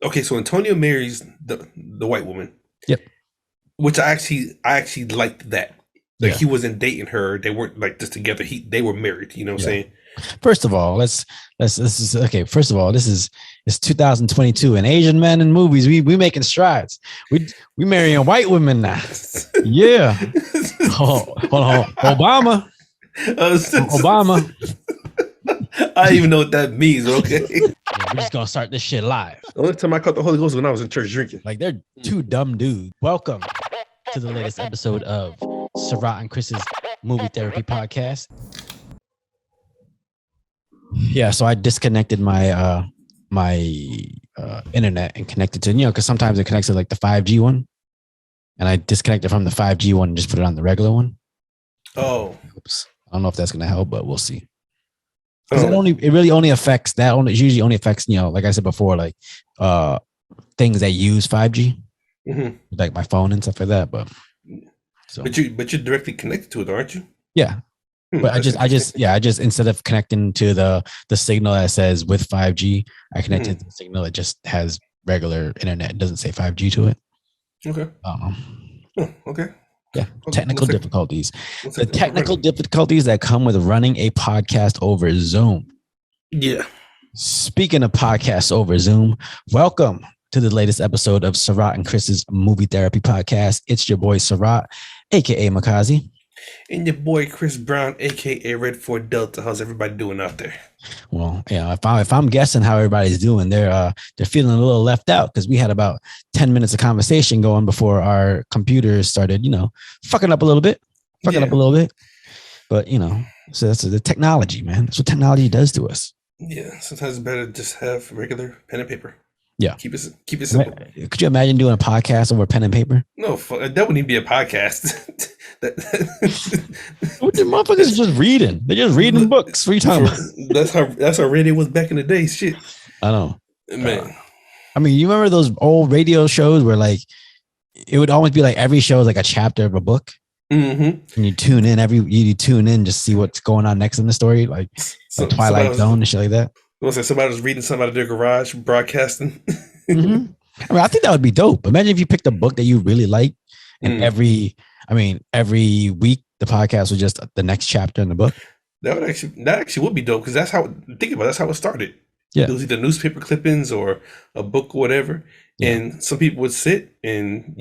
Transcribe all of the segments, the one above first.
Okay, so Antonio marries the white woman, Yep. which I actually liked that. Like Yeah. he wasn't dating her; they weren't like just together. They were married. You know what I'm Yeah. saying? First of all, let's this is okay. First of all, this is it's 2022 and Asian men in movies. We making strides. We marrying white women now. Yeah. Oh, hold on. Obama. Obama. I don't even know what that means. Okay. Yeah, we're just gonna start this shit live. The only time I caught the Holy Ghost was when I was in church drinking. Like they're two dumb dudes. Welcome to the latest episode of Sarath and Chris's Movie Therapy Podcast. Yeah, so I disconnected my internet and connected to because sometimes it connects to like the 5G one, and I disconnected from the 5G one and just put it on the regular one. Oh, oops! I don't know if that's gonna help, but we'll see. Because it really only affects that. It usually only affects like I said before, like things that use 5G, like my phone and stuff like that. But you're directly connected to it, aren't you? Yeah. But I just instead of connecting to the signal that says with 5G, I connected to the signal that just has regular internet. It doesn't say 5G to it. Okay. Okay. Yeah. Technical difficulties. The technical difficulties that come with running a podcast over Zoom. Yeah. Speaking of podcasts over Zoom, welcome to the latest episode of Sarath and Chris's Movie Therapy Podcast. It's your boy Sarath, aka Makazi. And your boy Chris Brown, aka Red Fort Delta. How's everybody doing out there? Well, if I'm guessing how everybody's doing, they're feeling a little left out because we had about 10 minutes of conversation going before our computers started, fucking up a little bit. But so that's the technology, man. That's what technology does to us. Yeah, sometimes it's better to just have regular pen and paper. Yeah. Keep it simple. Could you imagine doing a podcast over pen and paper? No, that wouldn't even be a podcast. What the motherfuckers just reading? They're just reading books. What are you talking about? That's how radio was back in the day. Shit. I know. Man. I mean, you remember those old radio shows where like it would always be like every show is like a chapter of a book. Mm-hmm. And you tune in just see what's going on next in the story, like Twilight Zone and shit like that. Somebody was reading something out of their garage, broadcasting. I mean, I think that would be dope. Imagine if you picked a book that you really like, and every week the podcast was just the next chapter in the book. That actually would be dope because that's how it started. Yeah, it was either newspaper clippings or a book or whatever, and some people would sit and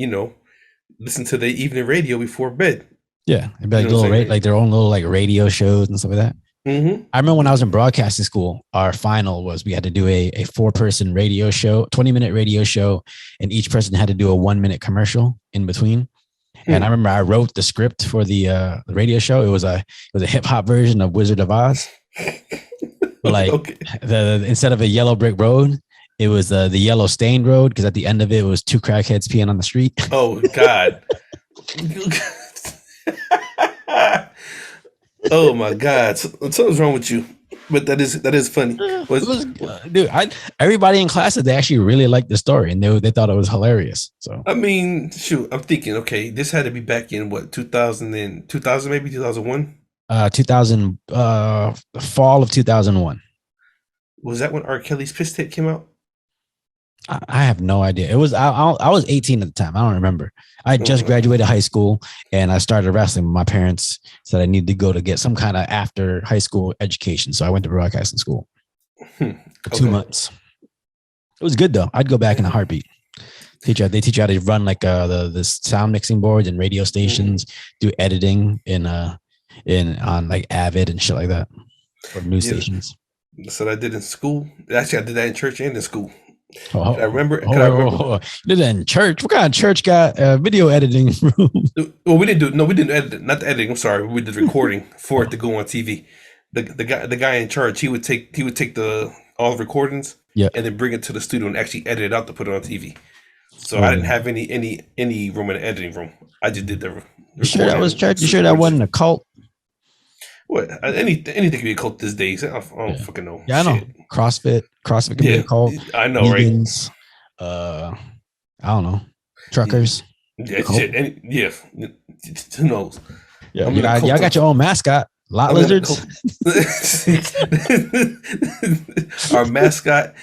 listen to the evening radio before bed. Yeah, it'd be like their own little like radio shows and stuff like that. Mm-hmm. I remember when I was in broadcasting school, our final was we had to do a 4-person radio show, 20-minute radio show, and each person had to do a 1-minute commercial in between. And I remember I wrote the script for the radio show. It was a hip hop version of Wizard of Oz. But like instead of a yellow brick road, it was the yellow stained road because at the end of it was 2 crackheads peeing on the street. Oh God. Oh my God! Something's wrong with you, but that is funny. Dude, everybody in class said they actually really liked the story and they thought it was hilarious. So I mean, shoot, I'm thinking, okay, this had to be back in what 2000 maybe 2001. 2000, fall of 2001. Was that when R. Kelly's Piss Tape came out? I have no idea. It was I was 18 at the time. I don't remember. I just graduated high school and I started wrestling. My parents said I needed to go to get some kind of after high school education, so I went to broadcasting school for 2 months. It was good though. I'd go back in a heartbeat. They teach you how to run like the sound mixing boards and radio stations, do editing on like Avid and shit like that, or news stations. That's what I did in school. Actually, I did that in church and in school. I remember. You did that in church? What kind of church got a video editing room? Well, we didn't edit, not the editing. I'm sorry, we did the recording for it to go on TV. The guy in charge, he would take all the recordings, and then bring it to the studio and actually edit it out to put it on TV. So I didn't have any room in the editing room. I just did the. You sure that was church? You sure that wasn't a cult? What? Anything can be a cult these days. I don't fucking know. Yeah, I know. CrossFit can be a cult. I know, vegans, right? I don't know. Truckers. Yeah, shit. Who knows? Yeah, y'all got your own mascot. Lot lizards. Our mascot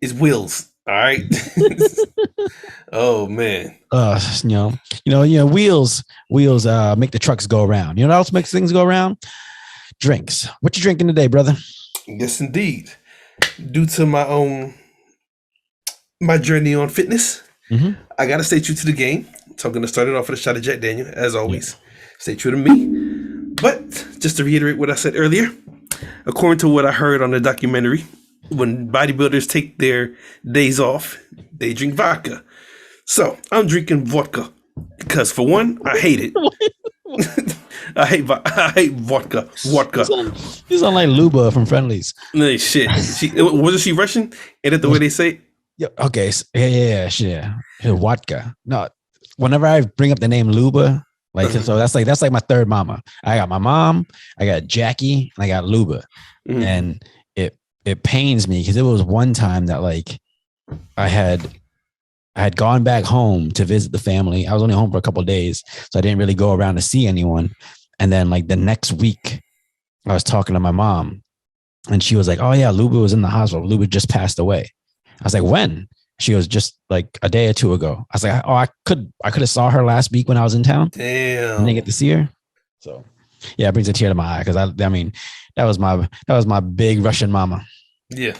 is Wills. All right. Oh man. Wheels make the trucks go around. You know what else makes things go around? Drinks. What you drinking today, brother? Yes, indeed. Due to my journey on fitness, I gotta stay true to the game. So I'm gonna start it off with a shot of Jack Daniel, as always. Yeah. Stay true to me. But just to reiterate what I said earlier, according to what I heard on the documentary, when bodybuilders take their days off, they drink vodka. So I'm drinking vodka because, for one, I hate it. I hate vodka. You sound like Luba from Friendlies. No shit. Wasn't she Russian? Ain't that the way they say it? Yeah. Okay. Yeah. Vodka. No. Whenever I bring up the name Luba, so that's like my third mama. I got my mom, I got Jackie, and I got Luba, and it pains me because it was one time that I had gone back home to visit the family. I was only home for a couple of days, so I didn't really go around to see anyone. And then the next week, I was talking to my mom, and she was like, "Oh yeah, Luba was in the hospital. Luba just passed away." I was like, "When?" She was just a day or two ago. I was like, "Oh, I could have saw her last week when I was in town. Damn, and didn't get to see her." So yeah, it brings a tear to my eye because I mean that was my big Russian mama. Yeah.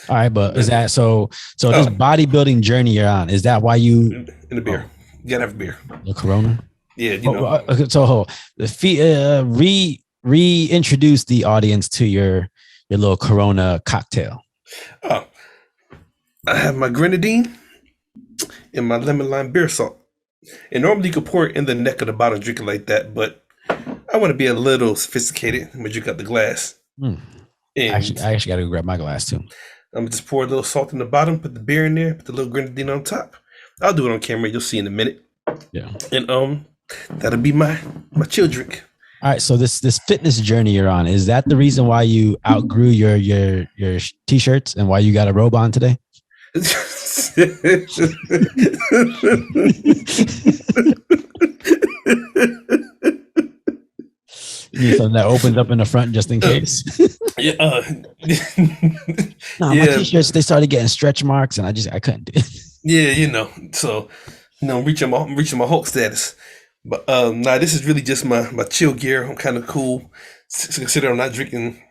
All right, but is that so this bodybuilding journey you're on, is that why you in the beer? You gotta have a beer. The Corona? Yeah, you know. So reintroduce the audience to your little Corona cocktail. Oh, I have my grenadine and my lemon lime beer salt. And normally you could pour it in the neck of the bottle and drink it like that, but I want to be a little sophisticated. I'm gonna drink out the glass. I actually got to go grab my glass too. I'm gonna just pour a little salt in the bottom, put the beer in there, put the little grenadine on top. I'll do it on camera. You'll see in a minute. Yeah. And that'll be my chill drink. All right. So this fitness journey you're on, is that the reason why you outgrew your t-shirts and why you got a robe on today? You need something that opens up in the front just in case. My t-shirts, they started getting stretch marks and I couldn't do it. Yeah, so I'm reaching my Hulk status. But this is really just my chill gear. I'm kind of cool. Consider I'm not drinking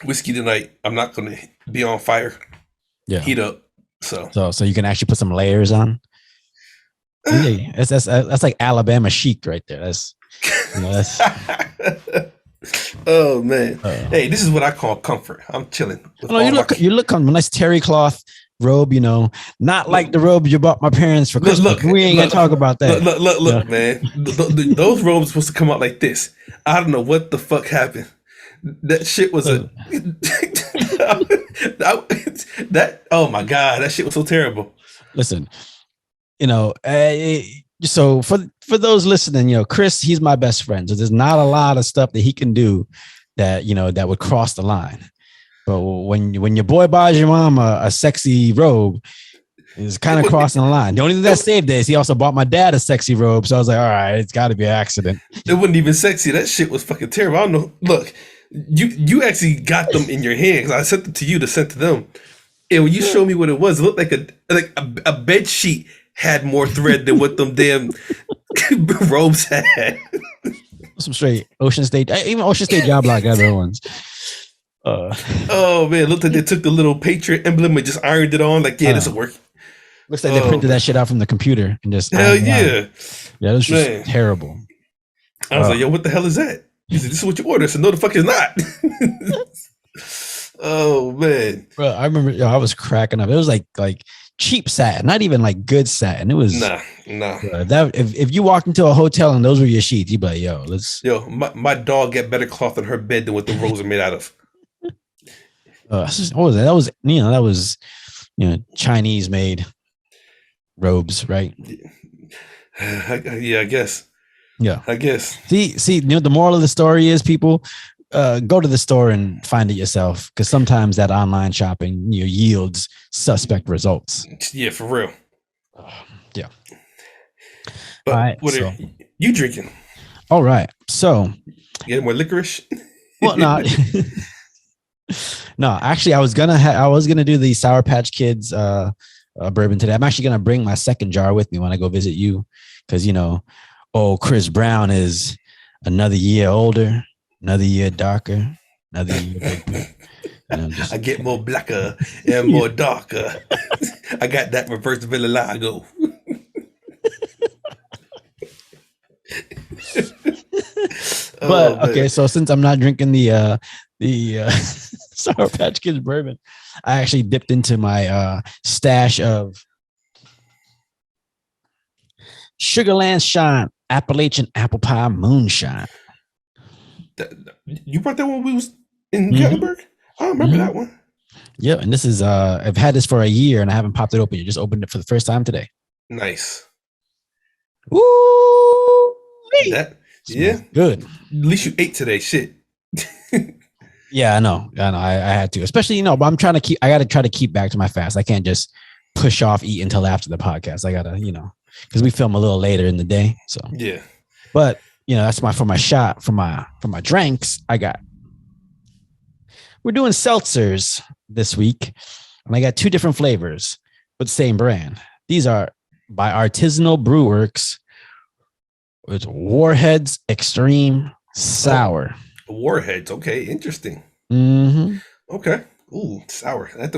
whiskey tonight. I'm not gonna be on fire. Yeah. Heat up. So you can actually put some layers on. Yeah, that's like Alabama chic right there. That's oh man. Hey, this is what I call comfort. I'm chilling. You look on a nice terry cloth robe, not like the robe you bought my parents for Christmas. Look, we ain't gonna talk about that. Look, man. Those robes supposed to come out like this. I don't know what the fuck happened. That shit was oh my god, that shit was so terrible. Listen, so for those listening, Chris, he's my best friend. So there's not a lot of stuff that he can do that that would cross the line. But when your boy buys your mom a sexy robe, it's kind of crossing the line. The only thing that saved it is he also bought my dad a sexy robe. So I was like, all right, it's got to be an accident. It wasn't even sexy. That shit was fucking terrible. I don't know. Look, you actually got them in your hand because I sent them to you to send to them. And when you showed me what it was, it looked like a bed sheet had more thread than what them damn robes had. Some straight Ocean State, even Ocean State job like other ones. Oh man, it looked like they took the little Patriot emblem and just ironed it on. Like, yeah, this will work. Looks like they printed that shit out from the computer and just hell yeah. Yeah, this was terrible. I was like, yo, what the hell is that? He said, this is what you ordered. I said, no, the fuck is not. Oh man, bro, I remember I was cracking up. It was like cheap satin, not even like good satin. It was nah. That if you walked into a hotel and those were your sheets, you'd be like, yo, my dog get better cloth on her bed than what the robes are made out of. What was that? That was Chinese made robes, right? Yeah, I guess. Yeah, I guess. See, the moral of the story is, people, go to the store and find it yourself, because sometimes that online shopping yields suspect results. Yeah, for real. Yeah. But all right, what are you drinking? All right, so you get more licorice. Well, not. No, actually, I was gonna do the Sour Patch Kids bourbon today. I'm actually gonna bring my second jar with me when I go visit you, because Chris Brown is another year older, another year darker, another year bigger. I get more blacker and more darker. I got that reverse Villalago. But okay, so since I'm not drinking the Sour Patch Kids bourbon, I actually dipped into my stash of Sugarland Shine Appalachian Apple Pie Moonshine. You brought that one when we was in Gatlinburg? I remember that one. Yeah, and this is I've had this for a year and I haven't popped it open. You just opened it for the first time today. Nice. Woo! Yeah, good. At least you ate today. Shit. Yeah, I know. I had to, especially but I'm trying to keep. I got to try to keep back to my fast. I can't just push off eat until after the podcast. I gotta, because we film a little later in the day. So yeah. But that's for my shot for my drinks. We're doing seltzers this week, and I got 2 different flavors, but same brand. These are by Artisanal Brewworks. It's Warheads Extreme Sour. Warheads, okay, interesting. Mm-hmm. Okay. Ooh, sour. All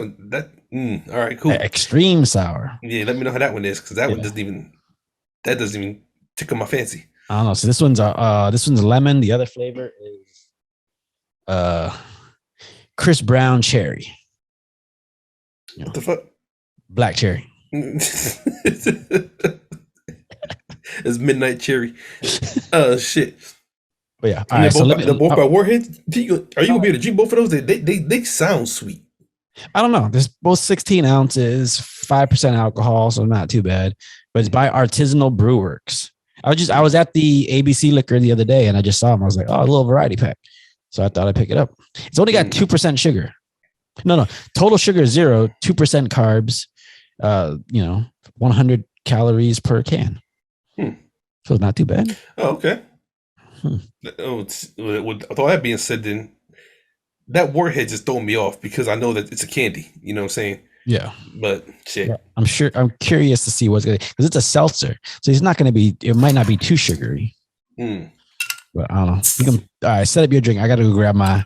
right, cool. Extreme sour. Yeah, let me know how that one is, because that one doesn't even tickle my fancy. I don't know. So this one's lemon. The other flavor is Chris Brown cherry. What the fuck? Black cherry. It's midnight cherry. Shit. But yeah, all right. So the both by Warheads. Are you gonna be able to drink both of those? They sound sweet. I don't know. There's both 16 ounces, 5% alcohol, so not too bad. But it's by Artisanal Brewworks. I was at the ABC Liquor the other day and I just saw them. I was like, oh, a little variety pack. So I thought I'd pick it up. It's only got 2% sugar. No. Total sugar is 0, 2% carbs, 100 calories per can. So it's not too bad. Oh, okay. With all that being said, then that Warhead just throwing me off because I know that it's a candy. You know what I'm saying? Yeah. But shit. Yeah, I'm curious to see what's going to, because it's a seltzer. So it's not going to be, it might not be too sugary. But I don't know. All right, set up your drink. I got to go grab my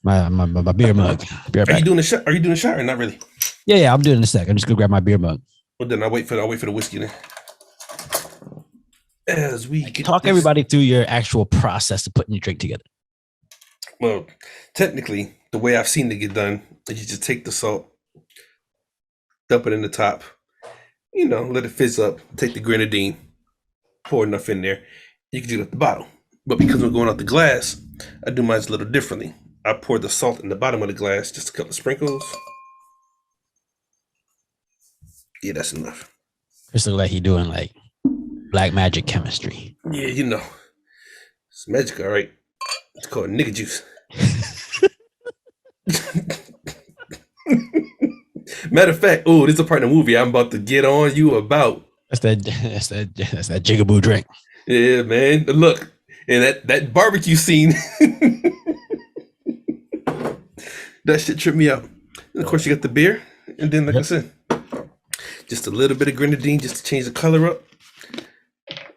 beer mug. Are you doing a shot? Are you doing a shot or not really? Yeah, I'm doing it in a sec. I'm just going to grab my beer mug. Well, then I'll wait for the whiskey then. As we talk everybody through your actual process of putting your drink together. Well, technically, the way I've seen it get done is you just take the salt, dump it in the top, let it fizz up, take the grenadine, pour enough in there. You can do it at the bottom. But because we're going out the glass, I do mine a little differently. I pour the salt in the bottom of the glass, just a couple of sprinkles. Yeah, that's enough. It's like he doing like black magic chemistry. Yeah, it's magic, all right. It's called nigga juice. Matter of fact, this is a part of the movie I'm about to get on you about. That's that jigaboo drink. Yeah, man. Look, and that barbecue scene, that shit tripped me out. And of course, you got the beer, and then, like I said, just a little bit of grenadine just to change the color up.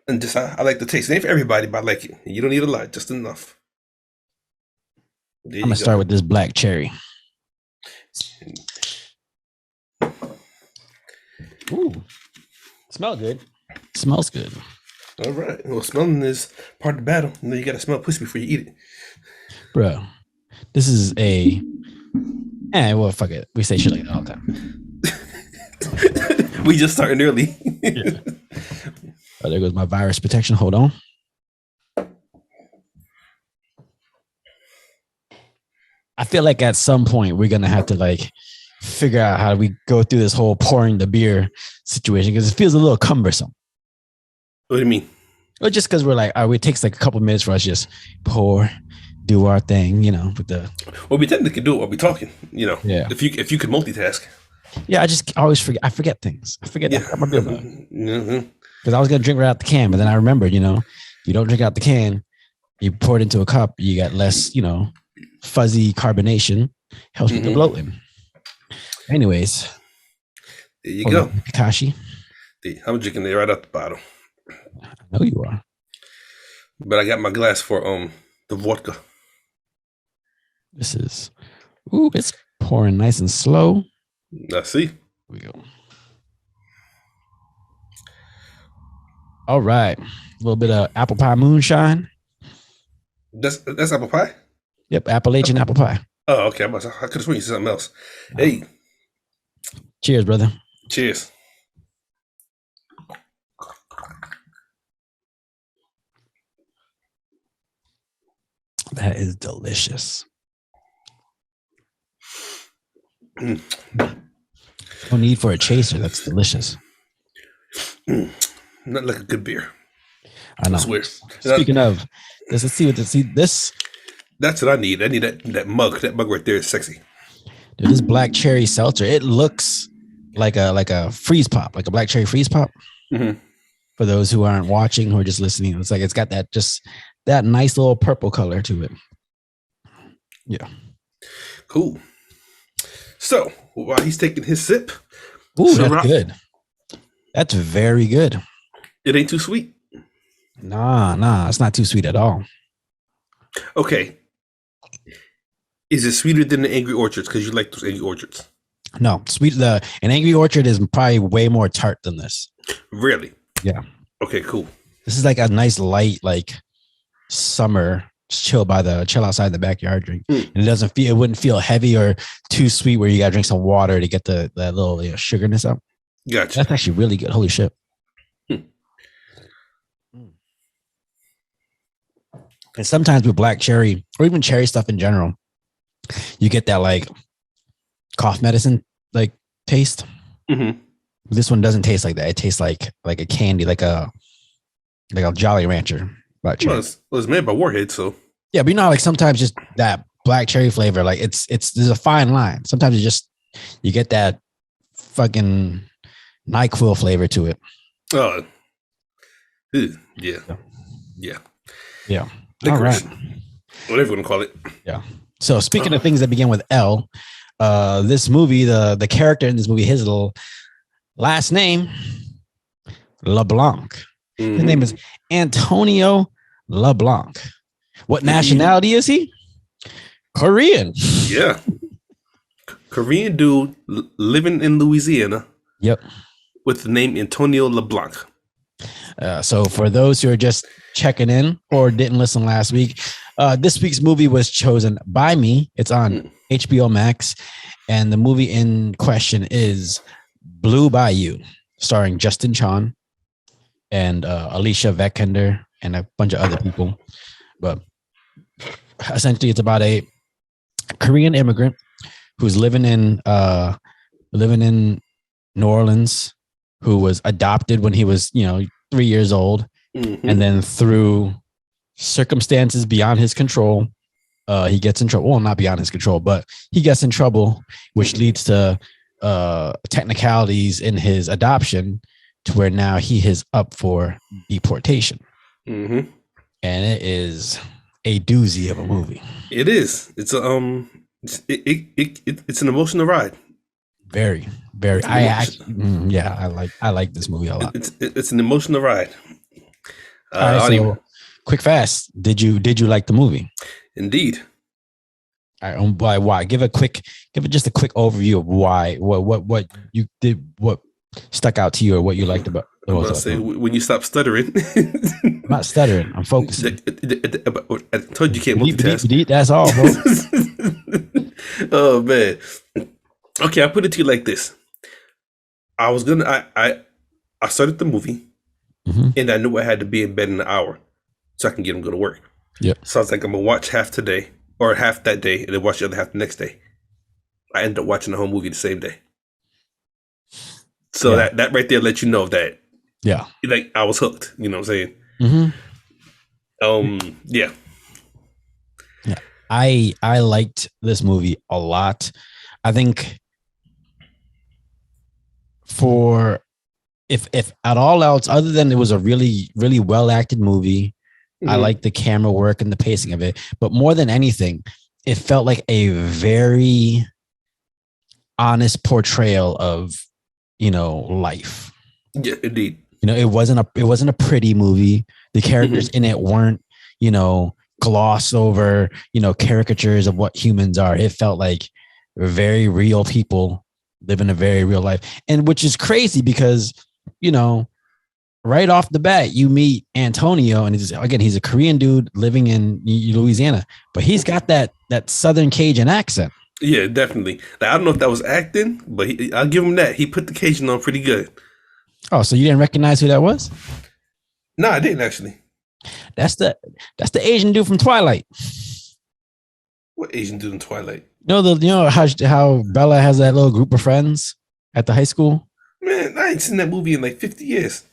And just, I like the taste. It ain't for everybody, but I like it. You don't need a lot, just enough. I'm going to start with this black cherry. Ooh, smell good. Smells good. All right. Well, smelling is part of the battle. You got to smell pussy before you eat it. Bro, this is well, fuck it. We say shit like that all the time. We just starting early. Yeah. Oh, there goes my virus protection. Hold on. I feel like at some point we're going to have to figure out how we go through this whole pouring the beer situation, because it feels a little cumbersome. What do you mean? Well, just because we're it takes a couple minutes for us to just pour, do our thing, with the. Well, we technically do it while we're talking, Yeah. If you could multitask. Yeah, I just always forget. I forget things. I forget my beer mug. Because I was gonna drink right out the can, but then I remembered, you don't drink out the can. You pour it into a cup, you got less, fuzzy carbonation. Helps with the bloating. Anyways. There you go. Kakashi. I'm drinking it right out the bottle. I know you are. But I got my glass for the vodka. This is it's pouring nice and slow. I see. Here we go. All right. A little bit of apple pie moonshine. That's apple pie? Yep, Appalachian apple pie. Oh, okay. I could have sworn you said something else. Hey. Cheers, brother. Cheers. That is delicious. No need for a chaser. That's delicious. Not like a good beer. I know. I swear. Speaking of, let's see this. That's what I need. I need that mug. That mug right there is sexy. Dude, this black cherry seltzer, it looks like a freeze pop, like a black cherry freeze pop. Mm-hmm. For those who aren't watching, who are just listening, it's got that nice little purple color to it. Yeah. Cool. So while he's taking his sip, that's good. That's very good. It ain't too sweet. Nah, it's not too sweet at all. Okay. Is it sweeter than the Angry Orchards? Because you like those Angry Orchards. No, an Angry Orchard is probably way more tart than this. Really? Yeah. Okay, cool. This is like a nice light, like summer chill outside the backyard drink. And it wouldn't feel heavy or too sweet where you gotta drink some water to get that little sugarness out. Gotcha. That's actually really good. Holy shit. And sometimes with black cherry or even cherry stuff in general, you get that like cough medicine like taste. Mm-hmm. This one doesn't taste like that. It tastes like a candy, like a Jolly Rancher. Black cherry. Well, it's made by Warhead, so yeah. But like sometimes just that black cherry flavor, like there's a fine line. Sometimes you get that fucking NyQuil flavor to it. Oh, yeah. All right. Whatever you want to call it. Yeah. So speaking of things that begin with L, this movie, the character in this movie, his little last name, LeBlanc. Mm-hmm. His name is Antonio LeBlanc. What nationality is he? Korean. Yeah. Korean dude living in Louisiana. Yep. With the name Antonio LeBlanc. So for those who are just checking in or didn't listen last week, this week's movie was chosen by me. It's on HBO Max. And the movie in question is Blue Bayou, starring Justin Chon and Alicia Vikander and a bunch of other people. But essentially, it's about a Korean immigrant who's living in New Orleans, who was adopted when he was 3 years old. Mm-hmm. And then through circumstances beyond his control, he gets in trouble. Well, not beyond his control, but he gets in trouble, which leads to technicalities in his adoption to where now he is up for deportation. Mm-hmm. And it is a doozy of a movie. It is. It's it's an emotional ride. Very, very. I like this movie a lot. It's an emotional ride. All right, so quick, fast. Did you like the movie? Indeed. All right, why? Give it just a quick overview of why. What you did, what stuck out to you, or what you liked about. I'm gonna say when you stop stuttering. I'm not stuttering. I'm focusing. I told you can't multitask. That's all, bro. Oh man. Okay, I put it to you like this. I started the movie, and I knew I had to be in bed in an hour so I can get him to go to work. Yeah. So I was like, I'm gonna watch half today or half that day, and then watch the other half the next day. I ended up watching the whole movie the same day. So that right there lets you know that. Yeah. Like I was hooked. You know what I'm saying? Mm-hmm. Yeah. Yeah. I liked this movie a lot. I think for if at all else, other than it was a really, really well acted movie, I like the camera work and the pacing of it. But more than anything, it felt like a very honest portrayal of, life. Yeah, indeed. It wasn't a pretty movie. The characters in it weren't, glossed over, caricatures of what humans are. It felt like very real people living a very real life. And which is crazy because, right off the bat, you meet Antonio, and he's a Korean dude living in Louisiana, but he's got that Southern Cajun accent. Yeah, definitely. Like, I don't know if that was acting, but I'll give him that. He put the Cajun on pretty good. Oh, so you didn't recognize who that was? No, I didn't actually. That's the Asian dude from Twilight. What Asian dude in Twilight? How Bella has that little group of friends at the high school? Man, I ain't seen that movie in like 50 years.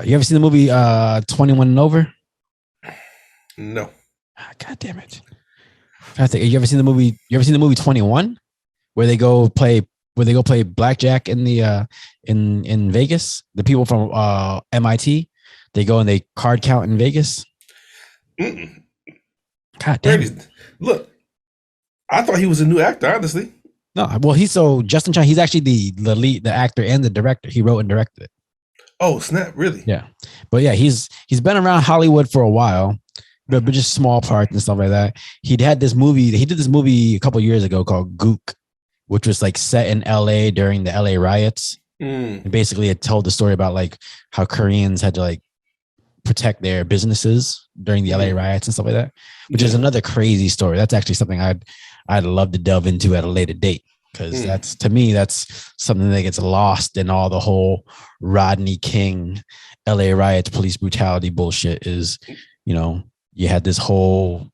You ever seen the movie 21 and Over? No. God damn it. I think you ever seen the movie 21? Where they go play blackjack in the in Vegas? The people from MIT, they go and they card count in Vegas. Mm-mm. God damn it. Look, I thought he was a new actor, honestly. No, well, Justin Chon, he's actually the lead, the actor and the director. He wrote and directed it. Oh, snap, really? Yeah. But yeah, he's been around Hollywood for a while, but just small parts and stuff like that. He did this movie a couple years ago called Gook, which was like set in LA during the LA riots. And basically it told the story about like how Koreans had to like protect their businesses during the LA riots and stuff like that, which is another crazy story. That's actually something I'd love to delve into at a later date. Because that's something that gets lost in all the whole Rodney King, LA riots, police brutality bullshit. Is, you had this whole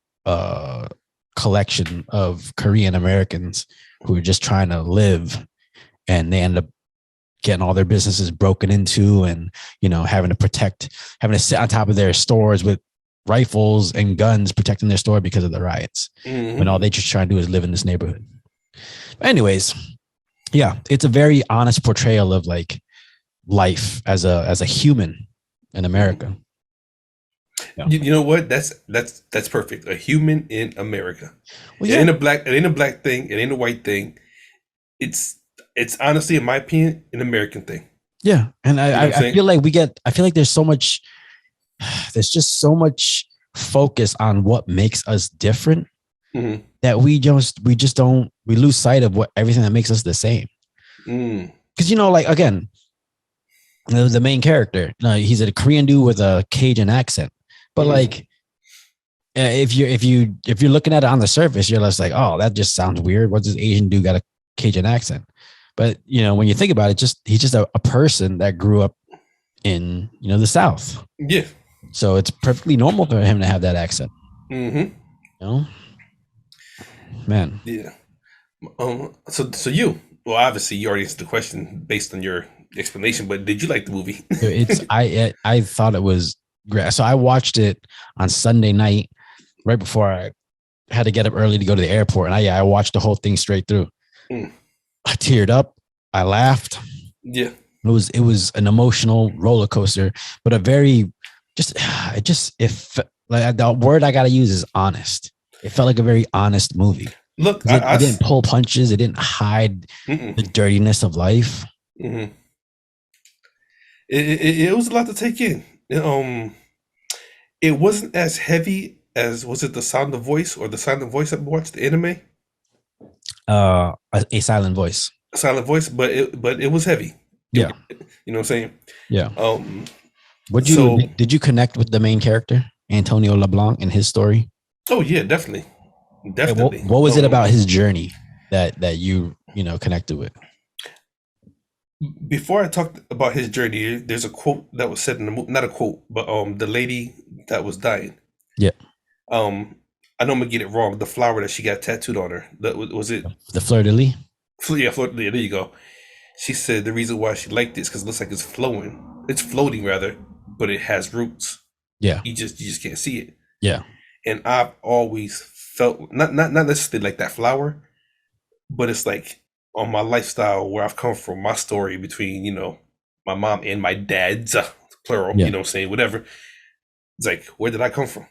collection of Korean Americans who were just trying to live, and they end up getting all their businesses broken into, and having to sit on top of their stores with rifles and guns protecting their store because of the riots. When all they just try to do is live in this neighborhood. Anyways, yeah, it's a very honest portrayal of like life as a human in America. Yeah. You know what? That's perfect. A human in America. Well, yeah. It ain't a black thing. It ain't a white thing. It's honestly, in my opinion, an American thing. Yeah, and I feel like there's just so much focus on what makes us different. That we lose sight of everything that makes us the same. Because like, again, the main character, he's a Korean dude with a Cajun accent, but like, if you're looking at it on the surface, you're just like, oh, that just sounds weird. What's this Asian dude got a Cajun accent? But when you think about it, he's just a person that grew up in the South. Yeah. So it's perfectly normal for him to have that accent. Man. Yeah. So you, well, obviously you already answered the question based on your explanation, but did you like the movie? I thought it was great. So I watched it on Sunday night right before I had to get up early to go to the airport, and I watched the whole thing straight through. I teared up. I laughed. Yeah. It was an emotional roller coaster, but a very like the word I gotta use is honest. It felt like a very honest movie. Look, it didn't pull punches. It didn't hide the dirtiness of life. It was a lot to take in. It wasn't as heavy as, was it The Sound of Voice or The Silent Voice that we watched, the anime? A Silent Voice. Silent Voice, but it was heavy. Yeah. You know what I'm saying? Yeah. Did you connect with the main character, Antonio LeBlanc, and his story? Oh yeah, definitely. What was it about his journey that you connected with? Before I talked about his journey, there's a quote that was said in the movie, not a quote, but the lady that was dying. Yeah. I know I'm gonna get it wrong. The flower that she got tattooed on her. Was it the fleur de lis? Yeah, fleur de lis. There you go. She said the reason why she liked this because it looks like it's flowing. It's floating rather, but it has roots. Yeah. You just can't see it. Yeah. And I've always felt not necessarily like that flower, but it's like on my lifestyle where I've come from, my story between my mom and my dad's plural. Yeah. You know what I'm saying? Whatever. It's like, where did I come from?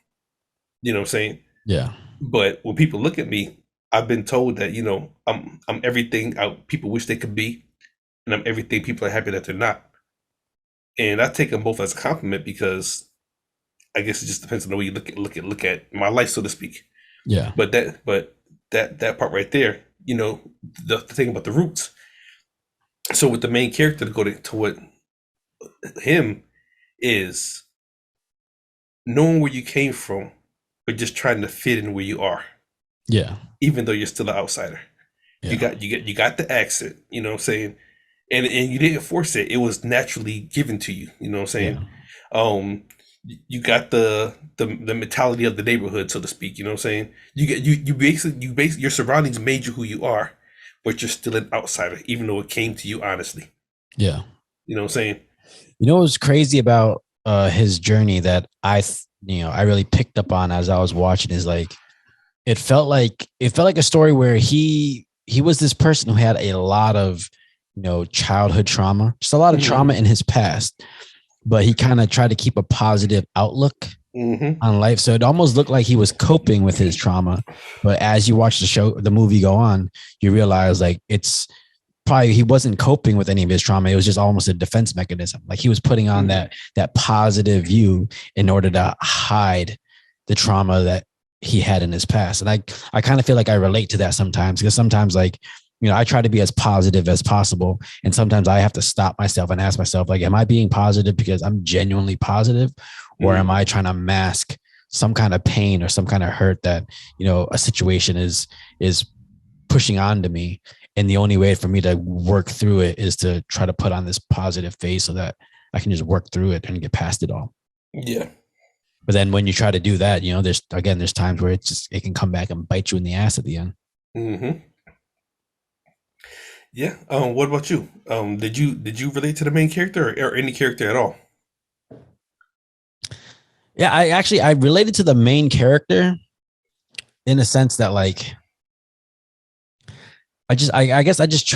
You know what I'm saying? Yeah. But when people look at me, I've been told that I'm everything people wish they could be, and I'm everything people are happy that they're not. And I take them both as a compliment because I guess it just depends on the way you look at my life, so to speak. Yeah. But that part right there, the thing about the roots. So with the main character to go to what him is knowing where you came from, but just trying to fit in where you are. Yeah. Even though you're still an outsider. Yeah. You got the accent, you know what I'm saying? And you didn't force it. It was naturally given to you, you know what I'm saying? Yeah. You got the mentality of the neighborhood, so to speak, you know what I'm saying? You basically your surroundings made you who you are, but you're still an outsider, even though it came to you honestly. Yeah. You know what I'm saying? You know what's crazy about his journey that I really picked up on as I was watching is like it felt like a story where he was this person who had a lot of childhood trauma, just a lot of trauma in his past, but he kind of tried to keep a positive outlook on life. So it almost looked like he was coping with his trauma, but as you watch the movie go on, you realize like it's probably he wasn't coping with any of his trauma. It was just almost a defense mechanism. Like he was putting on that positive view in order to hide the trauma that he had in his past. And I kind of feel like I relate to that sometimes, because sometimes like, I try to be as positive as possible. And sometimes I have to stop myself and ask myself, like, am I being positive because I'm genuinely positive, or am I trying to mask some kind of pain or some kind of hurt that, a situation is pushing onto me? And the only way for me to work through it is to try to put on this positive face so that I can just work through it and get past it all. Yeah. But then when you try to do that, there's times where it can come back and bite you in the ass at the end. Mm-hmm. Yeah. What about you? Did you relate to the main character or any character at all? Yeah, I related to the main character in a sense that like I guess I just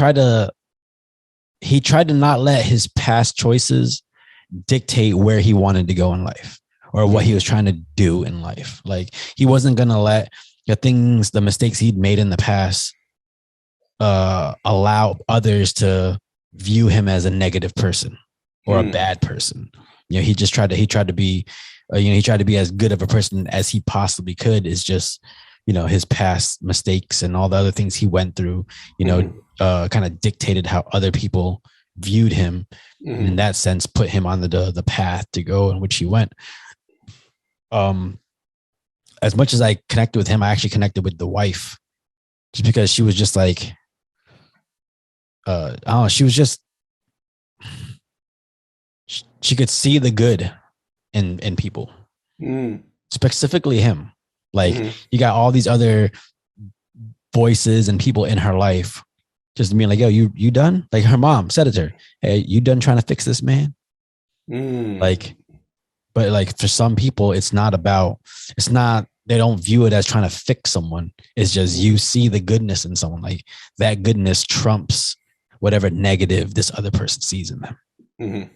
he tried to not let his past choices dictate where he wanted to go in life or what he was trying to do in life. Like he wasn't going to let the mistakes he'd made in the past allow others to view him as a negative person or a bad person. He tried to be as good of a person as he possibly could. Is just his past mistakes and all the other things he went through, kind of dictated how other people viewed him. In that sense, put him on the path to go in which he went. As much as I connected with him, I actually connected with the wife, just because she was just like, I don't know, she was just, she could see the good in people, specifically him. Like you got all these other voices and people in her life just being like, yo, you done? Like her mom said it to her, hey, you done trying to fix this man? Like, but like for some people, it's not, they don't view it as trying to fix someone. It's just, you see the goodness in someone. Like that goodness trumps whatever negative this other person sees in them, And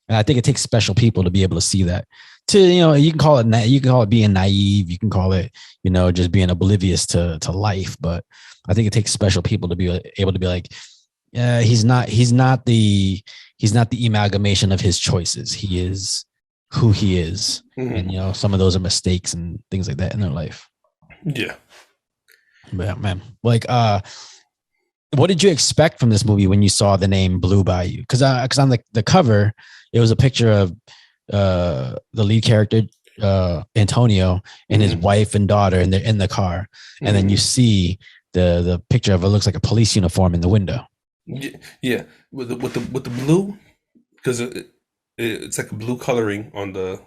I think it takes special people to be able to see that. You can call it being naive. You can call it, just being oblivious to life. But I think it takes special people to be able to be like, yeah, he's not the amalgamation of his choices. He is who he is. And, some of those are mistakes and things like that in their life. Yeah. But yeah, man, like, what did you expect from this movie when you saw the name Blue Bayou? Because on the cover, it was a picture of the lead character, Antonio, and his wife and daughter, and they're in the car. And then you see the picture of, it looks like a police uniform in the window. Yeah. With the blue, because it's like a blue coloring on the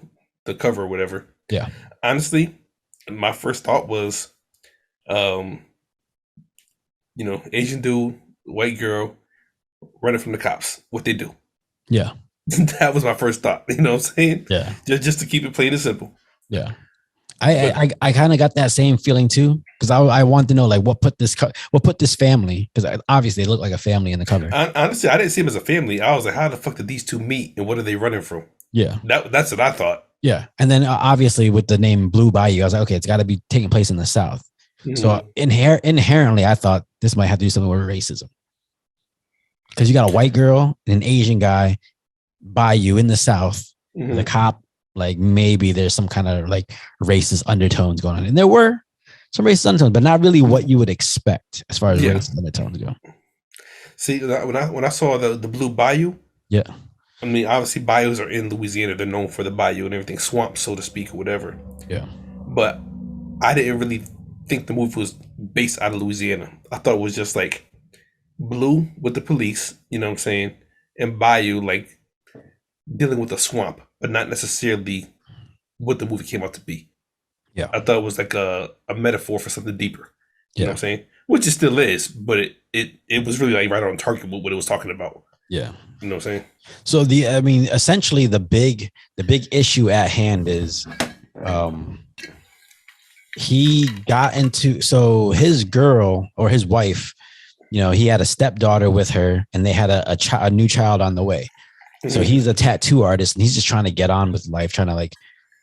cover or whatever. Yeah. Honestly, my first thought was, Asian dude, white girl, running from the cops. What they do? Yeah. That was my first thought. You know what I'm saying? Yeah. Just to keep it plain and simple. Yeah. I kind of got that same feeling too, because I want to know like what put this family, because obviously they look like a family in the cover. Honestly, I didn't see them as a family. I was like, how the fuck did these two meet, and what are they running from? Yeah. That's what I thought. Yeah. And then obviously with the name Blue Bayou, I was like, okay, it's got to be taking place in the South. Mm-hmm. So inherently, I thought this might have to do something with racism. Because you got a white girl and an Asian guy, Bayou in the South, the cop, like maybe there's some kind of like racist undertones going on. And there were some racist undertones, but not really what you would expect as far as racist undertones go. See, when I saw the Blue Bayou, yeah. I mean, obviously bayous are in Louisiana. They're known for the bayou and everything, swamp, so to speak, or whatever. Yeah. But I didn't really think the movie was based out of Louisiana. I thought it was just like Blue with the police, you know what I'm saying, and Bayou like dealing with a swamp, but not necessarily what the movie came out to be. Yeah. I thought it was like a metaphor for something deeper. You know what I'm saying? Which it still is, but it was really like right on target with what it was talking about. Yeah. You know what I'm saying? So essentially the big issue at hand is he got into, so his girl or his wife, you know, he had a stepdaughter with her and they had a new child on the way. So he's a tattoo artist and he's just trying to get on with life, trying to like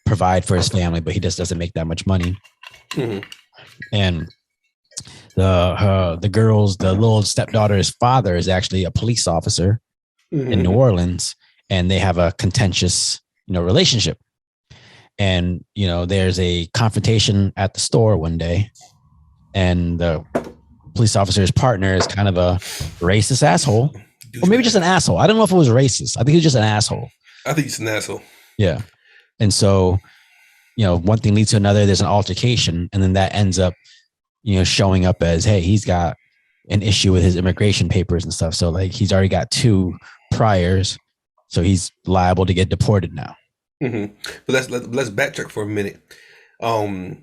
provide for his family, but he just doesn't make that much money. And the little stepdaughter's father is actually a police officer in New Orleans, and they have a contentious, you know, relationship. And, you know, there's a confrontation at the store one day, and the police officer's partner is kind of a racist asshole, or maybe just an asshole. I don't know if it was racist. I think he's just an asshole. I think he's an asshole. Yeah. And so, you know, one thing leads to another. There's an altercation, and then that ends up, you know, showing up as, hey, he's got an issue with his immigration papers and stuff. So like he's already got 2 priors, so he's liable to get deported now. But let's backtrack for a minute. The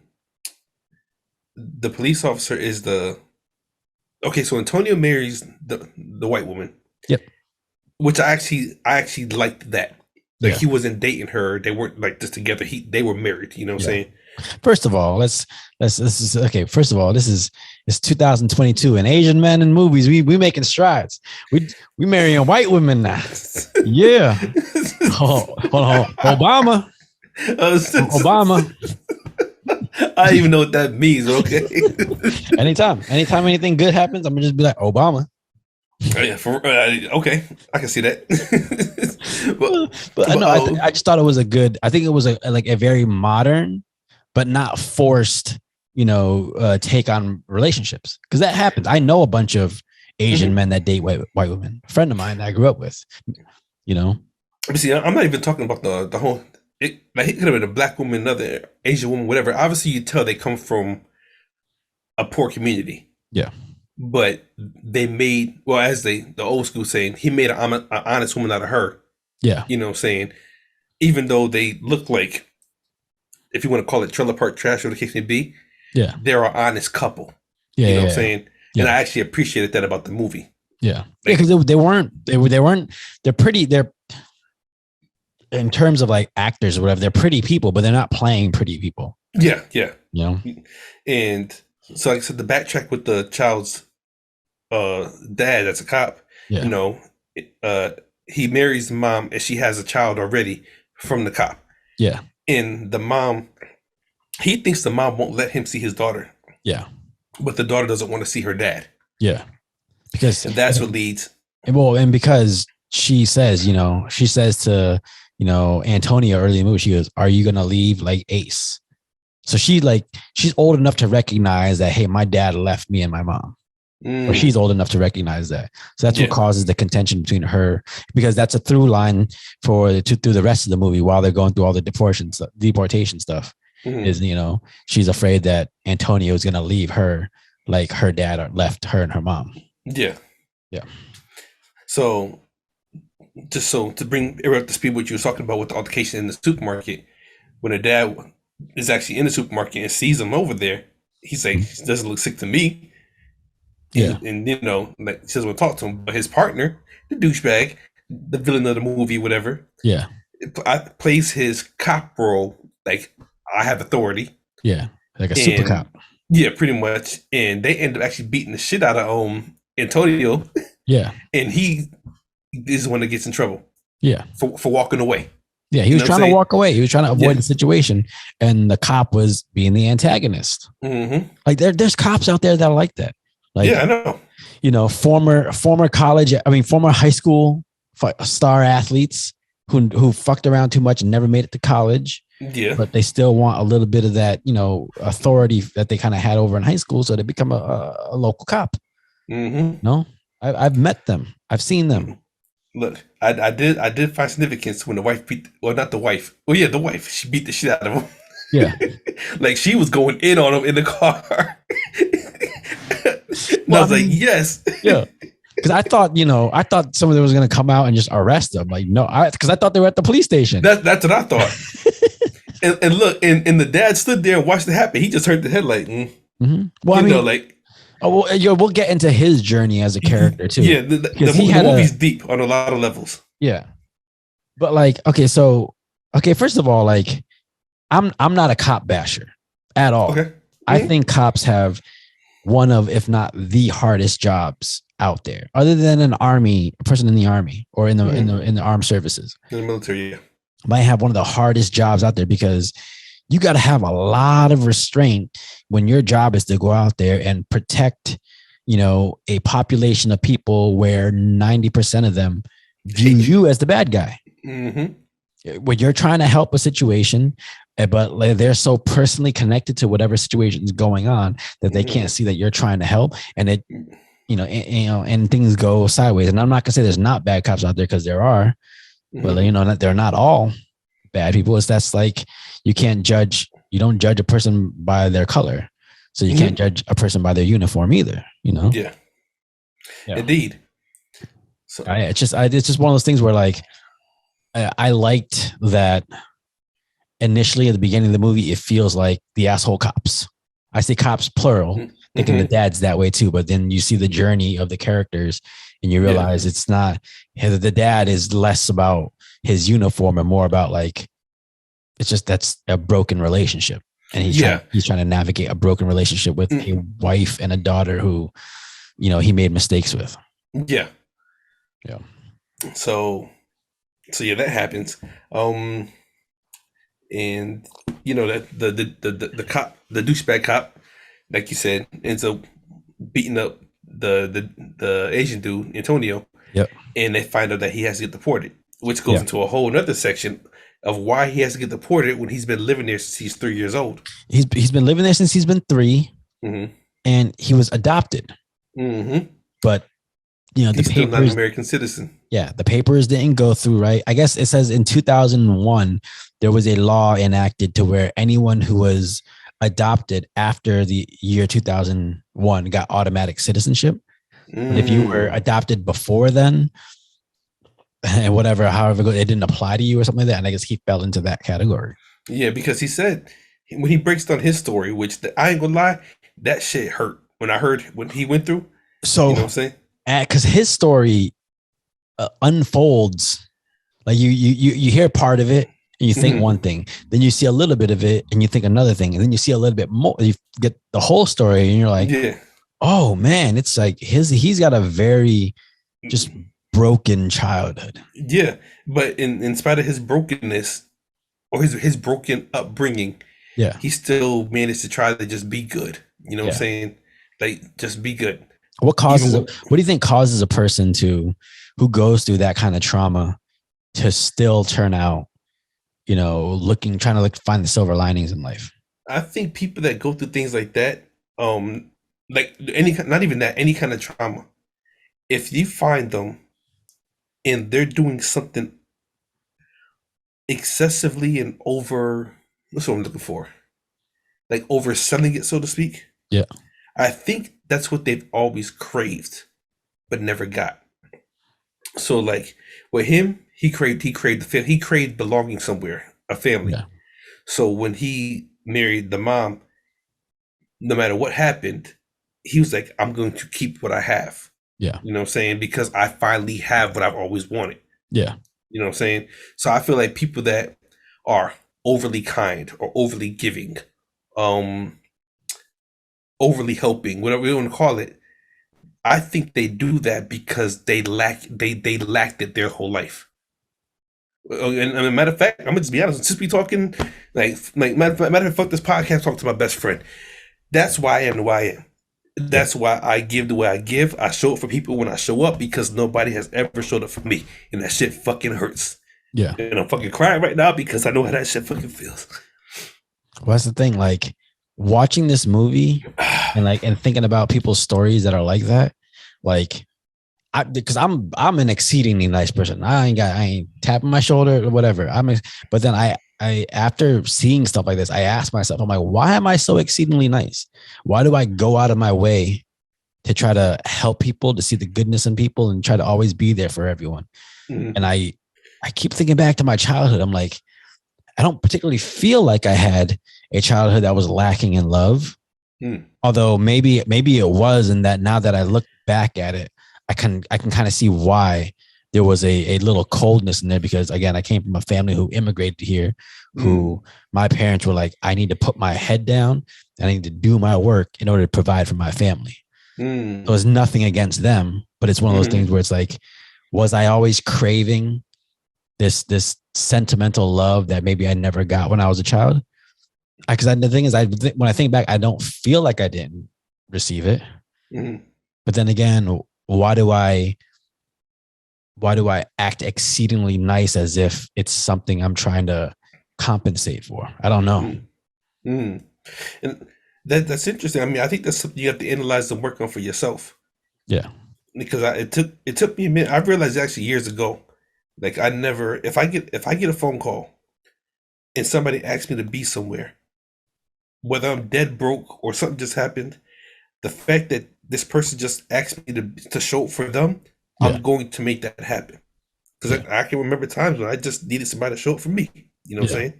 police officer is okay. So Antonio marries the white woman. Yep. Which I actually liked that. Like he wasn't dating her. They weren't like just together. They were married. You know what I'm saying? First of all, this is okay. First of all, it's 2022, and Asian men in movies, we making strides. We marrying white women now. Yeah. Obama. I don't even know what that means. Okay. Anytime anything good happens, I'm gonna just be like Obama. Yeah, okay, I can see that. but no, I just thought it was I think it was a very modern, but not forced, you know, take on relationships, because that happens. I know a bunch of Asian men that date white women. A friend of mine that I grew up with, you know. See, I'm not even talking about the whole. It could have been a black woman, another Asian woman, whatever. Obviously, you tell they come from a poor community. Yeah. But they made, well, as the old school saying, he made an honest woman out of her. Yeah. You know what I'm saying? Even though they look like, if you want to call it trailer park trash or the case may be, they're an honest couple. Yeah. You know what I'm saying? Yeah. And I actually appreciated that about the movie. Yeah. Because they're in terms of like actors or whatever, they're pretty people, but they're not playing pretty people. Yeah. Yeah. You know? And so, like I said, the backtrack with the child's dad that's a cop, you know, he marries the mom and she has a child already from the cop. Yeah. And the mom, he thinks the mom won't let him see his daughter. Yeah. But the daughter doesn't want to see her dad. Yeah. Because that's what leads. Well, and because she says to, you know, Antonia early in the movie, she goes, "Are you going to leave like Ace?" So she's old enough to recognize that, hey, my dad left me and my mom. Or she's old enough to recognize that. So that's what causes the contention between her, because that's a through line through the rest of the movie while they're going through all the deportation stuff. Is, you know, she's afraid that Antonio is going to leave her like her dad left her and her mom. Yeah. Yeah. So to bring her up to speed, what you were talking about with the altercation in the supermarket, when her dad is actually in the supermarket and sees him over there, he's like, "He doesn't look sick to me." And you know, like, she doesn't want to talk to him, but his partner, the douchebag, the villain of the movie, whatever, plays his cop role like, I have authority. Yeah, like a super cop. Yeah, pretty much. And they end up actually beating the shit out of Antonio. Yeah, and he is the one that gets in trouble. Yeah, for walking away. Yeah, he You was know what I'm trying to saying? walk away. He was trying to avoid Yeah. the situation, and the cop was being the antagonist. Mm-hmm. Like there's cops out there that are like that. Yeah, Like, I know. you know, former high school star athletes who fucked around too much and never made it to college, Yeah. but they still want a little bit of that, you know, authority that they kind of had over in high school, so they become a local cop. Mm-hmm. No, I've met them. I've seen them. Look, I did find significance when the wife beat, well, not the wife. Well, yeah, the wife. She beat the shit out of him. Yeah. Like she was going in on him in the car. And I Well, I was like, mean, yes. yeah. Because I thought somebody was going to come out and just arrest them. Like, no, because I thought they were at the police station. That's what I thought. And look, and the dad stood there and watched it happen. He just heard the headlight. Mm-hmm. Well, I mean, like, oh, well, we'll get into his journey as a character too. Yeah, the movie's deep on a lot of levels. Yeah, but like, okay, first of all, like, I'm not a cop basher at all. Okay. I think cops have one of, if not the hardest jobs out there, other than a person in the army or in the armed services. In the military, yeah. Might have one of the hardest jobs out there, because you got to have a lot of restraint when your job is to go out there and protect, you know, a population of people where 90% of them view you as the bad guy. Mm-hmm. When you're trying to help a situation, but they're so personally connected to whatever situation is going on that they can't see that you're trying to help, and it, and things go sideways. And I'm not gonna say there's not bad cops out there, because there are, but you know, they're not all bad people. That's like, you don't judge a person by their color, so you can't judge a person by their uniform either. You know? Yeah. Indeed. So it's just one of those things where, like, I liked that initially at the beginning of the movie, it feels like the asshole cops. I say cops plural, thinking the dad's that way too. But then you see the journey of the characters, and you realize it's not, the dad is less about his uniform and more about, like, it's just, that's a broken relationship. And he's trying to navigate a broken relationship with a wife and a daughter who, you know, he made mistakes with. Yeah. Yeah. So yeah, that happens. And you know that the cop, the douchebag cop, like you said, ends up beating up the Asian dude, Antonio. Yep. And they find out that he has to get deported, which goes into a whole nother section of why he has to get deported when he's been living there since he's 3 years old. He's been living there since he's been 3, and he was adopted. But you know, he's still not an American citizen. Yeah, the papers didn't go through, right? I guess it says in 2001 there was a law enacted to where anyone who was adopted after the year 2001 got automatic citizenship. But if you were adopted before then, and however it didn't apply to you or something like that, and I guess he fell into that category. Yeah, because he said, when he breaks down his story, which I ain't gonna lie, that shit hurt when I heard what he went through. So, you know what I'm saying? Because his story unfolds, like you hear part of it and you think one thing, then you see a little bit of it and you think another thing, and then you see a little bit more, you get the whole story, and you're like, oh man, it's like he's got a very just broken childhood. Yeah, but in spite of his brokenness or his broken upbringing, he still managed to try to just be good. You know what I'm saying? Like, just be good. What do you think causes a person who goes through that kind of trauma to still turn out, you know, trying to find the silver linings in life? I think people that go through things like that, like not even that, any kind of trauma, if you find them and they're doing something excessively and over, what's what I'm looking for? Like overselling it, so to speak. Yeah. I think that's what they've always craved, but never got. So like with him, he craved belonging somewhere, a family. Yeah. So when he married the mom, no matter what happened, he was like, I'm going to keep what I have. Yeah. You know what I'm saying? Because I finally have what I've always wanted. Yeah. You know what I'm saying? So I feel like people that are overly kind or overly giving, overly helping, whatever you want to call it, I think they do that because they lacked it their whole life. And a matter of fact, I'm gonna just be honest. Since we talking, matter of fact, this podcast talk to my best friend. That's why I am the way I am. That's why I give the way I give. I show up for people when I show up because nobody has ever showed up for me, and that shit fucking hurts. Yeah, and I'm fucking crying right now because I know how that shit fucking feels. Well, that's the thing. Like watching this movie and thinking about people's stories that are like that, like because I'm an exceedingly nice person. I ain't tapping my shoulder or whatever. But then I after seeing stuff like this, I ask myself, I'm like, why am I so exceedingly nice? Why do I go out of my way to try to help people, to see the goodness in people and try to always be there for everyone? Mm-hmm. And I keep thinking back to my childhood. I'm like, I don't particularly feel like I had a childhood that was lacking in love. Although maybe it was, and that now that I look back at it, I can kind of see why there was a little coldness in there, because again, I came from a family who immigrated here, who my parents were like, I need to put my head down and I need to do my work in order to provide for my family. So it's nothing against them, but it's one of those things where it's like, was I always craving this sentimental love that maybe I never got when I was a child? Because the thing is, when I think back, I don't feel like I didn't receive it. But then again, why do I act exceedingly nice as if it's something I'm trying to compensate for? I don't know. And that's interesting. I mean, I think that's something you have to analyze and work on for yourself. Yeah. Because it took me a minute. I realized actually years ago, like I never, if I get a phone call and somebody asks me to be somewhere, whether I'm dead broke or something just happened, the fact that this person just asked me to show up for them, I'm going to make that happen. Because I can remember times when I just needed somebody to show up for me. You know what I'm saying?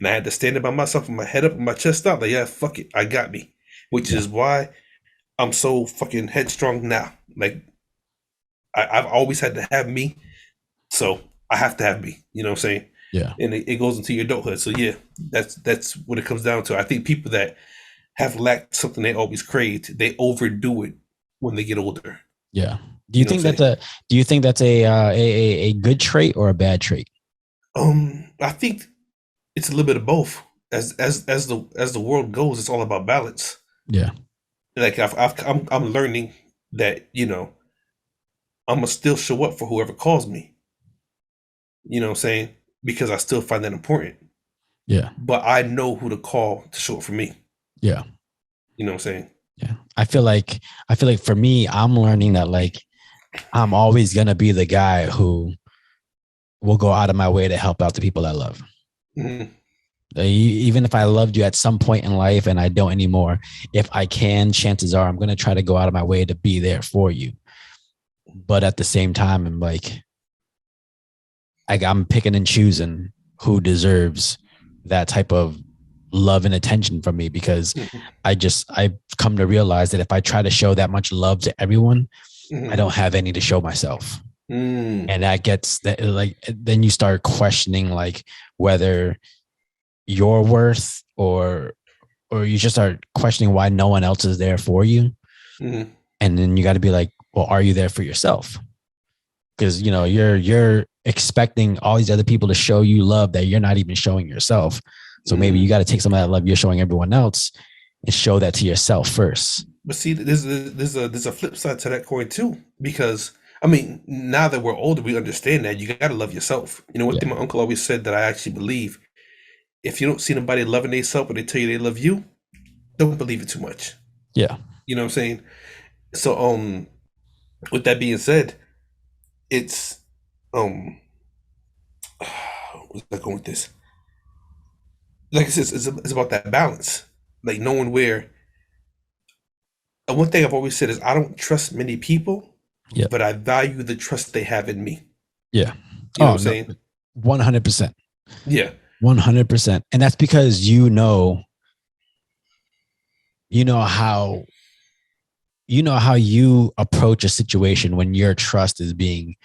And I had to stand there by myself with my head up and my chest out. Like, yeah, fuck it. I got me. Which is why I'm so fucking headstrong now. Like, I've always had to have me. So I have to have me. You know what I'm saying? Yeah. And it goes into your adulthood. So yeah, that's what it comes down to. I think people that have lacked something they always craved, they overdo it when they get older. Yeah. Do you think that's a good trait or a bad trait? I think it's a little bit of both. As the world goes, it's all about balance. Yeah. Like I'm learning that, you know, I'm gonna still show up for whoever calls me. You know what I'm saying? Because I still find that important. Yeah. But I know who to call to show up for me. Yeah. You know what I'm saying? Yeah. I feel like for me, I'm learning that like I'm always gonna be the guy who will go out of my way to help out the people I love. Even if I loved you at some point in life and I don't anymore, if I can, chances are I'm going to try to go out of my way to be there for you. But at the same time, I'm like, I'm picking and choosing who deserves that type of love and attention from me, because I've come to realize that if I try to show that much love to everyone, I don't have any to show myself. And that gets that, like, then you start questioning like whether your worth or you just start questioning why no one else is there for you. And then you got to be like, well, are you there for yourself? Because, you know, you're expecting all these other people to show you love that you're not even showing yourself. So maybe you got to take some of that love you're showing everyone else and show that to yourself first. But see, there's a flip side to that coin too, because I mean, now that we're older, we understand that you got to love yourself. You know, one thing my uncle always said that I actually believe: if you don't see nobody loving themselves when they tell you they love you, don't believe it too much. Yeah. You know what I'm saying? So, with that being said, it's, where's I going with this? Like I said, it's about that balance. Like knowing where, and one thing I've always said is I don't trust many people, but I value the trust they have in me. Yeah. You know what I'm saying? 100%. Yeah. 100%. And that's because you know how you approach a situation when your trust is being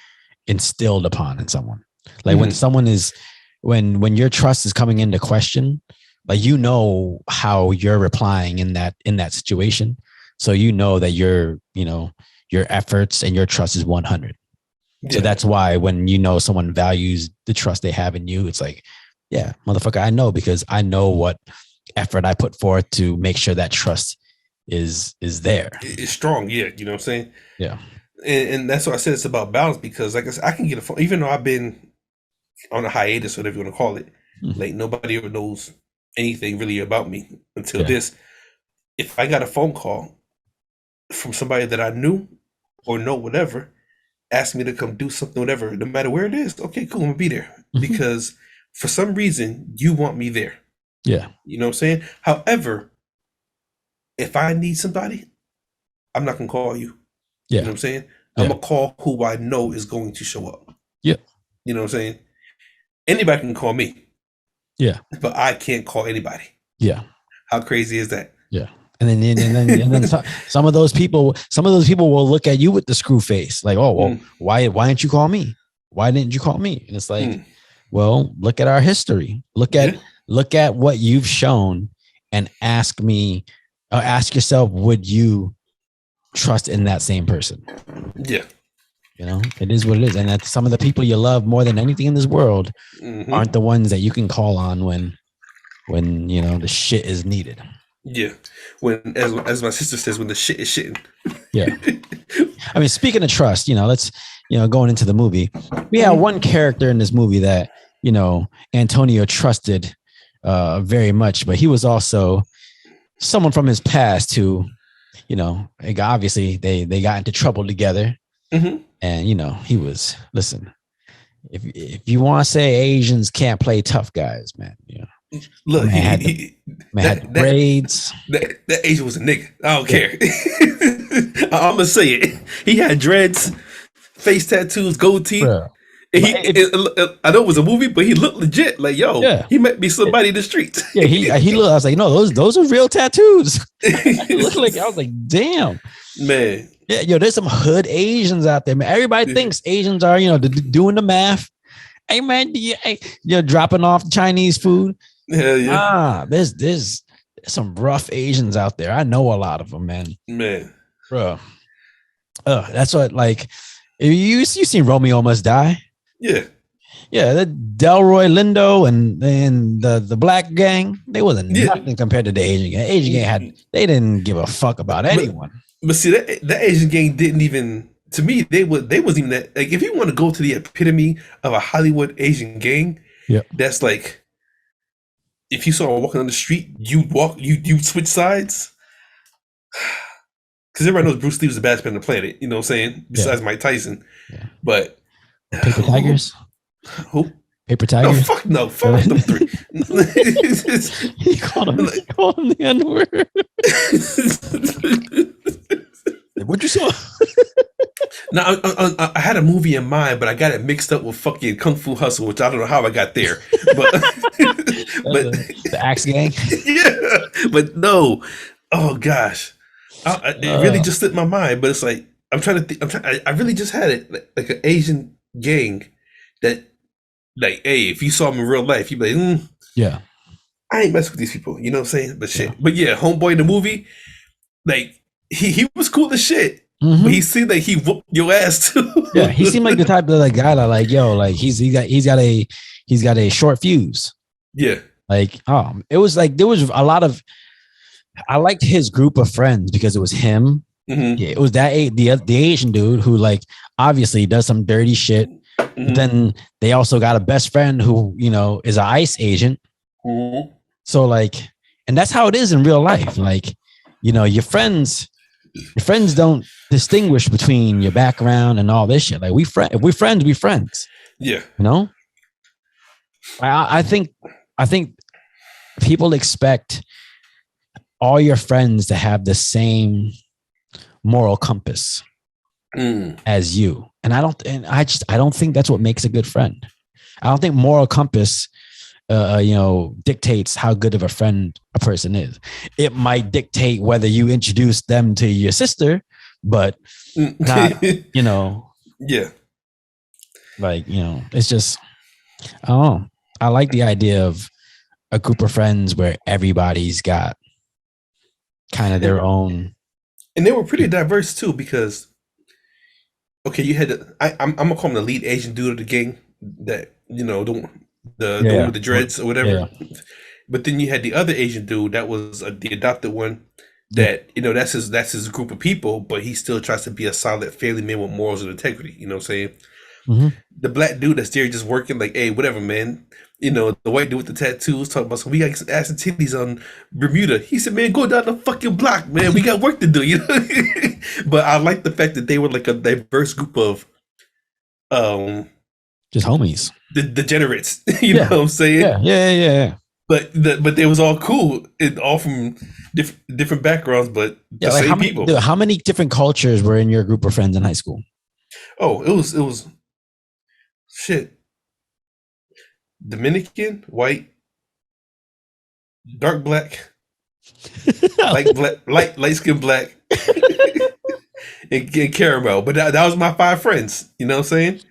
instilled upon in someone. Like when someone is, when your trust is coming into question, like, you know how you're replying in that situation. So you know that your efforts and your trust is 100. So that's why when you know someone values the trust they have in you, it's like, yeah, motherfucker, I know, because I know what effort I put forth to make sure that trust is there. It's strong. Yeah. You know what I'm saying? Yeah. And that's why I said it's about balance, because like I said, I can get a phone, even though I've been on a hiatus, whatever you want to call it. Like nobody ever knows anything really about me until this. If I got a phone call from somebody that I knew or know, whatever, ask me to come do something, whatever, no matter where it is, okay, cool, I'm gonna be there. Because for some reason you want me there. Yeah. You know what I'm saying? However, if I need somebody, I'm not gonna call you. Yeah. You know what I'm saying? I'm gonna call who I know is going to show up. Yeah. You know what I'm saying? Anybody can call me. Yeah. But I can't call anybody. Yeah. How crazy is that? Yeah. And then some of those people will look at you with the screw face, like, oh, well, why didn't you call me? Why didn't you call me? And it's like, well, look at our history. Look at what you've shown, and ask yourself, would you trust in that same person? Yeah. You know, it is what it is. And that some of the people you love more than anything in this world aren't the ones that you can call on when you know the shit is needed. Yeah. When, as my sister says, when the shit is shitting. Yeah. I mean, speaking of trust, you know, let's, you know, going into the movie, we have one character in this movie that, you know, Antonio trusted very much, but he was also someone from his past who, you know, obviously they got into trouble together. And, you know, he was, listen, if you want to say Asians can't play tough guys, man, you know. Look, man had braids. That Asian was a nigga. I don't care. I'm gonna say it. He had dreads, face tattoos, gold teeth. I know it was a movie, but he looked legit. Like, yo, he might be somebody in the streets. Yeah, he looked. I was like, no, those are real tattoos. He looked like, I was like, damn, man. Yeah, yo, there's some hood Asians out there, man. Everybody thinks Asians are, you know, doing the math. Hey, man, you're dropping off Chinese food. Hell yeah. There's some rough Asians out there. I know a lot of them, man. Bro. That's what, like, you seen Romeo Must Die? Yeah. Yeah, the Delroy Lindo and the black gang, they wasn't nothing compared to the Asian gang. Asian gang they didn't give a fuck about anyone. But see, that Asian gang didn't even, to me, they wasn't even that. Like, if you want to go to the epitome of a Hollywood Asian gang, that's like, if you saw walking on the street, you switch sides. Because everybody knows Bruce Lee was the baddest man on the planet. You know what I'm saying? Besides Mike Tyson. Yeah. But Paper Tigers. Who? Paper Tigers. No, fuck them three. He called him the N-word. What'd you say? Now, I had a movie in mind, but I got it mixed up with fucking Kung Fu Hustle, which I don't know how I got there. But the Axe Gang. Yeah, but no. Oh gosh, it really just slipped my mind. But it's like I'm trying to think. I really just had it like an Asian gang that, like, hey, if you saw them in real life, you'd be like, yeah, I ain't messing with these people. You know what I'm saying? But shit. But yeah, Homeboy in the movie, like he was cool as shit. But he seemed like he whooped your ass too. Yeah, he seemed like the type of like guy that, like, yo, like he's got a short fuse. Yeah. Like, it was like there was a lot of, I liked his group of friends because it was him. Yeah, it was that the Asian dude who, like, obviously does some dirty shit. But then they also got a best friend who, you know, is an ICE agent. So, like, and that's how it is in real life. Like, you know, your friends don't distinguish between your background and all this shit. Like, if we're friends, we friends. Yeah. You know? I think people expect all your friends to have the same moral compass as you. And I don't think that's what makes a good friend. I don't think moral compass you know, dictates how good of a friend a person is. It might dictate whether you introduce them to your sister, but not, you know. Yeah. Like, you know, it's just, I don't know. I like the idea of a group of friends where everybody's got kind of their own. And they were pretty diverse too, because okay, you had I'm gonna call him the lead Asian dude of the gang, that the one with the dreads or whatever. But then you had the other Asian dude that was the adopted one. That that's his group of people, but he still tries to be a solid family man with morals and integrity. You know what I'm saying? Mm-hmm. The black dude that's there just working, like, hey, whatever, man. The white dude with the tattoos talking about, so we got some ass and titties on Bermuda. He said, man, go down the fucking block, man. We got work to do, But I like the fact that they were like a diverse group of just homies, the degenerates. You know what I'm saying? Yeah. But they was all cool, and all from different backgrounds, but the same people. Dude, how many different cultures were in your group of friends in high school? Oh, it was shit. Dominican, white, dark black, light skin black, and caramel. But that was my 5 friends. You know what I'm saying?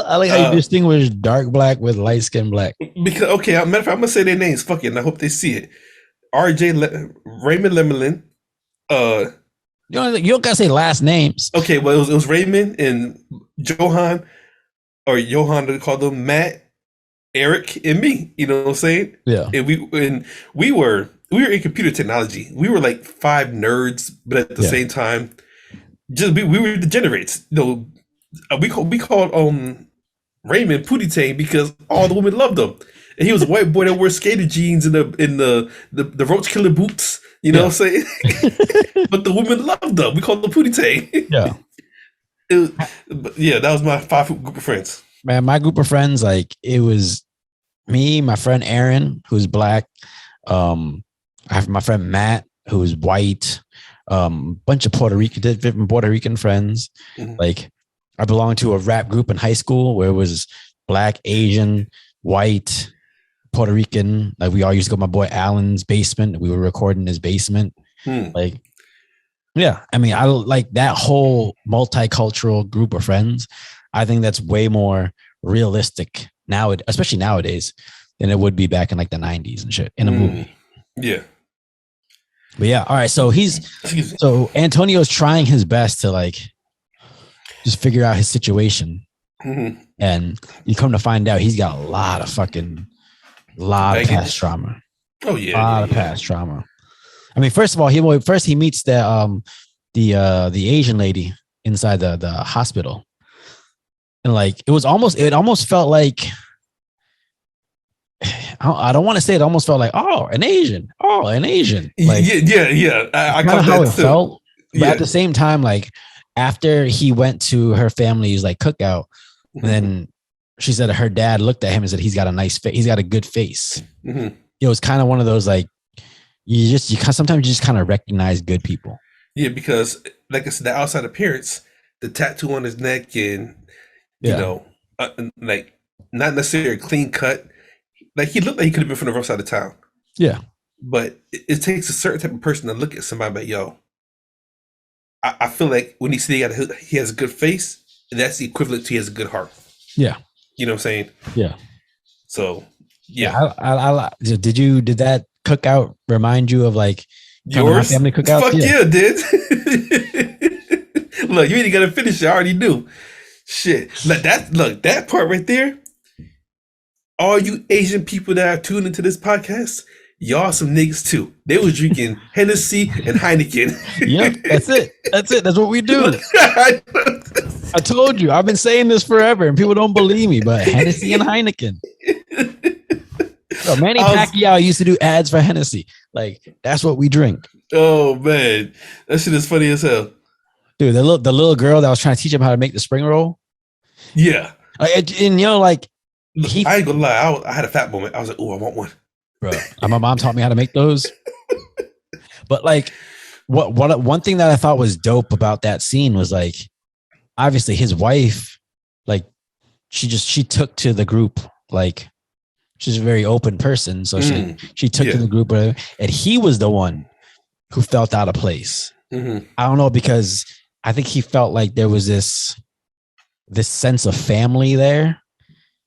I like how you distinguish dark black with light skin black. Because, okay, matter of fact, I'm gonna say their names. Fuck it, and I hope they see it. Raymond Lemelin. You don't gotta say last names. Okay, well, it was Raymond and Johan, or Johan, they called them Matt, Eric, and me. You know what I'm saying? Yeah. And we were in computer technology. We were like 5 nerds, but at the same time, just we were degenerates. We called Raymond Pootie Tang because all the women loved him. And he was a white boy that wore skater jeans and the roach killer boots. You know what I'm saying? But the women loved him. We called him Pootie Tang. Yeah. That was my 5 group of friends. Man, my group of friends, like, it was me, my friend Aaron, who's black. I have my friend Matt, who's white. Bunch of different Puerto Rican friends. Mm-hmm. Like, I belonged to a rap group in high school where it was black, Asian, white, Puerto Rican. Like, we all used to go to my boy Alan's basement. We were recording in his basement. Like, yeah, I mean, I like that whole multicultural group of friends. I think that's way more realistic now, especially nowadays, than it would be back in like the 90s and shit in a movie. Yeah. But yeah, all right. So Antonio's trying his best to like just figure out his situation. Mm-hmm. And you come to find out he's got a lot of past trauma. Oh yeah. A lot of past trauma. I mean, first of all, he meets the Asian lady inside the hospital. And like, it almost felt like, I don't want to say it almost felt like, an Asian. Like, yeah. I caught how that it too. felt. But at the same time, like, after he went to her family's like cookout, and then she said her dad looked at him and said, he's got a nice face. He's got a good face. Mm-hmm. It was kind of one of those, like, sometimes you just kind of recognize good people. Yeah, because like I said, the outside appearance, the tattoo on his neck, and like, not necessarily a clean cut. Like, he looked like he could have been from the rough side of town. Yeah. But it takes a certain type of person to look at somebody like, yo, I feel like when he said he has a good face, that's the equivalent to he has a good heart. Yeah. You know what I'm saying? Yeah. So, yeah. Did that cookout remind you of like yours? Family cookout? Fuck yeah, it did. Look, you ain't got to finish it. I already knew. Shit. That part right there. All you Asian people that are tuned into this podcast, y'all some niggas too. They was drinking Hennessy and Heineken. Yep, that's it. That's what we do. I told you. I've been saying this forever, and people don't believe me. But Hennessy and Heineken. So Manny Pacquiao used to do ads for Hennessy. Like, that's what we drink. Oh man, that shit is funny as hell. Dude, the little girl that was trying to teach him how to make the spring roll. Yeah, and like. I ain't gonna lie, I had a fat moment. I was like, "Oh, I want one." Bro, my mom taught me how to make those. But like, one thing that I thought was dope about that scene was like, obviously his wife, like, she took to the group. Like, she's a very open person, so she took to the group, and he was the one who felt out of place. Mm-hmm. I don't know, because I think he felt like there was this sense of family there.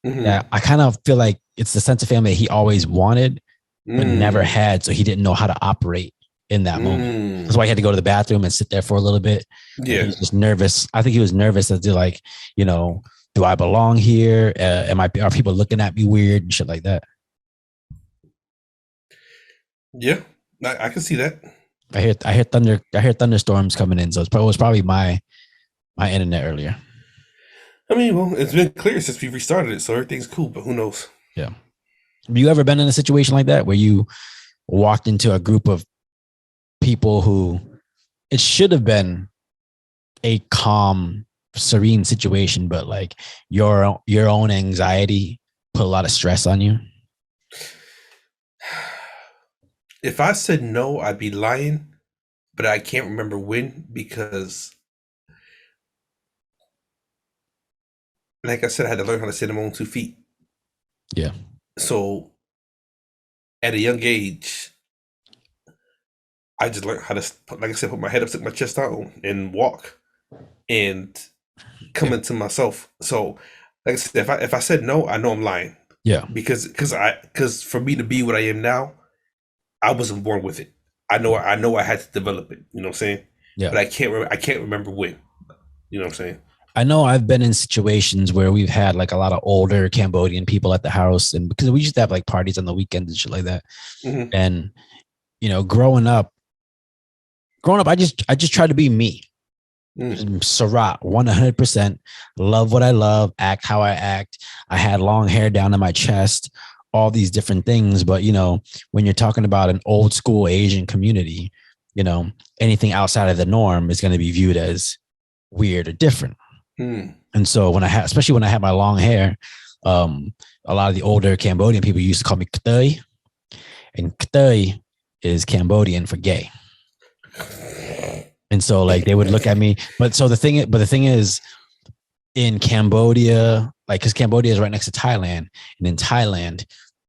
Mm-hmm. That I kind of feel like it's the sense of family that he always wanted, but never had, so he didn't know how to operate in that moment. That's why he had to go to the bathroom and sit there for a little bit. And he Yeah. was just nervous. I think he was nervous as to like, you know, do I belong here? Are people looking at me weird and shit like that? Yeah. I can see that. I hear thunderstorms coming in. So it was probably my internet earlier. I mean, well, it's been clear since we restarted it, so everything's cool, but who knows? Yeah. Have you ever been in a situation like that where you walked into a group of people who it should have been a calm, serene situation, but like your own anxiety put a lot of stress on you? If I said no, I'd be lying, but I can't remember when because, like I said, I had to learn how to sit on my own 2 feet. Yeah. So at a young age, I just learned how to, like I said, put my head up, stick my chest out, and walk and come Yeah. into myself. So, like I said, if I said no, I know I'm lying Yeah. because for me to be what I am now, I wasn't born with it. I know I had to develop it. You know what I'm saying? Yeah. But I can't remember when. You know what I'm saying? I know I've been in situations where we've had like a lot of older Cambodian people at the house, and because we used to have like parties on the weekends and shit like that. Mm-hmm. And you know, growing up, I just tried to be me. Sarath, 100%. Love what I love, act how I act. I had long hair down to my chest, all these different things. But, you know, when you're talking about an old school Asian community, you know, anything outside of the norm is going to be viewed as weird or different. And so especially when I had my long hair, a lot of the older Cambodian people used to call me Ktoi, and Ktoi is Cambodian for gay. And so like they would look at me, but the thing is in Cambodia, like because Cambodia is right next to Thailand, and in Thailand,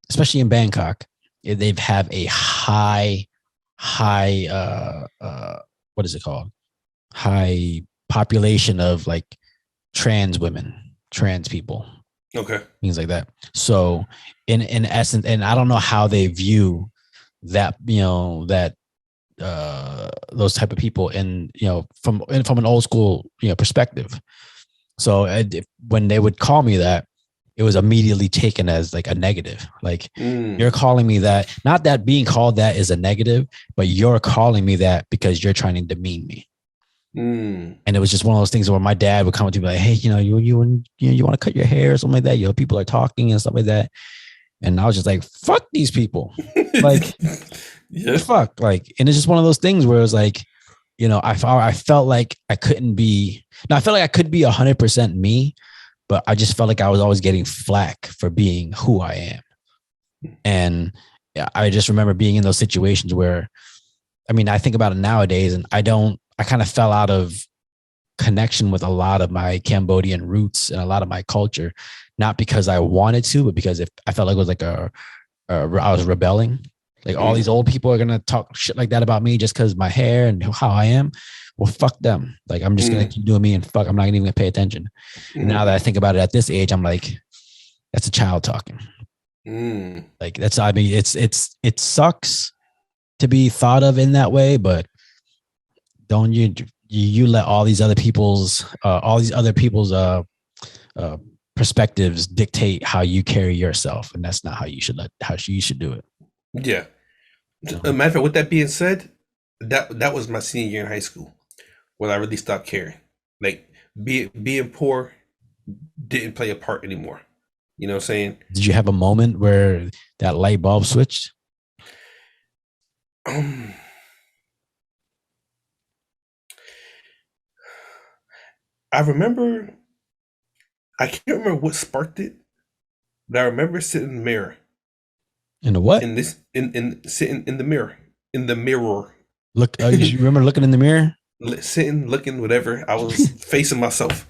especially in Bangkok, they have a high what is it called? High population of like trans women, trans people. Okay. Things like that. So in essence, and I don't know how they view that, you know, that those type of people in, you know, from an old school, you know, perspective. So when they would call me that, it was immediately taken as like a negative. Like you're calling me that, not that being called that is a negative, but you're calling me that because you're trying to demean me. And it was just one of those things where my dad would come up to me like, hey, you know, you want to cut your hair or something like that. You know, people are talking and stuff like that. And I was just like, fuck these people. Like, yeah. Fuck. Like, and it's just one of those things where it was like, you know, I felt like I couldn't be, now I felt like I could be 100% me, but I just felt like I was always getting flack for being who I am. And I just remember being in those situations where, I mean, I think about it nowadays and I kind of fell out of connection with a lot of my Cambodian roots and a lot of my culture, not because I wanted to, but because if I felt like it was like I was rebelling. Like all these old people are going to talk shit like that about me just because my hair and how I am. Well, fuck them. Like, I'm just going to keep doing me and fuck, I'm not even going to pay attention. Now that I think about it at this age, I'm like, that's a child talking. Like that's, I mean, it sucks to be thought of in that way, but don't you let all these other people's perspectives dictate how you carry yourself. And that's not how you should do it. Yeah. Matter of fact, with that being said, that was my senior year in high school when I really stopped caring. Like being poor didn't play a part anymore. You know what I'm saying? Did you have a moment where that light bulb switched? I remember, I can't remember what sparked it, but I remember sitting in the mirror. In the what? In sitting in the mirror. In the mirror. Look, you remember looking in the mirror? Sitting, looking, whatever. I was facing myself.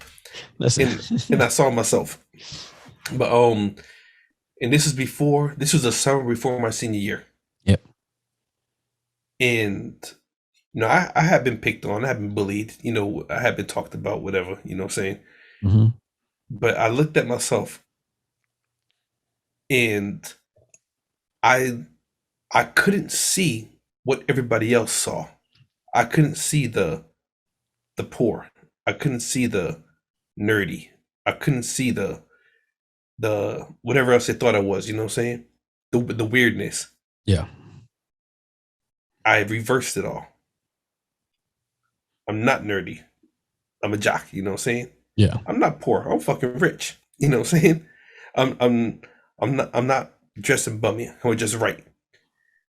And I saw myself. But and this was the summer before my senior year. Yep. And you know, I had been picked on, I had been bullied, you know, I had been talked about, whatever, you know what I'm saying? Mm-hmm. But I looked at myself and I couldn't see what everybody else saw. I couldn't see the poor. I couldn't see the nerdy. I couldn't see the whatever else they thought I was. You know what I'm saying? The weirdness. Yeah. I reversed it all. I'm not nerdy. I'm a jock. You know what I'm saying? Yeah. I'm not poor. I'm fucking rich. You know what I'm saying? I'm not dressing bummy. I'm just right.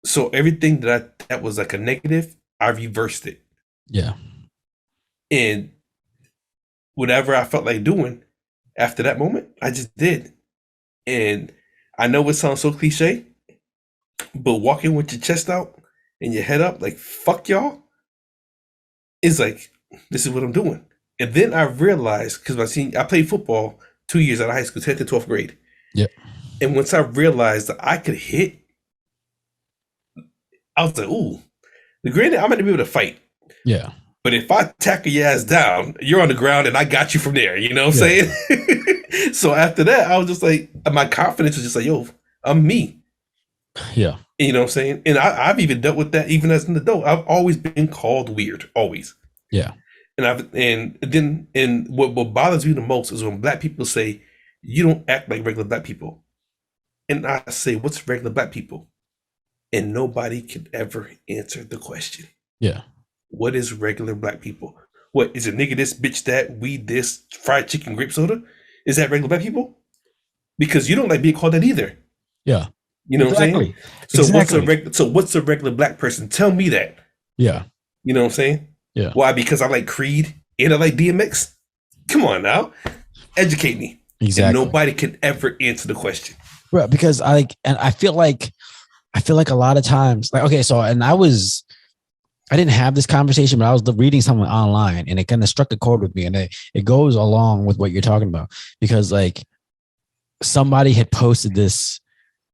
So everything that was like a negative, I reversed it. Yeah. And whatever I felt like doing after that moment, I just did. And I know it sounds so cliche, but walking with your chest out and your head up, like, fuck y'all, is like, this is what I'm doing. And then I realized, because I played football 2 years out of high school, 10th to 12th grade. Yeah. And once I realized that I could hit, I was like, ooh, granted, I'm going to be able to fight. Yeah. But if I tackle your ass down, you're on the ground and I got you from there. You know what I'm saying? So after that, I was just like, my confidence was just like, yo, I'm me. Yeah. You know what I'm saying? And I've even dealt with that even as an adult. I've always been called weird, always. Yeah. And what bothers me the most is when black people say, you don't act like regular black people. And I say, what's regular black people? And nobody can ever answer the question. Yeah. What is regular black people? What is it? Nigga this, bitch that, weed this, fried chicken, grape soda? Is that regular black people? Because you don't like being called that either. Yeah. You know what I'm saying? So what's a regular black person? Tell me that. Yeah. You know what I'm saying? Yeah. Why? Because I like Creed and I like DMX? Come on now. Educate me. Exactly. And nobody can ever answer the question. Right. Because I feel like a lot of times, like, okay, so, and I didn't have this conversation, but I was reading something online and it kind of struck a chord with me, and it goes along with what you're talking about, because like somebody had posted this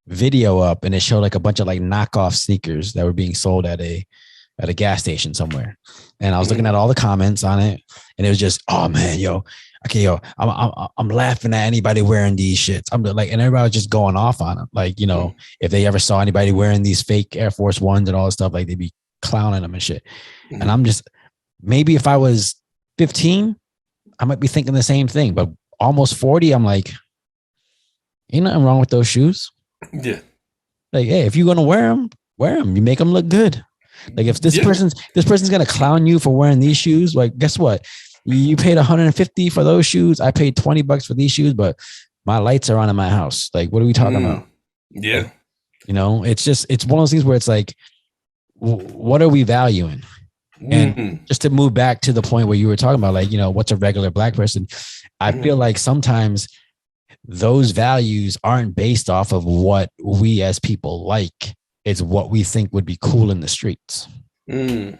video up and it showed like a bunch of like knockoff sneakers that were being sold at a gas station somewhere. And I was looking at all the comments on it and it was just, oh man, I'm laughing at anybody wearing these shits. I'm like, and everybody was just going off on them. Like, if they ever saw anybody wearing these fake Air Force Ones and all this stuff, like they'd be clowning them and shit. Mm-hmm. And I'm just, maybe if I was 15, I might be thinking the same thing, but almost 40, I'm like, ain't nothing wrong with those shoes. Yeah. Like, hey, if you're going to wear them, you make them look good. Like if this person's going to clown you for wearing these shoes, like guess what? You paid $150 for those shoes. I paid $20 for these shoes, but my lights are on in my house. Like, what are we talking about? Yeah. Like, it's one of those things where it's like, what are we valuing? And just to move back to the point where you were talking about, like, what's a regular black person? I feel like sometimes those values aren't based off of what we as people like. It's what we think would be cool in the streets, And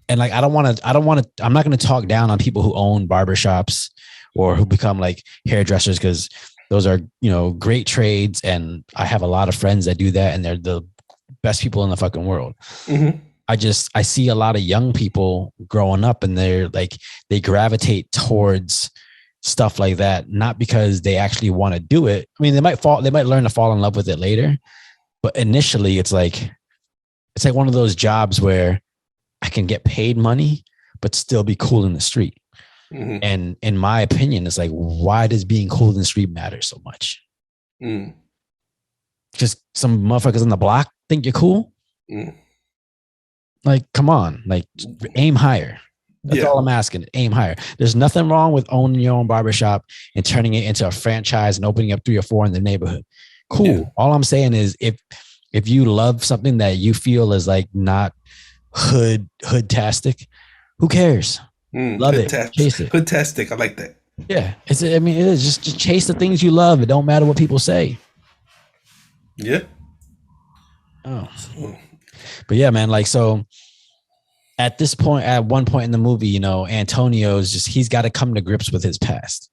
like, I'm not going to talk down on people who own barbershops or who become like hairdressers, because those are, great trades. And I have a lot of friends that do that, and they're the best people in the fucking world. Mm-hmm. I see a lot of young people growing up and they're like, they gravitate towards stuff like that, not because they actually want to do it. I mean, they might learn to fall in love with it later, but initially it's like one of those jobs where I can get paid money, but still be cool in the street. Mm-hmm. And in my opinion, it's like, why does being cool in the street matter so much? Just some motherfuckers on the block think you're cool. Like, come on, like aim higher. That's all I'm asking. Aim higher. There's nothing wrong with owning your own barbershop and turning it into a franchise and opening up 3 or 4 in the neighborhood. Cool. Yeah. All I'm saying is if you love something that you feel is like not hood-tastic, who cares? Love it. Chase it. Hood-tastic. I like that. Yeah. It is just chase the things you love. It don't matter what people say. Yeah. Oh. But yeah, man, like, so at one point in the movie, Antonio's he's got to come to grips with his past.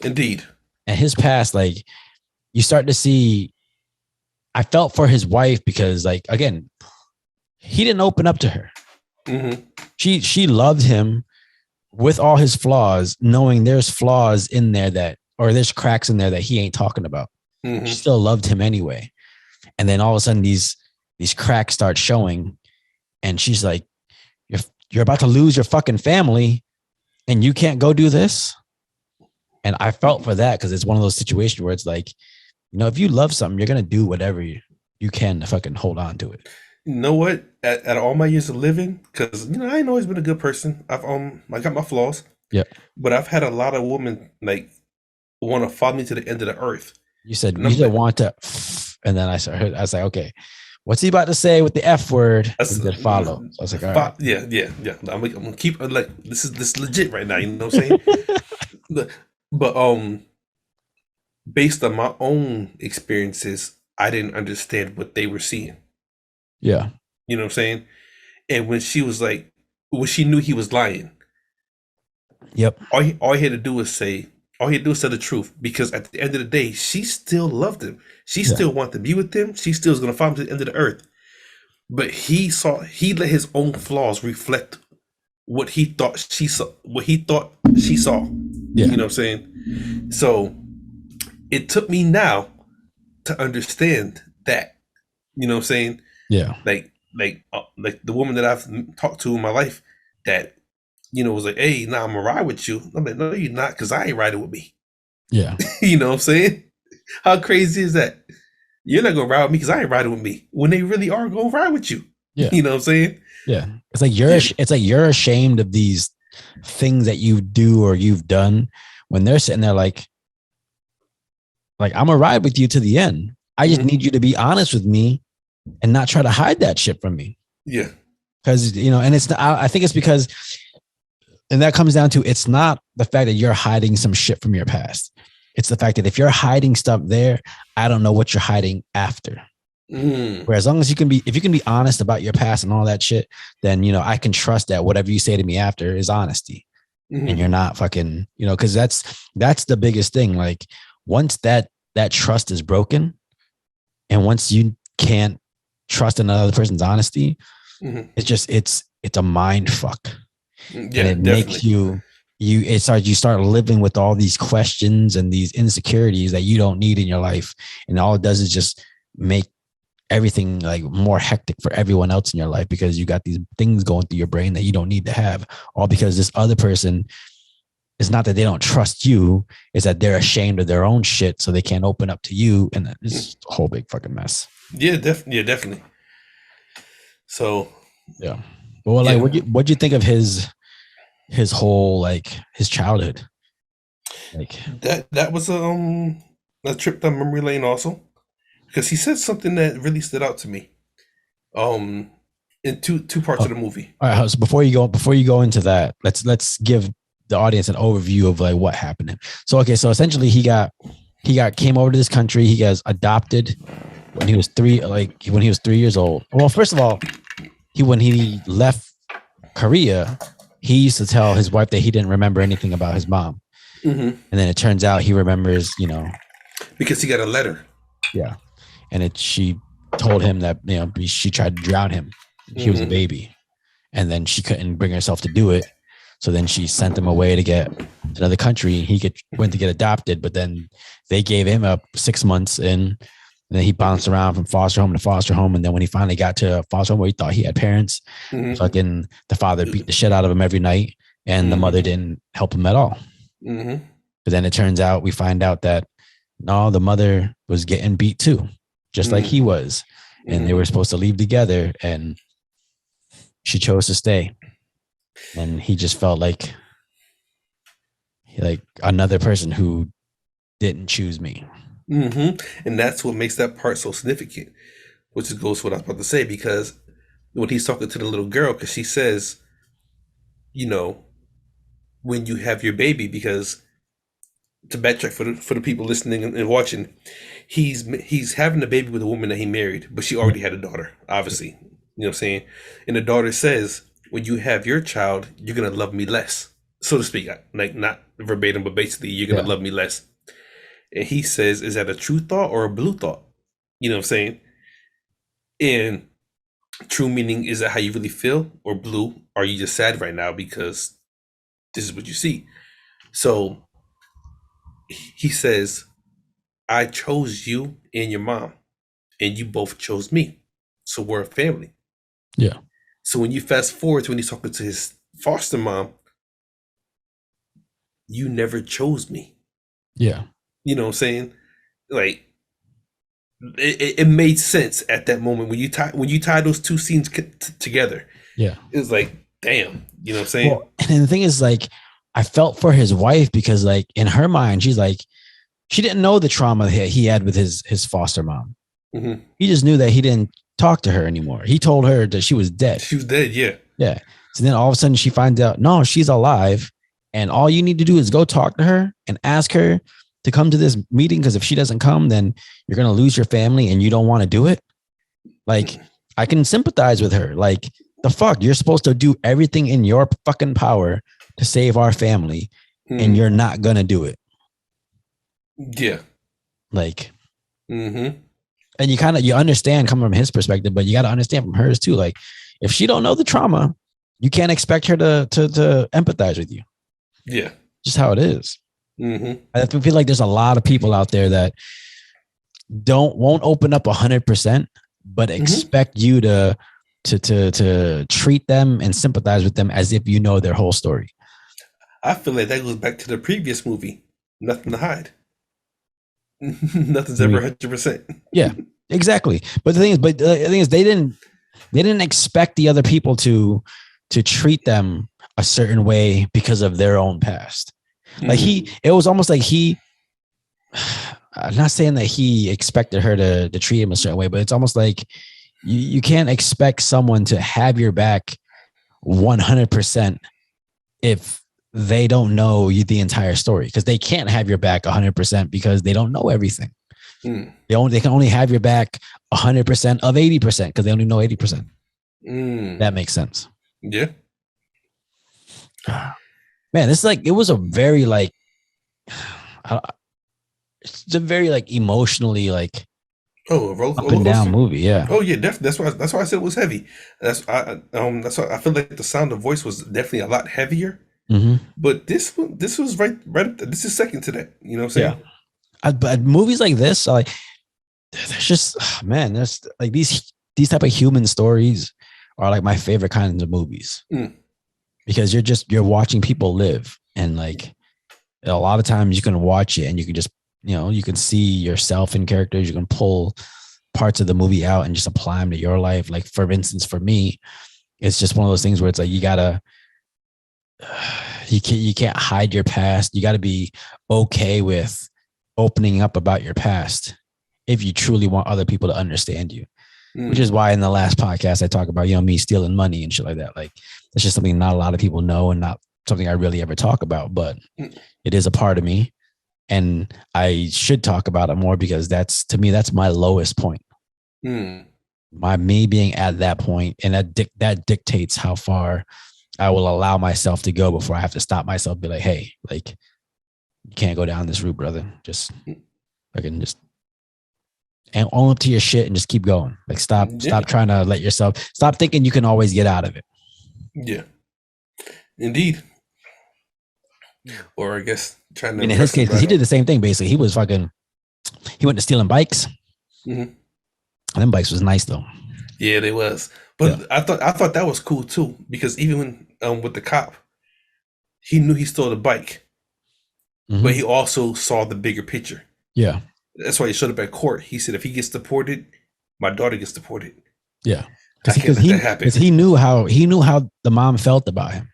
Indeed. And his past, like, you start to see, I felt for his wife because, like, again, he didn't open up to her. Mm-hmm. She loved him with all his flaws, knowing there's flaws in there there's cracks in there that he ain't talking about. Mm-hmm. She still loved him anyway. And then all of a sudden these these cracks start showing, and she's like, you're about to lose your fucking family and you can't go do this. And I felt for that, because it's one of those situations where it's like, if you love something, you're going to do whatever you can to fucking hold on to it. You know what? At all my years of living, because I ain't always been a good person. I got my flaws. Yeah. But I've had a lot of women like want to follow me to the end of the earth. You said want to, and then I was like, okay, what's he about to say with the F word? And then follow. So I was like, all right. Yeah. I'm gonna keep like this legit right now. You know what I'm saying? but based on my own experiences, I didn't understand what they were seeing. Yeah. You know what I'm saying? And when she was like, when she knew he was lying. Yep. All he had to do was say the truth, because at the end of the day, she still loved him. She still wanted to be with him. She still was going to follow him to the end of the earth. But he let his own flaws reflect what he thought she saw. Yeah. You know what I'm saying? So it took me now to understand that. You know what I'm saying? Yeah. Like the woman that I've talked to in my life that was like, hey, nah, I'm gonna ride with you. I'm like, no, you're not, because I ain't riding with me. Yeah. You know what I'm saying? How crazy is that? You're not gonna ride with me because I ain't riding with me, when they really are gonna ride with you. Yeah. You know what I'm saying? Yeah. It's like you're ashamed of these things that you do or you've done, when they're sitting there like I'm gonna ride with you to the end. I just need you to be honest with me and not try to hide that shit from me. Yeah. Because, and it's not, I think it's because, and that comes down to, it's not the fact that you're hiding some shit from your past. It's the fact that if you're hiding stuff there, I don't know what you're hiding after. Where as long as if you can be honest about your past and all that shit, then, I can trust that whatever you say to me after is honesty. And you're not fucking, because that's the biggest thing. Like, once that trust is broken, and once you can't trust another person's honesty, it's just, it's a mind fuck. Yeah, and it makes you start living with all these questions and these insecurities that you don't need in your life. And all it does is just make everything like more hectic for everyone else in your life, because you got these things going through your brain that you don't need to have, all because this other person, it's not that they don't trust you, it's that they're ashamed of their own shit, so they can't open up to you. And it's a whole big fucking mess. Yeah, definitely. So yeah. Well, like, what'd you think of his whole, like, his childhood? Like, that was a trip down memory lane also, because he said something that really stood out to me. In two parts of the movie. All right, so before you go into that, let's give the audience an overview of like what happened. So essentially he came over to this country. He gets adopted when he was 3 years old. Well, first of all, when he left Korea, he used to tell his wife that he didn't remember anything about his mom. And then it turns out he remembers, because he got a letter. Yeah. And she told him that, she tried to drown him. He was a baby, and then she couldn't bring herself to do it. So then she sent him away to get to another country. He went to get adopted, but then they gave him up 6 months in, and then he bounced around from foster home to foster home. And then when he finally got to foster home where he thought he had parents, fucking the father beat the shit out of him every night, and the mother didn't help him at all. But then it turns out, we find out that no, the mother was getting beat too, just like he was. And they were supposed to leave together, and she chose to stay. And he just felt like another person who didn't choose me. And that's what makes that part so significant, which goes to what I was about to say, because when he's talking to the little girl, because she says, when you have your baby, because to backtrack for the people listening and watching, he's having a baby with a woman that he married, but she already had a daughter, obviously. You know what I'm saying? And the daughter says, when you have your child, you're gonna love me less, so to speak. Like, not verbatim, but basically, you're gonna love me less. And he says, is that a true thought or a blue thought? You know what I'm saying? And true meaning, is that how you really feel? Or blue, are you just sad right now because this is what you see? So he says, I chose you and your mom, and you both chose me. so we're a family. Yeah. So when you fast forward to when he's talking to his foster mom, you never chose me. Yeah. You know what I'm saying? Like it made sense at that moment when you tie those two scenes together. Yeah. It was like, damn, you know what I'm saying? Well, and the thing is, like, I felt for his wife because, like, in her mind, she's like, she didn't know the trauma that he had with his foster mom. Mm-hmm. He just knew that he didn't talk to her anymore. He told her that she was dead. She was dead, yeah. Yeah. So then all of a sudden she finds out, no, she's alive. And all you need to do is go talk to her and ask her to come to this meeting. Because if she doesn't come, then you're going to lose your family and you don't want to do it. Like, I can sympathize with her. Like, the fuck? You're supposed to do everything in your fucking power to save our family, and you're not going to do it. Yeah. Like, and you understand coming from his perspective, but you got to understand from hers too. Like, if she don't know the trauma, you can't expect her to empathize with you. Yeah. Just how it is. I feel like there's a lot of people out there that won't open up 100%, but expect you to treat them and sympathize with them as if you know their whole story. I feel like that goes back to the previous movie, Nothing to Hide. Nothing's ever 100%. Yeah, exactly. But the thing is, they didn't expect the other people to treat them a certain way because of their own past. Like it was almost like I'm not saying that he expected her to treat him a certain way, but it's almost like you can't expect someone to have your back 100% if they don't know you the entire story, because they can't have your back 100% because they don't know everything. They can only have your back 100% of 80% because they only know 80%. That makes sense. Yeah. Man, it's like, it was a very like, it's a very like emotionally like up and down movie. Yeah. Oh yeah, definitely. That's why I said it was heavy. That's why I feel like the sound of voice was definitely a lot heavier. But this was right up there. This is second to that. You know what I'm saying? Yeah. But movies like this are like, there's just, man, there's like these type of human stories are like my favorite kinds of movies. Because you're watching people live, and like a lot of times you can watch it and you can just, you can see yourself in characters. You can pull parts of the movie out and just apply them to your life. Like, for instance, for me, it's just one of those things where it's like, you can't hide your past. You got to be okay with opening up about your past if you truly want other people to understand you. Which is why in the last podcast I talk about, me stealing money and shit like that. Like, it's just something not a lot of people know and not something I really ever talk about, but it is a part of me, and I should talk about it more because to me that's my lowest point. Me being at that point, and that dictates how far I will allow myself to go before I have to stop myself and be like, hey, like, you can't go down this route, brother. Just fucking just and own up to your shit and just keep going. Like, stop trying to stop thinking you can always get out of it. Yeah, indeed. Or I guess trying to. In his case, because he did the same thing. Basically, he went to stealing bikes. And them bikes was nice though. Yeah, they was. But I thought that was cool too, because even when with the cop, he knew he stole the bike, but he also saw the bigger picture. Yeah. That's why he showed up at court. He said, if he gets deported, my daughter gets deported. Yeah. Because he knew how the mom felt about him.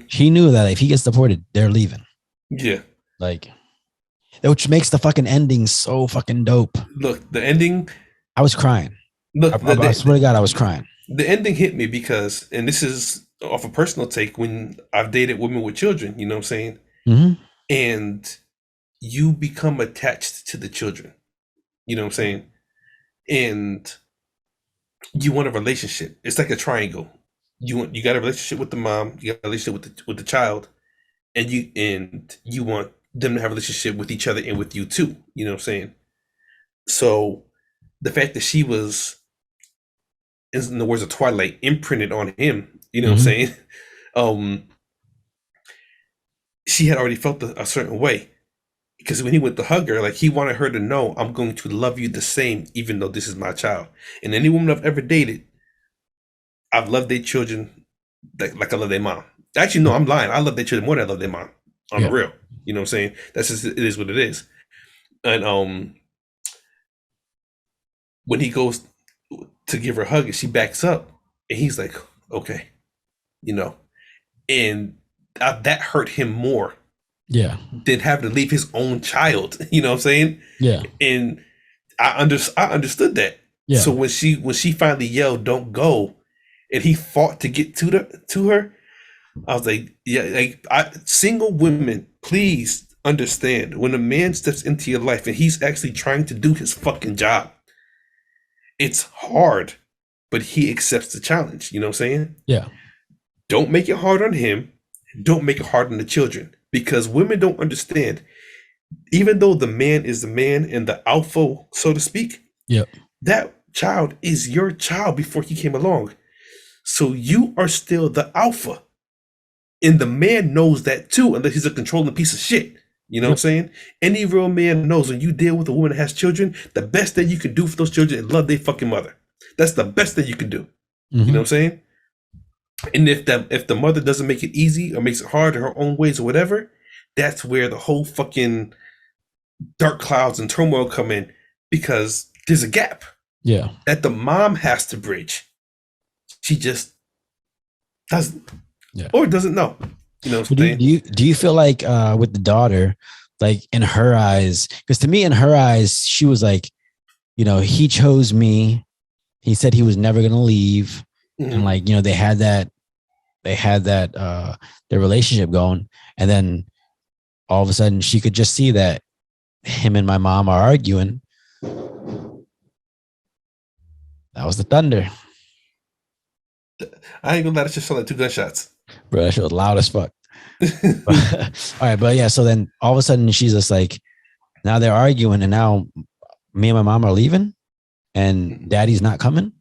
He knew that if he gets deported, they're leaving. Yeah. Like, which makes the fucking ending so fucking dope. Look, the ending. I was crying. Look, I swear to God, I was crying. The ending hit me because, and this is off a personal take, when I've dated women with children, you know what I'm saying? And you become attached to the children, you know what I'm saying? And you want a relationship. It's like a triangle. You got a relationship with the mom, you got a relationship with the child, and you want them to have a relationship with each other and with you too, you know what I'm saying? So the fact that she was, in the words of Twilight, imprinted on him, you know what I'm saying? She had already felt a certain way. because when he went to hug her, like he wanted her to know, I'm going to love you the same, even though this is my child. And any woman I've ever dated, I've loved their children like I love their mom. Actually, no, I'm lying. I love their children more than I love their mom. On the real. You know what I'm saying? That's just, it is what it is. And when he goes to give her a hug and she backs up, and he's like, okay, you know, and that hurt him more. Yeah. Than having to leave his own child. You know what I'm saying? Yeah. And I understood that. Yeah. So when she finally yelled, "Don't go," and he fought to get to her, I was like, yeah, like single women, please understand, when a man steps into your life and he's actually trying to do his fucking job, it's hard, but he accepts the challenge. You know what I'm saying? Yeah. Don't make it hard on him. Don't make it hard on the children, because women don't understand. Even though the man is the man and the alpha, so to speak, that child is your child before he came along. So you are still the alpha. And the man knows that too, unless he's a controlling piece of shit. You know what I'm saying? Any real man knows when you deal with a woman that has children, the best thing you can do for those children is love their fucking mother. That's the best thing you can do. Mm-hmm. You know what I'm saying? And if the mother doesn't make it easy or makes it hard in her own ways or whatever, that's where the whole fucking dark clouds and turmoil come in, because there's a gap. Yeah. That the mom has to bridge. She just doesn't. Yeah. Or doesn't know. You know what I'm saying? Do you feel like with the daughter, like in her eyes, because to me, in her eyes, she was like, you know, he chose me. He said he was never gonna leave. Mm-hmm. And like, you know, they had that their relationship going, and then all of a sudden she could just see that him and my mom are arguing. That was the thunder. I ain't gonna lie, that just sounded like 2 gunshots. Bro, that shit was loud as fuck. All right, but yeah, so then all of a sudden she's just like, now they're arguing, and now me and my mom are leaving, and daddy's not coming.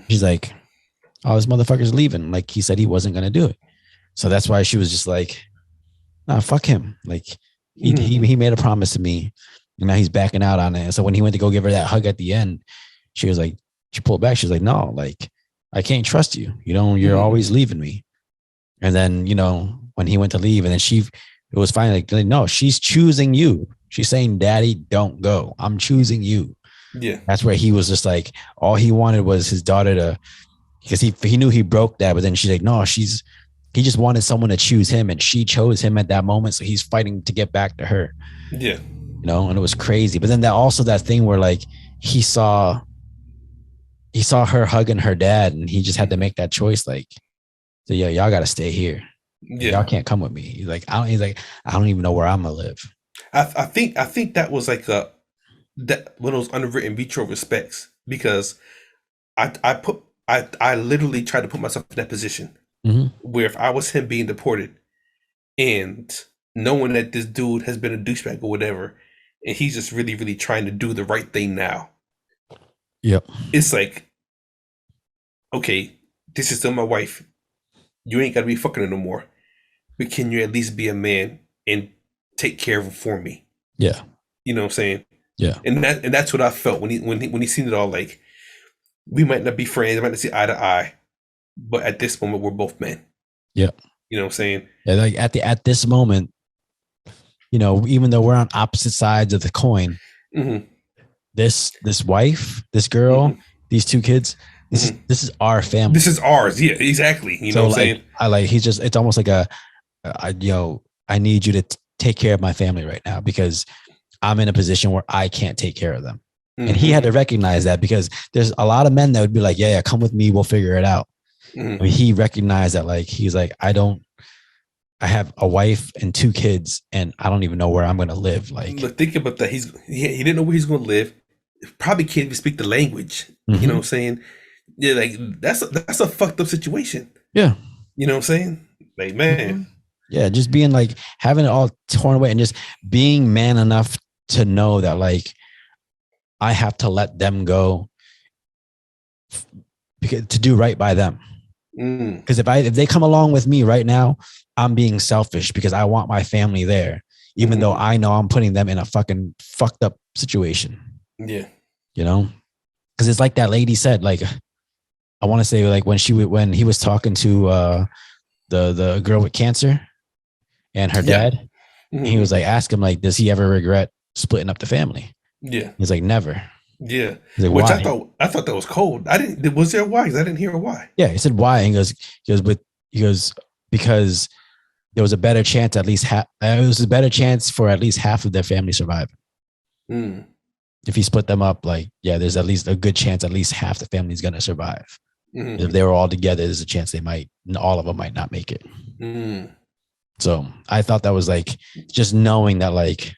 She's like, oh, this motherfucker's leaving. Like, he said he wasn't gonna do it. So that's why she was just like, nah, fuck him. Like, he made a promise to me, and now he's backing out on it. So when he went to go give her that hug at the end, she was like, she pulled back. She was like, no, like, I can't trust you. You know, you're always leaving me. And then, you know, when he went to leave, and then it was finally like, no, she's choosing you. She's saying, daddy, don't go. I'm choosing you. Yeah. That's where he was just like, all he wanted was his daughter to, because he knew he broke that, but then she's like, no, he just wanted someone to choose him, and she chose him at that moment. So he's fighting to get back to her. Yeah. You know, and it was crazy. But then that thing where like he saw her hugging her dad, and he just had to make that choice. Like, so yeah, y'all got to stay here. Yeah. Y'all can't come with me. He's like, I don't even know where I'm gonna live. I think that was like one of those unwritten mutual respects, because I literally tried to put myself in that position where if I was him being deported and knowing that this dude has been a douchebag or whatever, and he's just really, really trying to do the right thing now. Yep. It's like, okay, this is still my wife. You ain't got to be fucking her no more. But can you at least be a man and take care of her for me? Yeah. You know what I'm saying? Yeah. And that's what I felt when he seen it all. Like, we might not be friends, might not see eye to eye, but at this moment we're both men. Yeah. You know what I'm saying? Yeah, like at this moment, you know, even though we're on opposite sides of the coin, this wife, this girl, these 2 kids, this is our family. This is ours. Yeah, exactly. You know what I'm saying? It's almost like I need you to take care of my family right now, because I'm in a position where I can't take care of them. And he had to recognize that, because there's a lot of men that would be like, yeah, come with me, we'll figure it out. I mean, he recognized that, like, he's like, I have a wife and 2 kids, and I don't even know where I'm going to live. Like, look, think about that. He didn't know where he's going to live. Probably can't even speak the language. You know what I'm saying? Yeah, like that's a fucked up situation. Yeah. You know what I'm saying? Like, man. Yeah, just being like, having it all torn away, and just being man enough to know that, like, I have to let them go because to do right by them. Because if they come along with me right now, I'm being selfish because I want my family there. even though I know I'm putting them in a fucking fucked up situation. Yeah. You know, because it's like that lady said, like, I want to say, like, when he was talking to the girl with cancer and her dad, he was like, ask him, like, does he ever regret splitting up the family? Yeah. He's like, never. Yeah. He's like, which why? I thought that was cold. Was there why? Because I didn't hear a why. Yeah, he said why. And he goes because there was a better chance for at least half of their family surviving. If you split them up, like, yeah, there's at least a good chance at least half the family is going to survive. If they were all together, there's a chance all of them might not make it. So I thought that was like, just knowing that, like,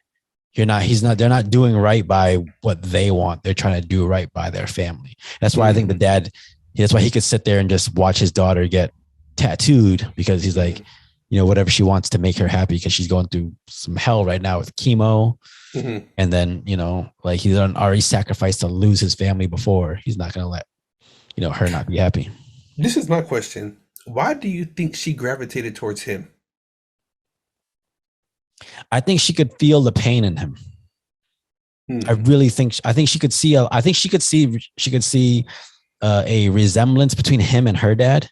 they're not doing right by what they want. They're trying to do right by their family. That's why I think the dad, that's why he could sit there and just watch his daughter get tattooed, because he's like, you know, whatever she wants to make her happy, because she's going through some hell right now with chemo. And then, you know, like, he's already sacrificed to lose his family before. He's not going to let, you know, her not be happy. This is my question. Why do you think she gravitated towards him? I think she could feel the pain in him. I think she could see a resemblance between him and her dad.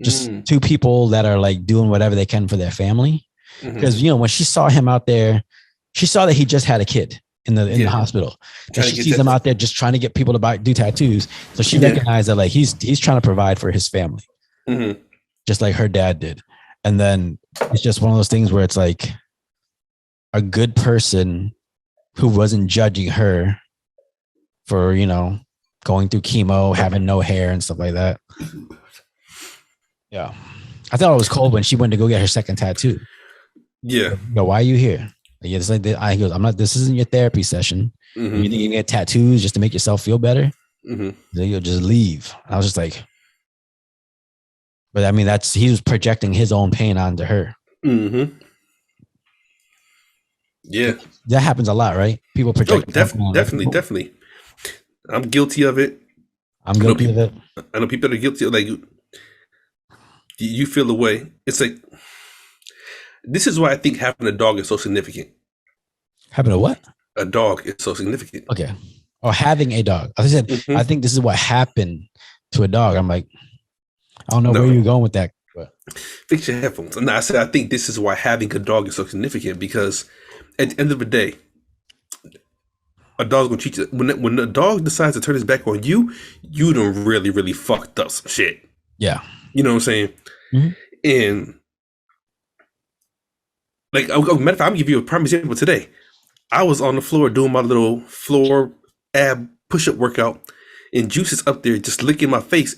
Just two people that are like doing whatever they can for their family. Because, you know, when she saw him out there, she saw that he just had a kid in the hospital. And she sees him out there just trying to get people to do tattoos. So she recognized that, like, he's trying to provide for his family, just like her dad did. And then it's just one of those things where it's like a good person who wasn't judging her for, you know, going through chemo, having no hair and stuff like that. Yeah. I thought it was cold when she went to go get her second tattoo. Yeah. Yo, why are you here? Yeah, it's like he goes, this isn't your therapy session. You think you can get tattoos just to make yourself feel better? Then you'll just leave. I was just like, but I mean, he was projecting his own pain onto her. Yeah. That happens a lot, right? People project. Definitely. I'm guilty of it. I'm guilty of it. I know people that are guilty of, like, you feel the way. It's like, this is why I think having a dog is so significant. Having a what? A dog is so significant. Okay. Or having a dog. I said, I think this is what happened to a dog. I'm like, I don't know where you're going with that. But. Fix your headphones. No, I said, I think this is why having a dog is so significant, because at the end of the day, a dog's gonna treat you. When a dog decides to turn his back on you, you done really, really fucked up some shit. Yeah. You know what I'm saying? And like, matter of fact, I'm gonna give you a prime example today. I was on the floor doing my little floor ab push-up workout, and Juice is up there just licking my face.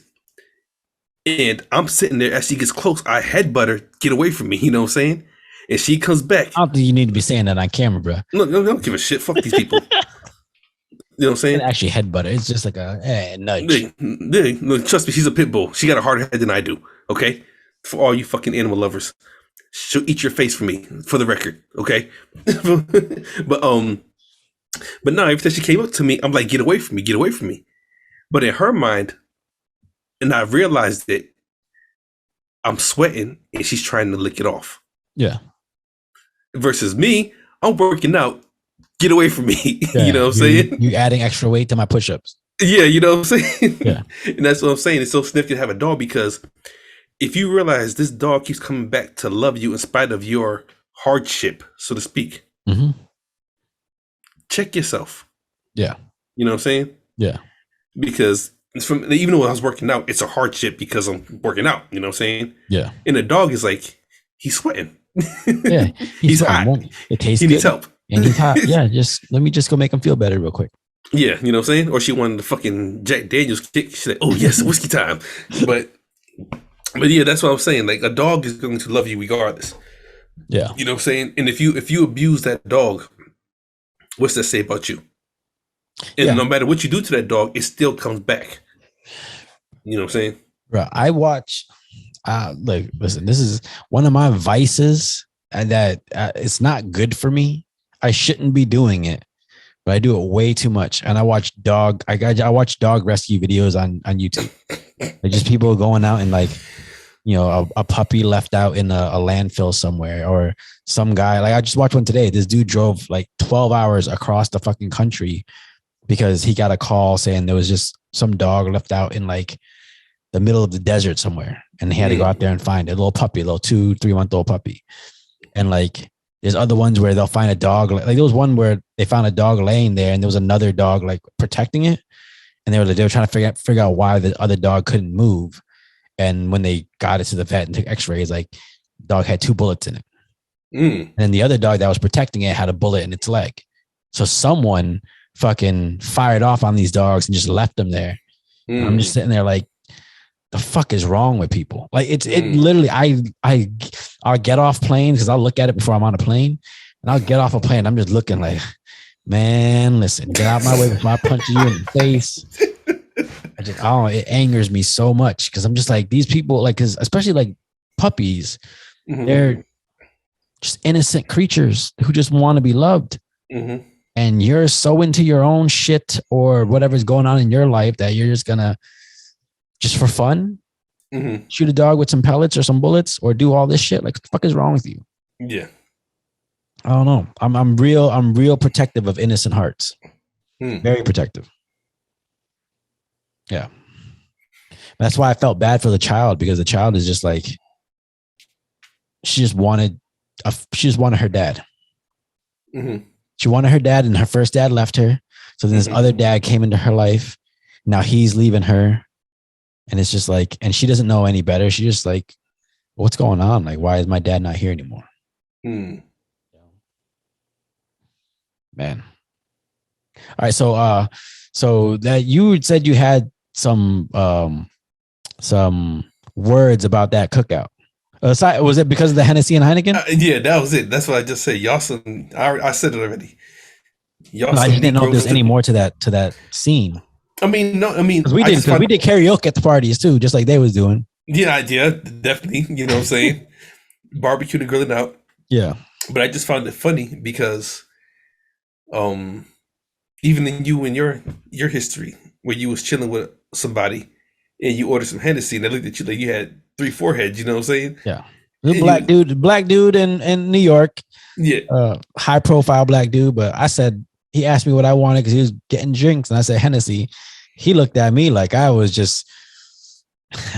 And I'm sitting there, as she gets close, I headbutt her, get away from me, you know what I'm saying? And she comes back. I don't think you need to be saying that on camera, bro. No, don't give a shit. Fuck these people. You know what I'm saying? Actually, headbutt her. It's just like a nudge. No, trust me, she's a pit bull. She got a harder head than I do, okay? For all you fucking animal lovers. She'll eat your face for me, for the record, okay? But no, every time she came up to me, I'm like, get away from me. But in her mind, and I realized that I'm sweating and she's trying to lick it off. Yeah. Versus me, I'm working out. Get away from me. Yeah, you know what I'm saying? You adding extra weight to my push-ups. Yeah, you know what I'm saying? Yeah. And that's what I'm saying. It's so significant to have a dog, because if you realize this dog keeps coming back to love you in spite of your hardship, so to speak, check yourself. Yeah. You know what I'm saying? Yeah. Because even though I was working out, it's a hardship because I'm working out. You know what I'm saying? Yeah. And the dog is like, he's sweating. Yeah. He's hot. It tastes he good. Needs help. And he's hot. Yeah. Let me go make him feel better real quick. Yeah. You know what I'm saying? Or she wanted the fucking Jack Daniels kick. She's like, oh yes, whiskey time. But yeah, that's what I'm saying. Like, a dog is going to love you regardless. Yeah. You know what I'm saying? And if you abuse that dog, what's that say about you? And no matter what you do to that dog, it still comes back. You know what I'm saying? Bro, I watch, listen, this is one of my vices, and that it's not good for me. I shouldn't be doing it, but I do it way too much. And I watch I watch dog rescue videos on YouTube. Like, just people going out and, like, a puppy left out in a landfill somewhere, or some guy. Like I just watched one today. This dude drove like 12 hours across the fucking country because he got a call saying there was just some dog left out in like the middle of the desert somewhere, and he had to go out there and find a little puppy, a little 2-3 month old puppy. And like there's other ones where they'll find a dog. Like there was one where they found a dog laying there, and there was another dog like protecting it, and they were trying to figure out why the other dog couldn't move. And when they got it to the vet and took X-rays, like dog had 2 bullets in it, and then the other dog that was protecting it had a bullet in its leg. So someone fucking fired off on these dogs and just left them there. I'm just sitting there like, the fuck is wrong with people? Like it literally, I'll get off planes because I'll look at it before I'm on a plane, and I'll get off a plane. I'm just looking like, man, listen, get out my way before I punch you in the face. It angers me so much because I'm just like, these people, like, cause especially like puppies, they're just innocent creatures who just want to be loved. And you're so into your own shit or whatever's going on in your life that you're just gonna, just for fun, shoot a dog with some pellets or some bullets or do all this shit. Like, what the fuck is wrong with you? Yeah. I don't know. I'm real protective of innocent hearts. Very protective. Yeah. That's why I felt bad for the child, because the child is just like, she just wanted her dad. She wanted her dad, and her first dad left her. So then this other dad came into her life. Now he's leaving her. And it's just like, and she doesn't know any better. She's just like, what's going on? Like, why is my dad not here anymore? Man. All right. So that you said you had some words about that cookout. Was it because of the Hennessy and Heineken? Yeah, that was it. That's what I just said. Y'all some, I said it already. Y'all I didn't know if there's any more to that scene. Because we did karaoke at the parties too, just like they was doing. Yeah, definitely. You know what I'm saying? Barbecue and grilling out. Yeah. But I just found it funny because, even in your history, where you was chilling with somebody and you ordered some Hennessy and they looked at you like you had 3 foreheads. You know what I'm saying? Yeah. Black dude in New York. Yeah. High profile black dude. But I said, he asked me what I wanted because he was getting drinks, and I said Hennessy. He looked at me like I was just,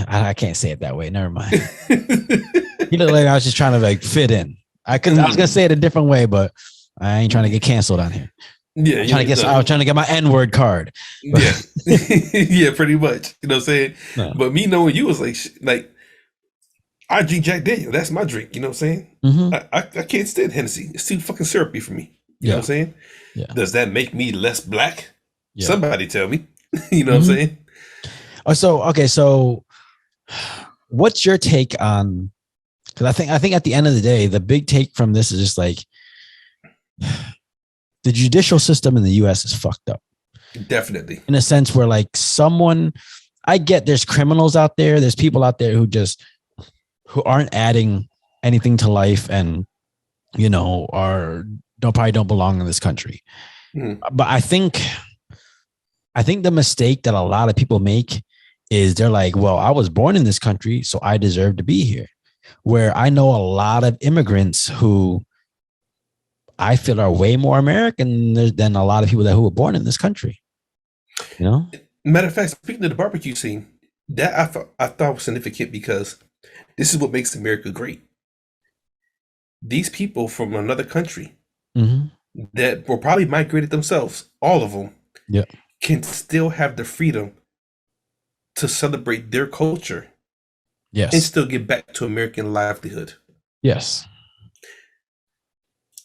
I can't say it that way. Never mind. He looked like I was just trying to like fit in. I was gonna say it a different way, but I ain't trying to get canceled on here. Yeah, I was trying to get my N-word card. Yeah, yeah, pretty much. You know what I'm saying? No. But me knowing you was like I drink Jack Daniel. That's my drink. You know what I'm saying? I can't stand Hennessy. It's too fucking syrupy for me. You know what I'm saying? Yeah. Does that make me less black? Yeah. Somebody tell me. You know what I'm saying? So what's your take on, because I think at the end of the day, the big take from this is just like, the judicial system in the US is fucked up. Definitely. In a sense where like I get there's criminals out there, there's people out there who aren't adding anything to life and, probably don't belong in this country. But I think the mistake that a lot of people make is they're like, well, I was born in this country, so I deserve to be here. Where I know a lot of immigrants who I feel are way more American than a lot of people who were born in this country. Matter of fact, speaking of the barbecue scene, that I thought was significant because this is what makes America great. These people from another country that were probably migrated themselves, all of them, can still have the freedom to celebrate their culture, and still get back to American livelihood. Yes.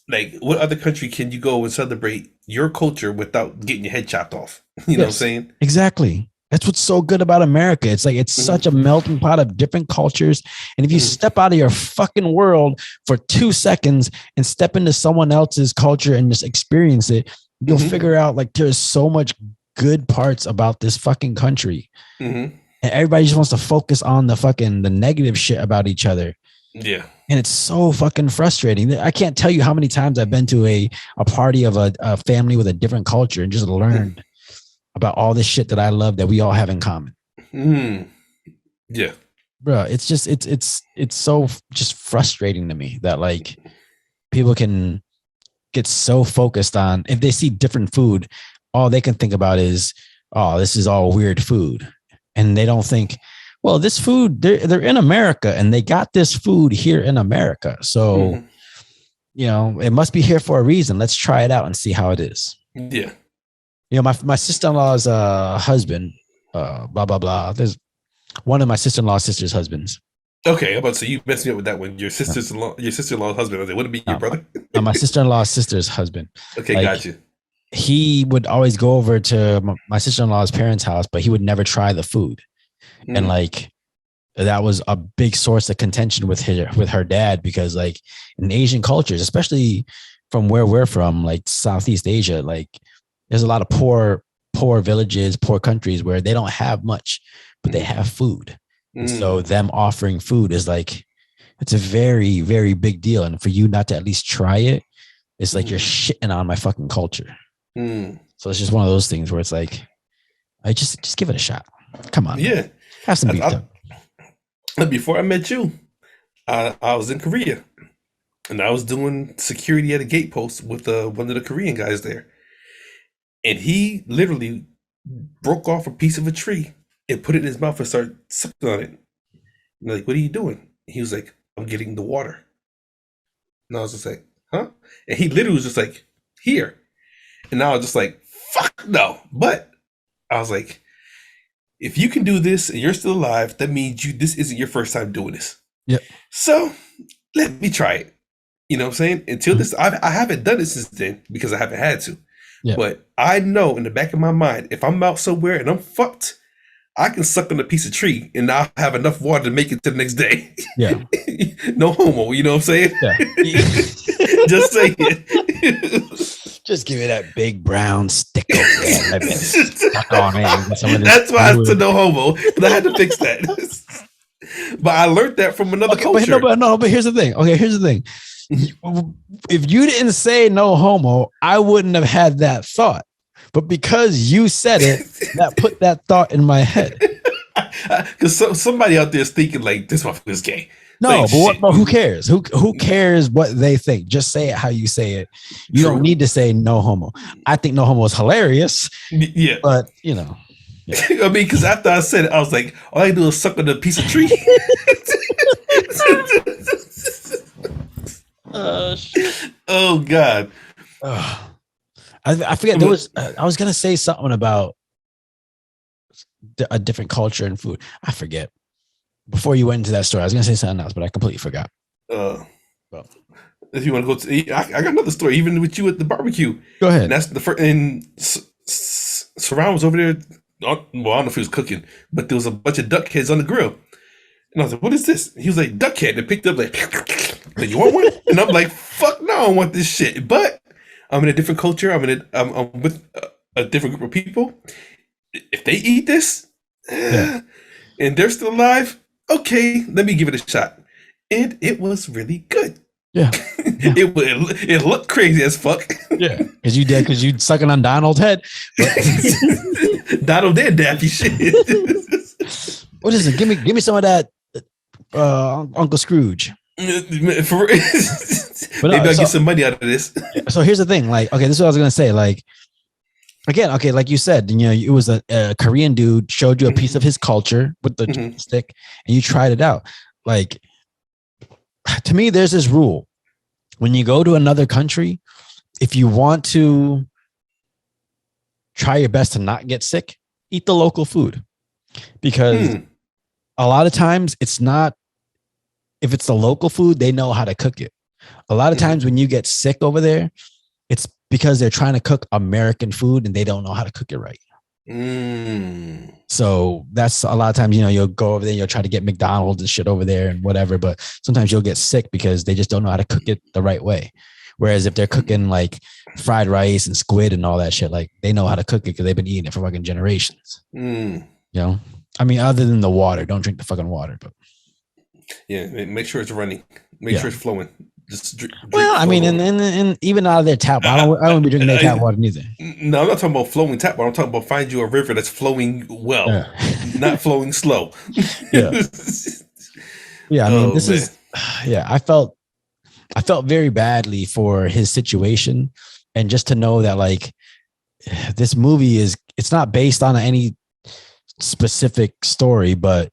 Like, what other country can you go and celebrate your culture without getting your head chopped off? You know what I'm saying? Exactly. That's what's so good about America. It's like, it's such a melting pot of different cultures. And if you step out of your fucking world for 2 seconds and step into someone else's culture and just experience it, you'll figure out like there's so much good parts about this fucking country. And everybody just wants to focus on the negative shit about each other. Yeah. And it's so fucking frustrating. I can't tell you how many times I've been to a party of a family with a different culture and just learned about all this shit that I love that we all have in common. Yeah. bro, it's so just frustrating to me that like people can get so focused on if they see different food, all they can think about is, oh, this is all weird food. And they don't think, well, this food, they're in America and they got this food here in America. So, it must be here for a reason. Let's try it out and see how it is. Yeah. My sister-in-law's husband, blah, blah, blah. There's one of my sister-in-law's sister's husbands. Okay, I'm about to say you messed me up with that one. Your sister-in-law's husband. I was like, would it be your brother? My sister-in-law's sister's husband. Okay, got you. He would always go over to my sister-in-law's parents' house, but he would never try the food. And like that was a big source of contention with her dad, because like in Asian cultures, especially from where we're from, like Southeast Asia, like there's a lot of poor villages, poor countries where they don't have much, but they have food. And so them offering food is like, it's a very, very big deal. And for you not to at least try it, it's like you're shitting on my fucking culture. So it's just one of those things where it's like, I just give it a shot. Come on. Yeah. Man. Have some beef. Before I met you, I was in Korea and I was doing security at a gate post with one of the Korean guys there. And he literally broke off a piece of a tree and put it in his mouth and started sucking on it. And like, what are you doing? He was like, I'm getting the water. And I was just like, huh? And he literally was just like, here. And I was just like, fuck no. But I was like, if you can do this and you're still alive, that means this isn't your first time doing this. Yep. So let me try it. You know what I'm saying? Until this, I haven't done it since then because I haven't had to. Yeah. But I know in the back of my mind, if I'm out somewhere and I'm fucked, I can suck on a piece of tree and I'll have enough water to make it to the next day. Yeah. No homo, you know what I'm saying? Yeah. Just say it. Just give me that big brown stick over there. That's why I said no homo, because I had to fix that. But I learned that from another culture. But here's the thing. Okay, here's the thing. If you didn't say no homo, I wouldn't have had that thought. But because you said it, that put that thought in my head. Because somebody out there is thinking like, this motherfucker's gay. No, like, but who cares? Who cares what they think? Just say it how you say it. You don't need to say no homo. I think no homo is hilarious. Yeah. But, Yeah. I mean, because after I said it, I was like, all I do is suck on a piece of tree. Shit. Oh, God. I forget. There was. I was gonna say something about a different culture and food. I forget. Before you went into that story, I was gonna say something else, but I completely forgot. If you want to go to, I got another story. Even with you at the barbecue. Go ahead. And that's the first. And Sarath was over there. Well, I don't know if he was cooking, but there was a bunch of duck heads on the grill. And I was like, "What is this?" He was like, "Duck head." And picked up like, "You want one?" And I'm like, "Fuck no, I don't want this shit." But I'm in a different culture. I'm with a different group of people. If they eat this and they're still alive, okay, let me give it a shot. And it was really good. Yeah. It looked crazy as fuck. Yeah, because you sucking on Donald's head. Donald did daffy shit. What is it? Give me some of that, Uncle Scrooge. Maybe I'll get some money out of this. So here's the thing. Like, okay, this is what I was gonna say. Like, again, okay, like you said, it was a Korean dude showed you a piece of his culture with the stick, and you tried it out. Like, to me, there's this rule: when you go to another country, if you want to try your best to not get sick, eat the local food, because a lot of times it's not. If it's the local food, they know how to cook it. A lot of times when you get sick over there, it's because they're trying to cook American food and they don't know how to cook it right. So that's a lot of times, you'll go over there, you'll try to get McDonald's and shit over there and whatever, but sometimes you'll get sick because they just don't know how to cook it the right way. Whereas if they're cooking like fried rice and squid and all that shit, like they know how to cook it because they've been eating it for fucking generations. I mean, other than the water, don't drink the fucking water, but yeah, make sure it's running. Make sure it's flowing. Just drink I mean, and even out of their tap, I don't be drinking their tap water neither. No, I'm not talking about flowing tap water. I'm talking about find you a river that's flowing well, not flowing slow. Yeah. Yeah, I mean, Oh this man. is, yeah, I felt very badly for his situation. And just to know that, like, this movie it's not based on any specific story, but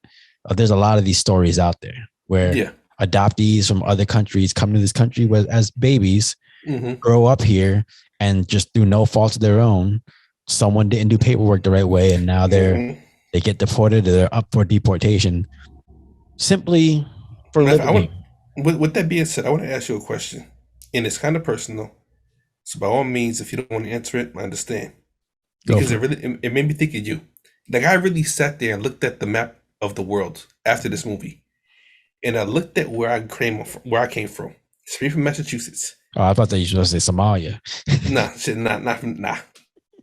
there's a lot of these stories out there where Yeah. adoptees from other countries come to this country as babies, grow up here, and just through no fault of their own, someone didn't do paperwork the right way, and now they get deported, or they're up for deportation simply for I living want. here. With that being said, I want to ask you a question, and it's kind of personal. So by all means, if you don't want to answer it, I understand. Go Because for it. it made me think of you. Like I really sat there and looked at the map of the world after this movie, and I looked at where I came from. Straight from Massachusetts. Oh, I thought that you should say Somalia. Nah, shit, not from nah.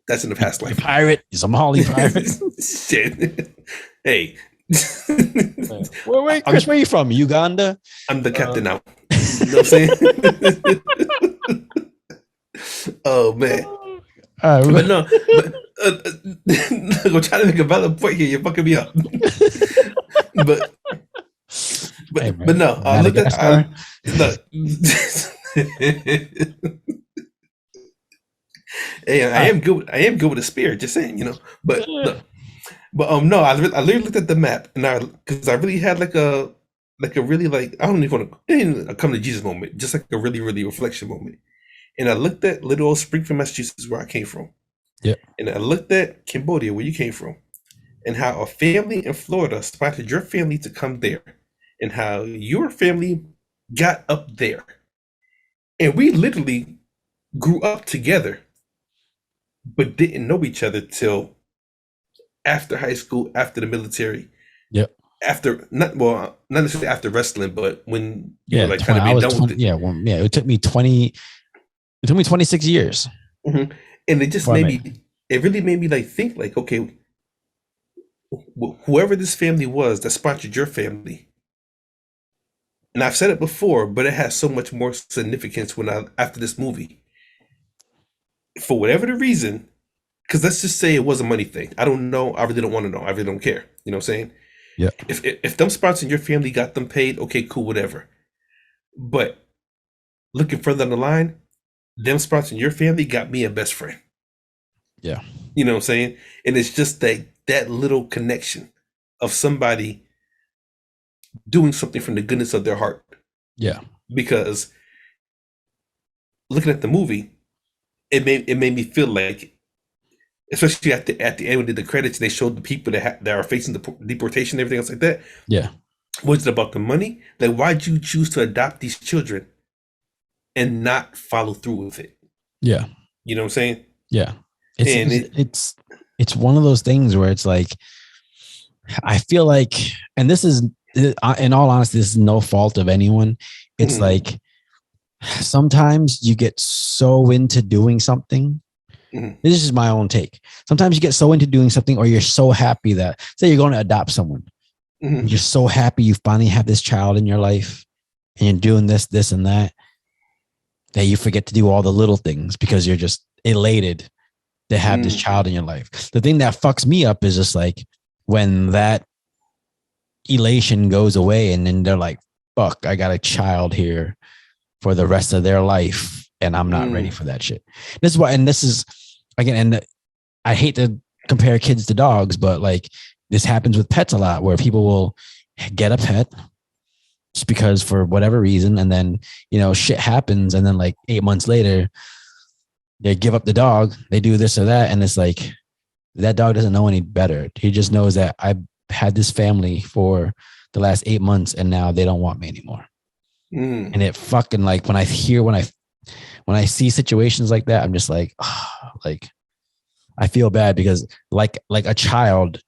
That's in the past You life. pirate, you Somali pirate. Shit. Hey. Chris, where are you from? Uganda? I'm the captain now. You know what I'm saying? Oh man. But no, but I'm trying to make a valid point here. You're fucking me up. but Hey, but man. no, look at Madagascar. no. Hey, I am good. I am good with a spear. Just saying, you know. But look, but no, I literally looked at the map, and because I really had like a really like I don't even want to a come to Jesus moment, just like a really reflection moment. And I looked at little old Springfield, Massachusetts, where I came from, Yeah. and I looked at Cambodia, where you came from, and how a family in Florida sponsored your family to come there, and how your family got up there, and we literally grew up together, but didn't know each other till after high school, after the military, Yep. after not necessarily after wrestling, but when you were Yeah. like kind 20, of I being was done with 20. it. Yeah. Well, yeah. It took me 26 years And it just before I made met. me, it really made me like think like, okay, whoever this family was that sponsored your family, and I've said it before, but it has so much more significance when after this movie, for whatever the reason, because let's just say it was a money thing. I don't know. I really don't want to know. I really don't care. You know what I'm saying? Yeah. If them sponsoring your family got them paid, okay, cool, whatever. But looking further down the line, them sponsoring your family got me a best friend. Yeah. You know what I'm saying? And it's just that little connection of somebody doing something from the goodness of their heart. Yeah. Because looking at the movie, it made me feel like, especially at the end when they did the credits, they showed the people that are facing the deportation and everything else like that. Yeah. Was it about the money? Like, why'd you choose to adopt these children and not follow through with it? Yeah. You know what I'm saying? Yeah. It's And it's it's it's one of those things where it's like, I feel like, and this is, in all honesty, this is no fault of anyone. It's like sometimes you get so into doing something. This is my own take. Sometimes you get so into doing something, or you're so happy that, say you're going to adopt someone. You're so happy you finally have this child in your life, and you're doing this, and that you forget to do all the little things because you're just elated to have this child in your life. The thing that fucks me up is just like when that elation goes away, and then they're like, fuck, I got a child here for the rest of their life, and I'm not ready for that shit. This is why, and this is again, and I hate to compare kids to dogs, but like this happens with pets a lot, where people will get a pet just because for whatever reason, and then shit happens, and then like 8 months later they give up the dog, they do this or that, and it's like that dog doesn't know any better. He just knows that I had this family for the last 8 months, and now they don't want me anymore. And it fucking, like, when I see situations like that, I'm just like, like, I feel bad because like a child,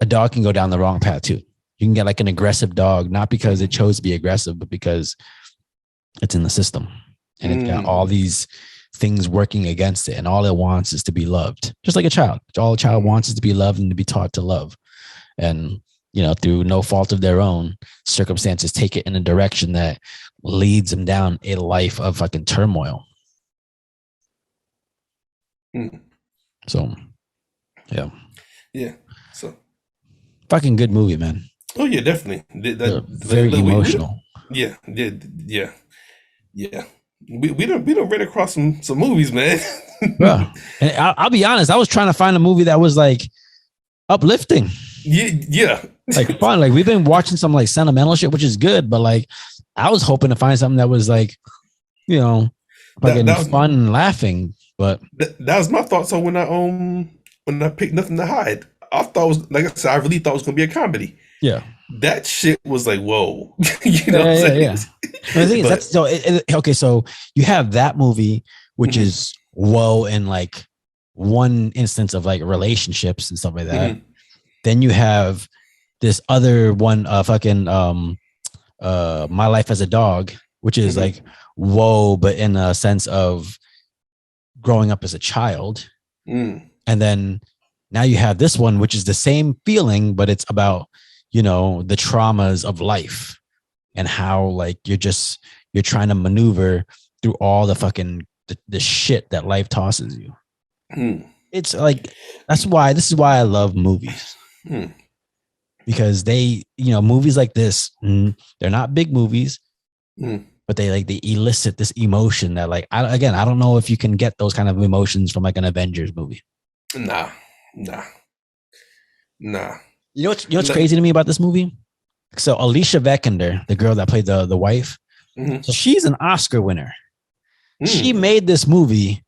a dog can go down the wrong path too. You can get like an aggressive dog, not because it chose to be aggressive, but because it's in the system, and it's got all these things working against it, and all it wants is to be loved, just like a child. All a child wants is to be loved and to be taught to love. And through no fault of their own, circumstances take it in a direction that leads them down a life of fucking turmoil. So yeah. So fucking good movie, man. Oh yeah, definitely. Very emotional. Yeah, yeah, yeah, yeah. We don't run across some movies, man. Bro, and I'll be honest, I was trying to find a movie that was like uplifting, Yeah. like fun. Like we've been watching some like sentimental shit, which is good, but like I was hoping to find something that was like, you know, that fucking that was fun and laughing. But that was my thoughts on when I picked Nothing to Hide. I thought it was, like I said, I really thought it was gonna be a comedy. yeah, That shit was like, whoa. You know what I'm yeah, saying? yeah. The thing is, But that's so okay. So you have that movie, which mhm, is woe in like one instance of like relationships and stuff like that. mhm, Then you have this other one, fucking My Life as a Dog, which is mhm, like woe, but in a sense of growing up as a child. mm, And then now you have this one, which is the same feeling, but it's about, the traumas of life and how like you're trying to maneuver through all the fucking the shit that life tosses you. mm, It's like this is why I love movies, mm, because movies like this, they're not big movies, mm. but they elicit this emotion that like I don't know if you can get those kind of emotions from like an Avengers movie. Nah, nah, nah. You know what's Look, crazy to me about this movie? So Alicia Vikander, the girl that played the wife, mhm, so she's an Oscar winner. She mm. made this movie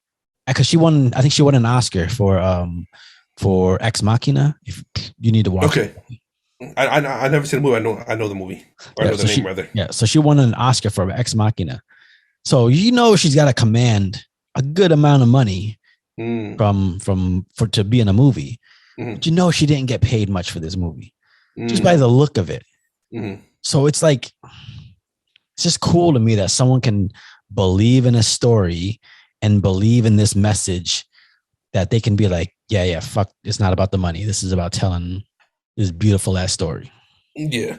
because she won. I think she won an Oscar for Ex Machina. If you need to watch it. Okay. I never seen the movie. I know the movie, or I Yeah, know the so name rather. she won an Oscar for Ex Machina. So she's got to command a good amount of money Mm, for to be in a movie. mm, But she didn't get paid much for this movie just by mm, the look of it. mm. So it's like it's just cool to me that someone can believe in a story and believe in this message, that they can be like, yeah, fuck, it's not about the money. This is about telling this beautiful ass story. Yeah.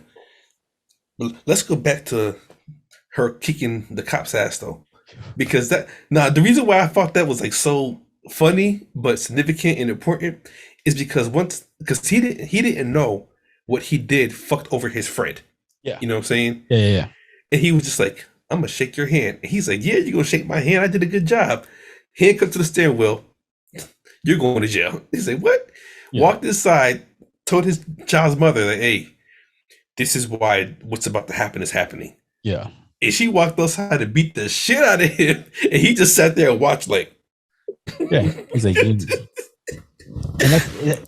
But let's go back to her kicking the cop's ass though, because the reason why I thought that was like so funny but significant and important is because he didn't know what he did fucked over his friend. Yeah. You know what I'm saying? Yeah. And he was just like, "I'm gonna shake your hand." And he's like, "Yeah, you're gonna shake my hand. I did a good job." Handcuffed to the stairwell. You're going to jail. He's like, "What?" Yeah. Walked inside, told his child's mother that, "Hey, this is why what's about to happen is happening." Yeah. And she walked outside and beat the shit out of him. And he just sat there and watched like, Yeah. He's like,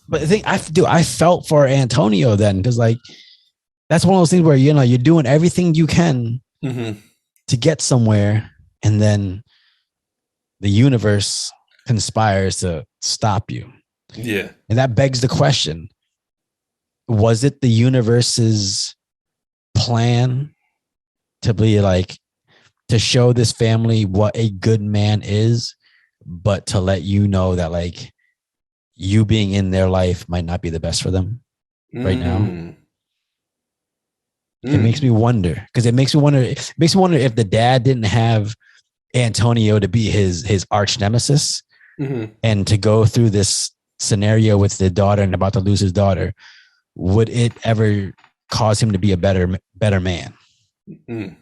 but the thing I felt for Antonio then, because like that's one of those things where you're doing everything you can mm-hmm, to get somewhere, and then the universe conspires to stop you. yeah, And that begs the question: was it the universe's plan to be like to show this family what a good man is, but to let you know that like you being in their life might not be the best for them right now? mm, It makes me wonder, because it makes me wonder if the dad didn't have Antonio to be his arch nemesis, mm-hmm, and to go through this scenario with the daughter and about to lose his daughter, would it ever cause him to be a better man? mm,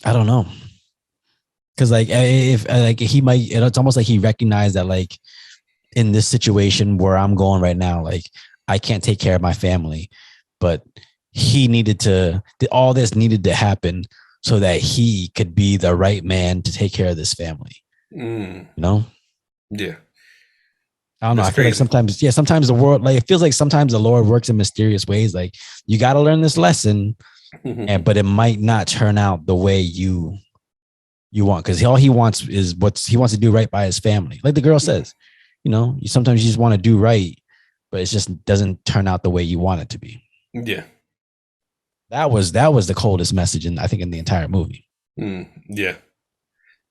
I don't know. Because like if like he might, it's almost like he recognized that like in this situation where I'm going right now, like I can't take care of my family, but all this needed to happen so that he could be the right man to take care of this family. mm, yeah. I don't know. That's I feel like crazy. sometimes the world, like it feels like sometimes the Lord works in mysterious ways. Like you got to learn this lesson, but it might not turn out the way you want, because all he wants is he wants to do right by his family. Like the girl says, sometimes you just want to do right, but it just doesn't turn out the way you want it to be. Yeah. That was the coldest message I think in the entire movie. Yeah.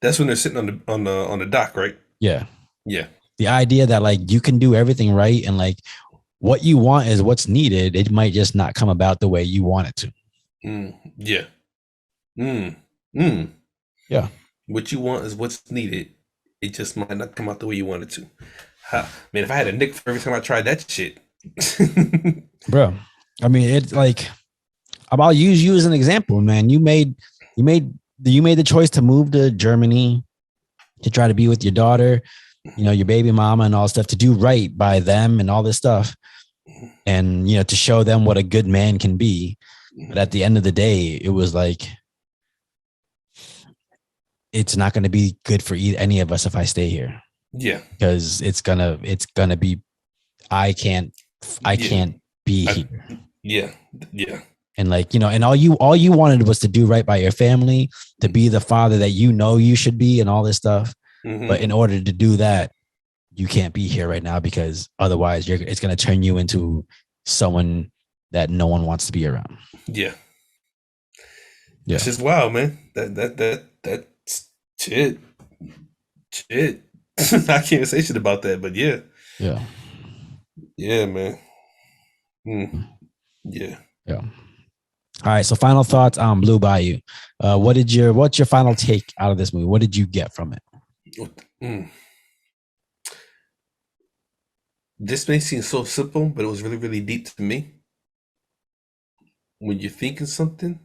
That's when they're sitting on the dock, right? Yeah. Yeah. The idea that like you can do everything right, and like what you want is what's needed. It might just not come about the way you want it to. Yeah. Mm. Yeah. What you want is what's needed. It just might not come out the way you want it to. Man, if I had a nick for every time I tried that shit. bro. I mean, it's like I'll use you as an example, man. You made the choice to move to Germany to try to be with your daughter, your baby mama and all stuff, to do right by them and all this stuff. And, to show them what a good man can be. But at the end of the day, it was like, it's not going to be good for any of us if I stay here. Yeah. Because it's gonna be, I can't be here. Yeah. Yeah. And and all you wanted was to do right by your family, to be the father that you should be and all this stuff. Mm-hmm. But in order to do that, you can't be here right now, because otherwise it's going to turn you into someone that no one wants to be around. Yeah. It's just wild, man. That's shit. I can't say shit about that, but yeah. Yeah. Yeah, man. Yeah. Yeah. All right. So final thoughts on Blue Bayou. What's your final take out of this movie? What did you get from it? This may seem so simple, but it was really, really deep to me. When you're thinking something,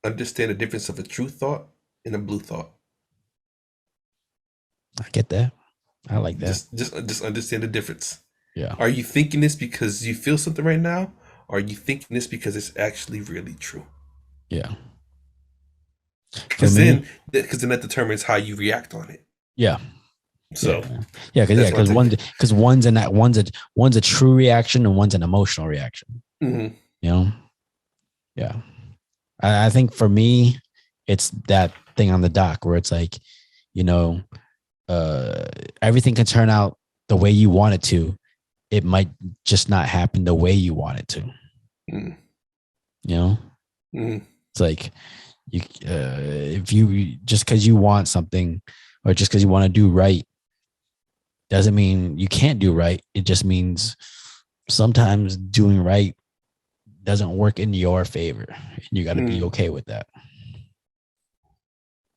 understand the difference of a true thought and a blue thought. I get that. I like that. Just understand the difference. Yeah. Are you thinking this because you feel something right now? Or are you thinking this because it's actually really true? Yeah. Because then that determines how you react on it. Yeah. So because one's a true reaction and one's an emotional reaction. Mm-hmm. Yeah. I think for me, it's that thing on the dock where it's like, everything can turn out the way you want it to. It might just not happen the way you want it to. It's like if you just because you want something, or just because you want to do right, doesn't mean you can't do right. It just means sometimes doing right doesn't work in your favor. You got to be okay with that.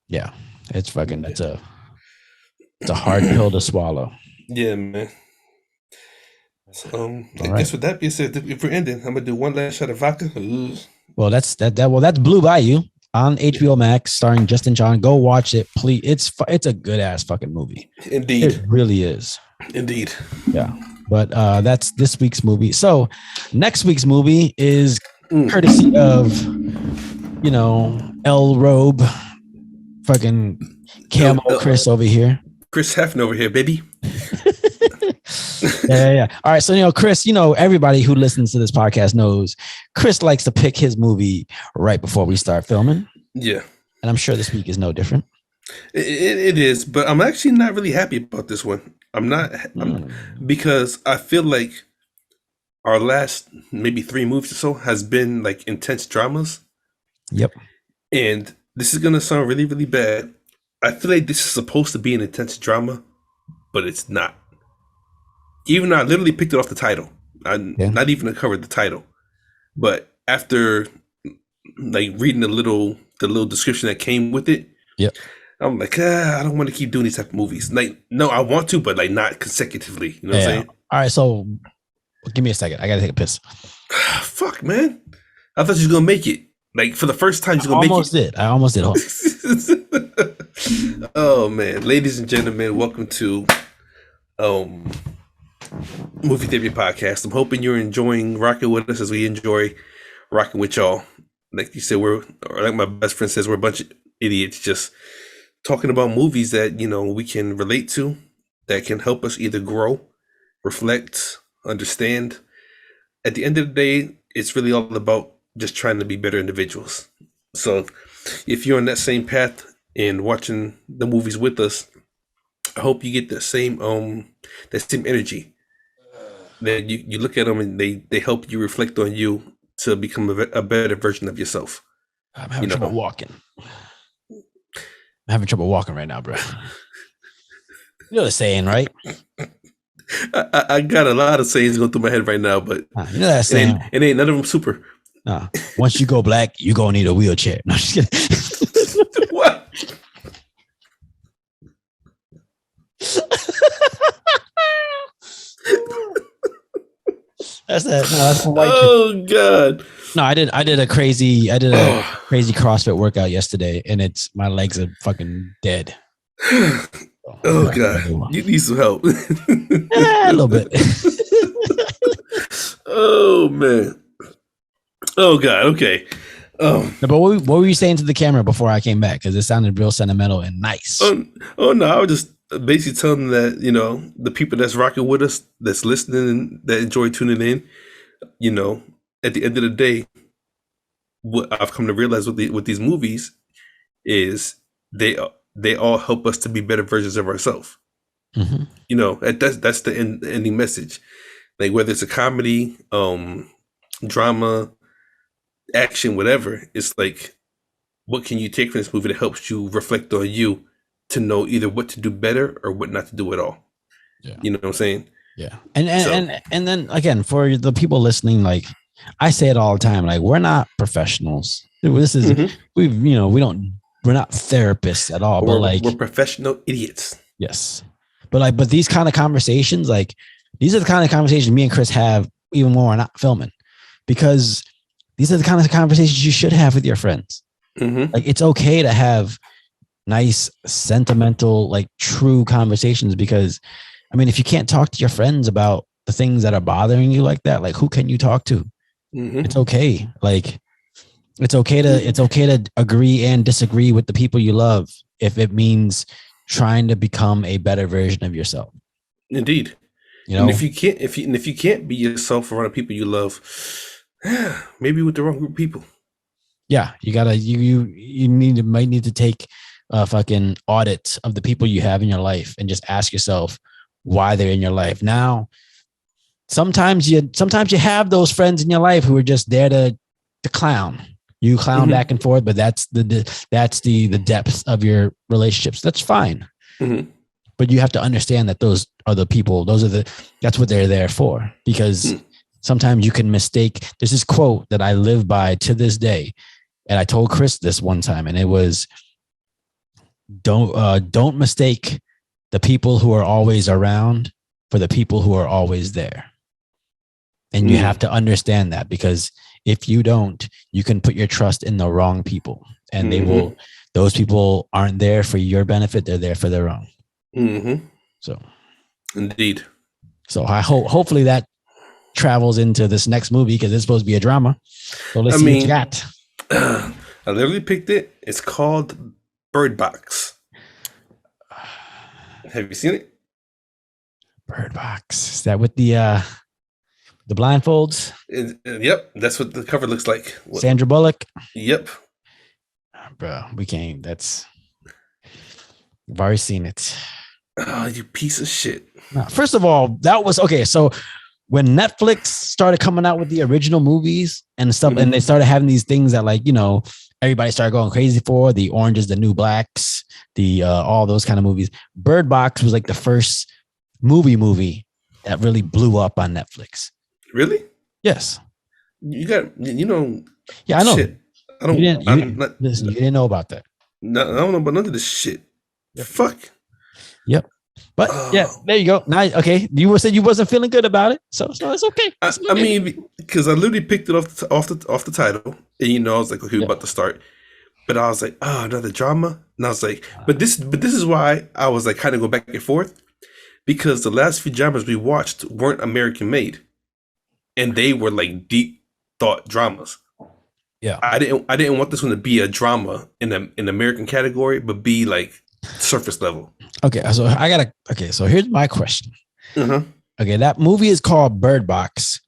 Yeah, it's fucking. It's a hard pill to swallow. Yeah, man. So, I guess with that being said, if we're ending, I'm gonna do one last shot of vodka. Well, that's Blue Bayou on HBO Max, starring Justin Chon. Go watch it, please. It's a good ass fucking movie. Indeed, it really is. Indeed. Yeah, but that's this week's movie. So next week's movie is courtesy of El Robe, fucking Camo Chris over here. Chris Hefner over here, baby. Yeah. All right. So, Chris, everybody who listens to this podcast knows Chris likes to pick his movie right before we start filming. Yeah. And I'm sure this week is no different. It is, but I'm actually not really happy about this one. I'm not, because I feel like our last maybe 3 movies or so has been like intense dramas. Yep. And this is going to sound really, really bad. I feel like this is supposed to be an intense drama, but it's not. Even though I literally picked it off the title. Not even uncovered the title. But after like reading the little description that came with it, yep, I'm like, I don't want to keep doing these type of movies. Like, no, I want to, but like not consecutively. You know what I'm saying? All right, so give me a second. I gotta take a piss. Fuck, man. I thought you was gonna make it. Like for the first time, you're gonna make it. I almost did. Oh man, ladies and gentlemen, welcome to Movie Therapy Podcast. I'm hoping you're enjoying rocking with us as we enjoy rocking with y'all. Like you said, like my best friend says, we're a bunch of idiots just talking about movies that we can relate to, that can help us either grow, reflect, understand. At the end of the day, it's really all about just trying to be better individuals. So if you're on that same path and watching the movies with us, I hope you get that same energy. That you look at them and they help you reflect on you to become a better version of yourself. I'm having trouble walking. I'm having trouble walking right now, bro. You know the saying, right? I got a lot of sayings going through my head right now, but you know that saying. It ain't none of them super. Once you go black, you're gonna need a wheelchair. No, just kidding. What? That's that. No, that's for white kids. Oh God. No, I did a crazy CrossFit workout yesterday, and my legs are fucking dead. Oh God, you need some help. A little bit. Oh man. Oh God. Okay. But what were you saying to the camera before I came back? Because it sounded real sentimental and nice. Oh no, I was just basically telling them that the people that's rocking with us, that's listening, and that enjoy tuning in. At the end of the day, what I've come to realize with these movies is they all help us to be better versions of ourselves. Mm-hmm. That's the ending message. Like whether it's a comedy, drama, action, whatever, it's like, what can you take from this movie that helps you reflect on you to know either what to do better or what not to do at all? Yeah. You know what I'm saying? Yeah. And then again, for the people listening, like I say it all the time, like we're not professionals. This is we're not therapists at all, but like we're professional idiots. Yes. But these kind of conversations, like these are the kind of conversations me and Chris have even when we're not filming, because these are the kind of conversations you should have with your friends. Mm-hmm. Like it's okay to have nice, sentimental, like true conversations, because I mean, if you can't talk to your friends about the things that are bothering you like that, like who can you talk to? Mm-hmm. It's okay. Like it's okay to agree and disagree with the people you love if it means trying to become a better version of yourself. Indeed. And if you can't be yourself around the people you love, maybe with the wrong group of people. Yeah, you might need to take a fucking audit of the people you have in your life and just ask yourself why they're in your life. Now, sometimes you have those friends in your life who are just there to clown. You clown back and forth, but that's the depth of your relationships. That's fine. Mm-hmm. But you have to understand that those are the people. That's what they're there for. Because sometimes you can mistake. There's this quote that I live by to this day, and I told Chris this one time, and it was, "Don't mistake the people who are always around for the people who are always there." And you have to understand that, because if you don't, you can put your trust in the wrong people, and those people aren't there for your benefit. They're there for their own. Mm-hmm. So, indeed. So I hopefully that travels into this next movie, because it's supposed to be a drama. So let's see what you got. I literally picked it. It's called Bird Box. Have you seen it? Bird Box. Is that with the blindfolds? Yep, that's what the cover looks like. Sandra Bullock. Yep. Bro, we can't. I've already seen it. Oh, you piece of shit. First of all, that was okay. So when Netflix started coming out with the original movies and stuff, and they started having these things that, like, everybody started going crazy for, the Orange is the New Blacks, the all those kind of movies. Bird Box was like the first movie that really blew up on Netflix. Really? Yes. You got, Yeah, I know. Shit. You didn't know about that. No, I don't know about none of this shit. Yep. Fuck. Yep. But yeah, there you go. Now, okay, you said you wasn't feeling good about it, so it's okay. I mean, because I literally picked it off the title, and I was like, okay, we're about to start. But I was like, oh, another drama, and I was like, but this is why I was like kind of go back and forth, because the last few dramas we watched weren't American made, and they were like deep thought dramas. Yeah, I didn't want this one to be a drama in the American category, but be like surface level. Okay, so here's my question. Okay, that movie is called Bird Box,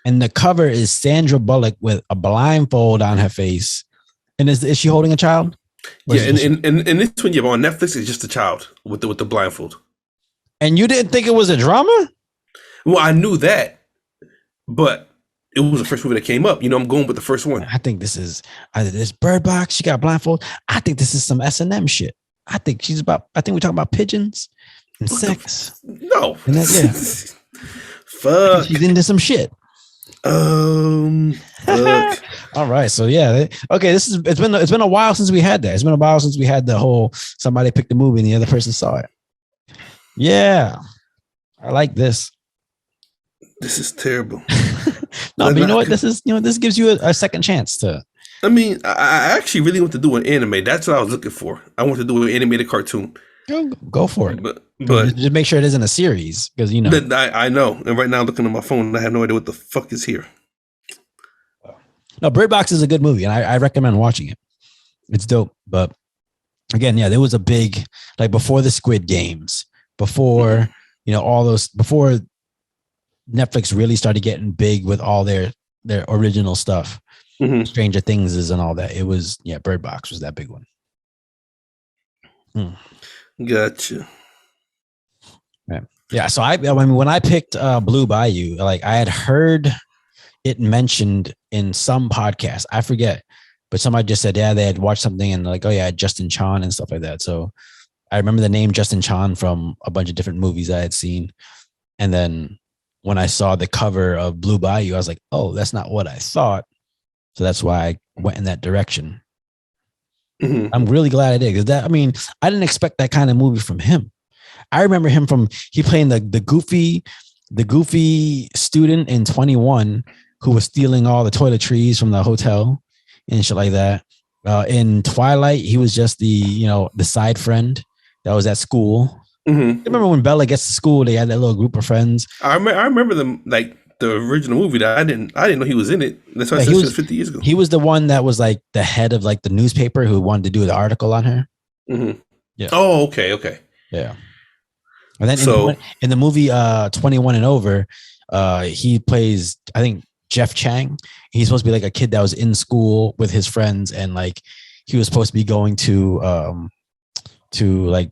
and the cover is Sandra Bullock with a blindfold on her face. And is she holding a child? Yeah, and this one, yeah, but on Netflix, it's just a child with the blindfold. And you didn't think it was a drama? Well, I knew that, but it was the first movie that came up. I'm going with the first one. I think this is either this Bird Box, she got blindfold. I think this is some S&M shit. I think we're talking about pigeons and sex. No. And yeah. Fuck. She's into some shit. Fuck. All right. So yeah. Okay. It's been a while since we had that. It's been a while since we had the whole somebody picked the movie and the other person saw it. Yeah. I like this. This is terrible. No, but you know what? This gives you a second chance to. I mean, I actually really want to do an anime. That's what I was looking for. I want to do an animated cartoon. Go for it. But just make sure it isn't a series, because I know. And right now, looking at my phone, I have no idea what the fuck is here. No, Bird Box is a good movie, and I recommend watching it. It's dope. But again, yeah, there was a big, like, before the Squid Games, before all those, before Netflix really started getting big with all their original stuff, Stranger Things is and all that. It was Bird Box was that big one. Gotcha. Right. Yeah. So I mean, when I picked Blue Bayou, like, I had heard it mentioned in some podcast. I forget, but somebody just said, yeah, they had watched something and like, oh yeah, Justin Chon and stuff like that. So I remember the name Justin Chon from a bunch of different movies I had seen. And then when I saw the cover of Blue Bayou, I was like, oh, that's not what I thought. So that's why I went in that direction. I'm really glad I did, because I didn't expect that kind of movie from him. I remember him he playing the goofy student in 21 who was stealing all the toiletries from the hotel and shit like that. In Twilight, he was just the side friend that was at school. I remember when Bella gets to school, they had that little group of friends. I remember them, like the original movie. That I didn't know he was in it. That's why I said it was 50 years ago. He was the one that was like the head of like the newspaper who wanted to do the article on her. Yeah. Oh, okay. Yeah. And then in the movie 21 and Over, he plays, I think, Jeff Chang. He's supposed to be like a kid that was in school with his friends, and like he was supposed to be going to like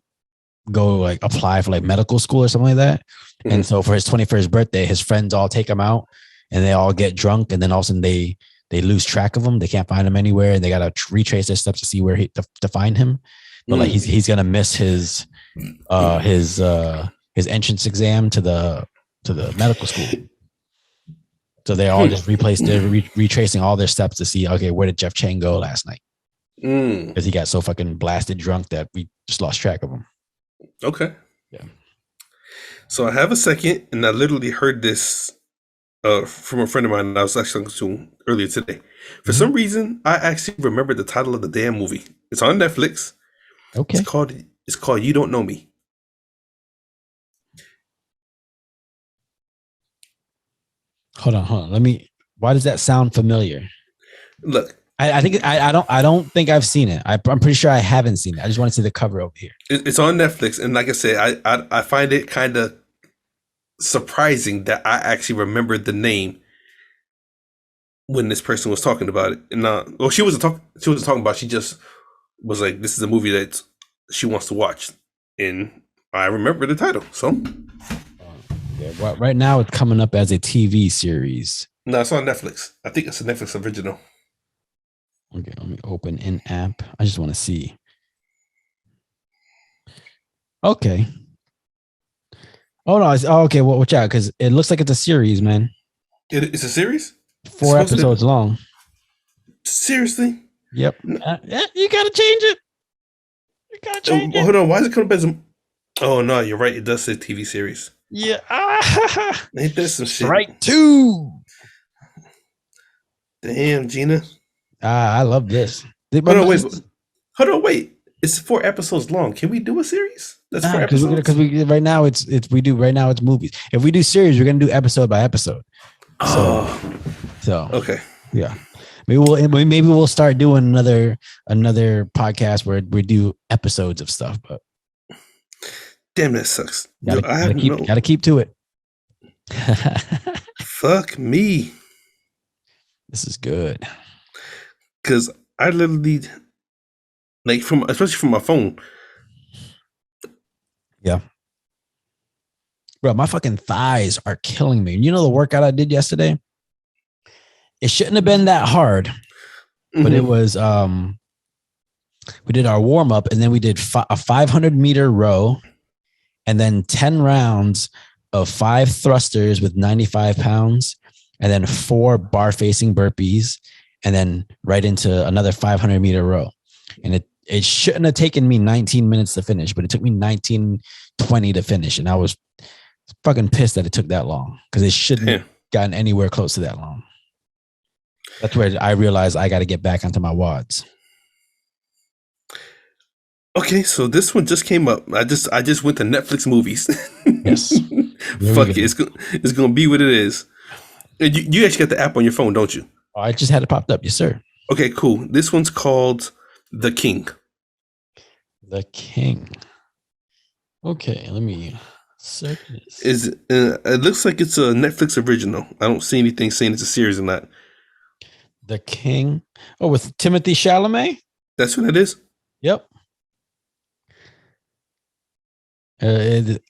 go like apply for like medical school or something like that. And so for his 21st birthday, his friends all take him out and they all get drunk, and then all of a sudden they lose track of him. They can't find him anywhere, and they gotta retrace their steps to see where to find him. But like he's gonna miss his entrance exam to the medical school. So they all just retracing all their steps to see, okay, where did Jeff Chang go last night? Because he got so fucking blasted drunk that we just lost track of him. Okay. Yeah. So I have a second, and I literally heard this from a friend of mine that I was actually talking to earlier today. For some reason, I actually remember the title of the damn movie. It's on Netflix. Okay. It's called You Don't Know Me. Hold on. Why does that sound familiar? Look, I don't think I've seen it. I'm pretty sure I haven't seen it. I just want to see the cover over here. It's on Netflix, and like I said, I find it kind of surprising that I actually remembered the name when this person was talking about it. And she wasn't talking about. She just was like, "This is a movie that she wants to watch," and I remember the title. So, right now it's coming up as a TV series. No, it's on Netflix. I think it's a Netflix original. Okay, let me open in app. I just want to see. Okay. Oh no! Okay. Well, watch out, because it looks like it's a series, man. It's a series. 4 episodes long. Seriously? Yep. You gotta change it. You gotta change it. Hold on. Why is it coming up as a... Oh no, you're right. It does say TV series. Yeah. Ain't that some shit? Right 2. Damn, Gina. I love this. Hold on, wait. It's 4 episodes long. Can we do a series? That's 4 episodes. Because right now it's movies. If we do series, we're gonna do episode by episode. So okay. Yeah. Maybe we'll start doing another podcast where we do episodes of stuff. But damn, that sucks. Gotta keep to it. Fuck me. This is good. Because I literally, like, especially from my phone. Yeah. Bro, my fucking thighs are killing me. You know the workout I did yesterday? It shouldn't have been that hard, but it was, we did our warm up, and then we did a 500-meter row, and then 10 rounds of 5 thrusters with 95 pounds, and then 4 bar facing burpees, and then right into another 500-meter row. And it shouldn't have taken me 19 minutes to finish, but it took me 19:20 to finish. And I was fucking pissed that it took that long, because it shouldn't gotten anywhere close to that long. That's where I realized I got to get back onto my wads. Okay, so this one just came up. I just went to Netflix movies. Yes. Fuck it. It's gonna be what it is. And you actually got the app on your phone, don't you? Oh, I just had it popped up. Yes, sir. Okay, cool. This one's called The King. The King. Okay, let me search this. It looks like it's a Netflix original. I don't see anything saying it's a series or not. The King. Oh, with Timothée Chalamet? That's who that is? Yep.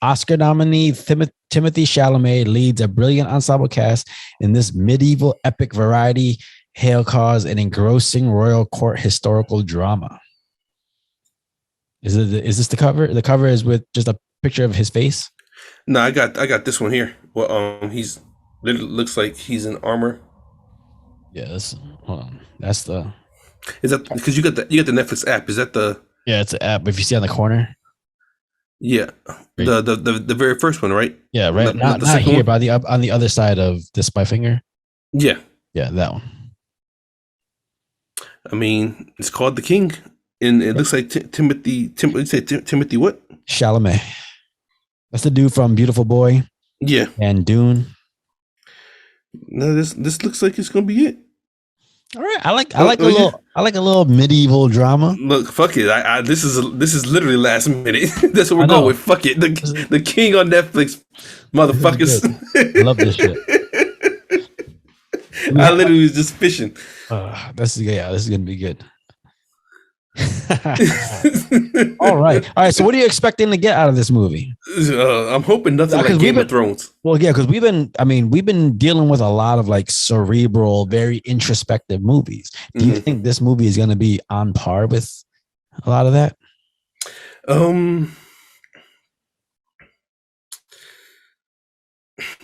Oscar nominee Timothée Chalamet leads a brilliant ensemble cast in this medieval epic variety hail cause an engrossing royal court historical drama. Is this the cover? The cover is with just a picture of his face. No, I got this one here. Well, he's looks like he's in armor. Yeah, that's the. Is that because you got the Netflix app? Is that the? Yeah, it's an app. If you see on the corner. Yeah, the very first one, right? Yeah, right. Not here, but on the other side of this my finger. Yeah, that one. I mean, it's called The King, and it looks like Timothée what? Chalamet. That's the dude from Beautiful Boy. Yeah, and Dune. No, this looks like it's gonna be it. All right, I like a little medieval drama. Look, fuck it. This is literally last minute. That's what we're going with. Fuck it. The King on Netflix, motherfuckers. I love this shit. I literally was just fishing. This is gonna be good. All right. So what are you expecting to get out of this movie? I'm hoping nothing like Game of Thrones. Well, yeah, because we've been dealing with a lot of like cerebral, very introspective movies. Do you think this movie is going to be on par with a lot of that?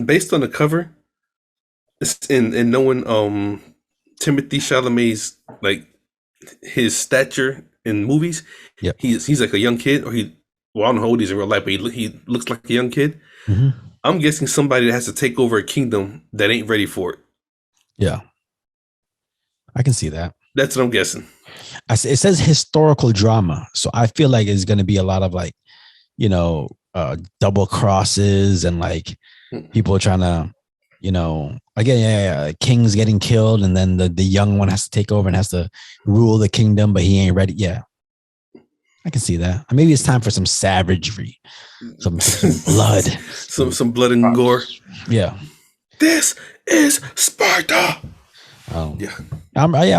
Based on the cover, and knowing Timothée Chalamet's like his stature in movies, he's like a young kid, or I don't know how old he is in real life, but he looks like a young kid. I'm guessing somebody that has to take over a kingdom that ain't ready for it. Yeah, I can see that. That's what I'm guessing. It says historical drama, so I feel like it's going to be a lot of like, double crosses and like people trying to, again, kings getting killed, and then the young one has to take over and has to rule the kingdom, but he ain't ready. Yeah, I can see that. Maybe it's time for some savagery, some blood, some blood and gore. Yeah, this is Sparta. Oh yeah,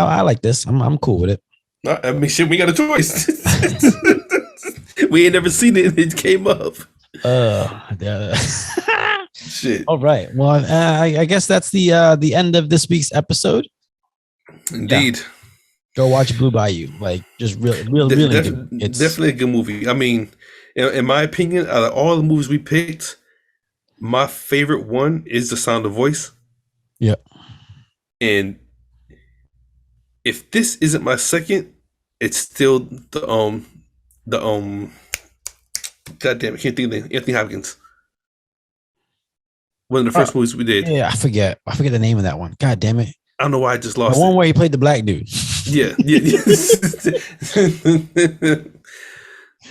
I like this. I'm cool with it. I mean, shit, we got a choice. We ain't never seen it. It came up. Shit. All right. Well, I guess that's the end of this week's episode. Indeed. Yeah. Go watch Blue Bayou. Like, just really good. It's definitely a good movie. I mean, in my opinion, out of all the movies we picked, my favorite one is The Sound of Voice. Yeah. And if this isn't my second, it's still the goddamn, I can't think of the name. Anthony Hopkins. One of the first movies we did. Yeah, I forget the name of that one. God damn it. I don't know why I just lost the one where he played the black dude. Yeah.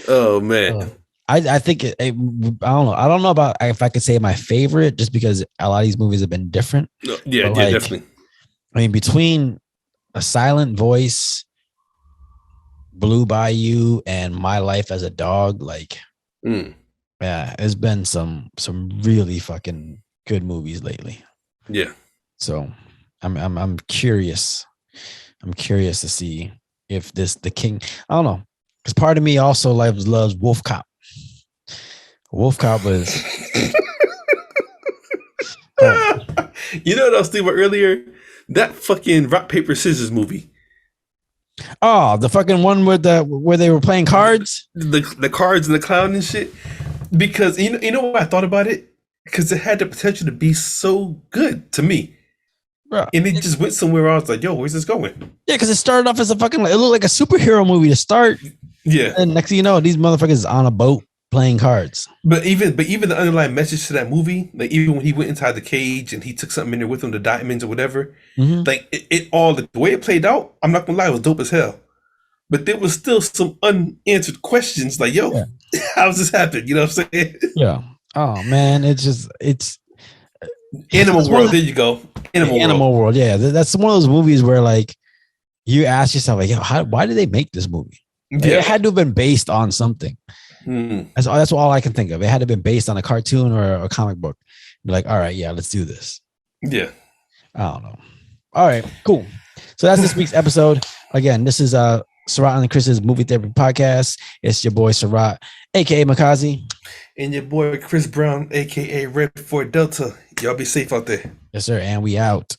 Oh man. I think I don't know. I don't know about if I could say my favorite, just because a lot of these movies have been different. Yeah, definitely. I mean, between A Silent Voice, Blue Bayou, and My Life as a Dog, like, yeah, there's been some really fucking good movies lately. Yeah. So I'm curious. I'm curious to see if the King. I don't know, because part of me also loves Wolf Cop. Wolf Cop was. You know what I was thinking about earlier? That fucking rock paper scissors movie. Oh, the fucking one where they were playing cards. The cards and the clown and shit. Because you know what I thought about it? Because it had the potential to be so good to me. Bro, and it just went somewhere else. Like, yo, where's this going? Yeah, because it started off as it looked like a superhero movie to start. Yeah. And next thing you know, these motherfuckers on a boat playing cards. But even the underlying message to that movie, like even when he went inside the cage and he took something in there with him, the diamonds or whatever, like it all the way it played out, I'm not gonna lie, it was dope as hell. But there was still some unanswered questions, like, yo, how's this happen? You know what I'm saying? Yeah. Oh man, it's Animal World. There you go. Animal World. Yeah, that's one of those movies where like you ask yourself, like, yo, why did they make this movie? Yeah. It had to have been based on something. That's all I can think of. It had to have been based on a cartoon or a comic book. You're like, all right, yeah, let's do this. Yeah. I don't know. All right, cool. So that's this week's episode. Again, this is Sarath and Chris's Movie Therapy Podcast. It's your boy Sarath, aka Makazi. And your boy Chris Brown, aka Red Fort Delta. Y'all be safe out there. Yes, sir. And we out.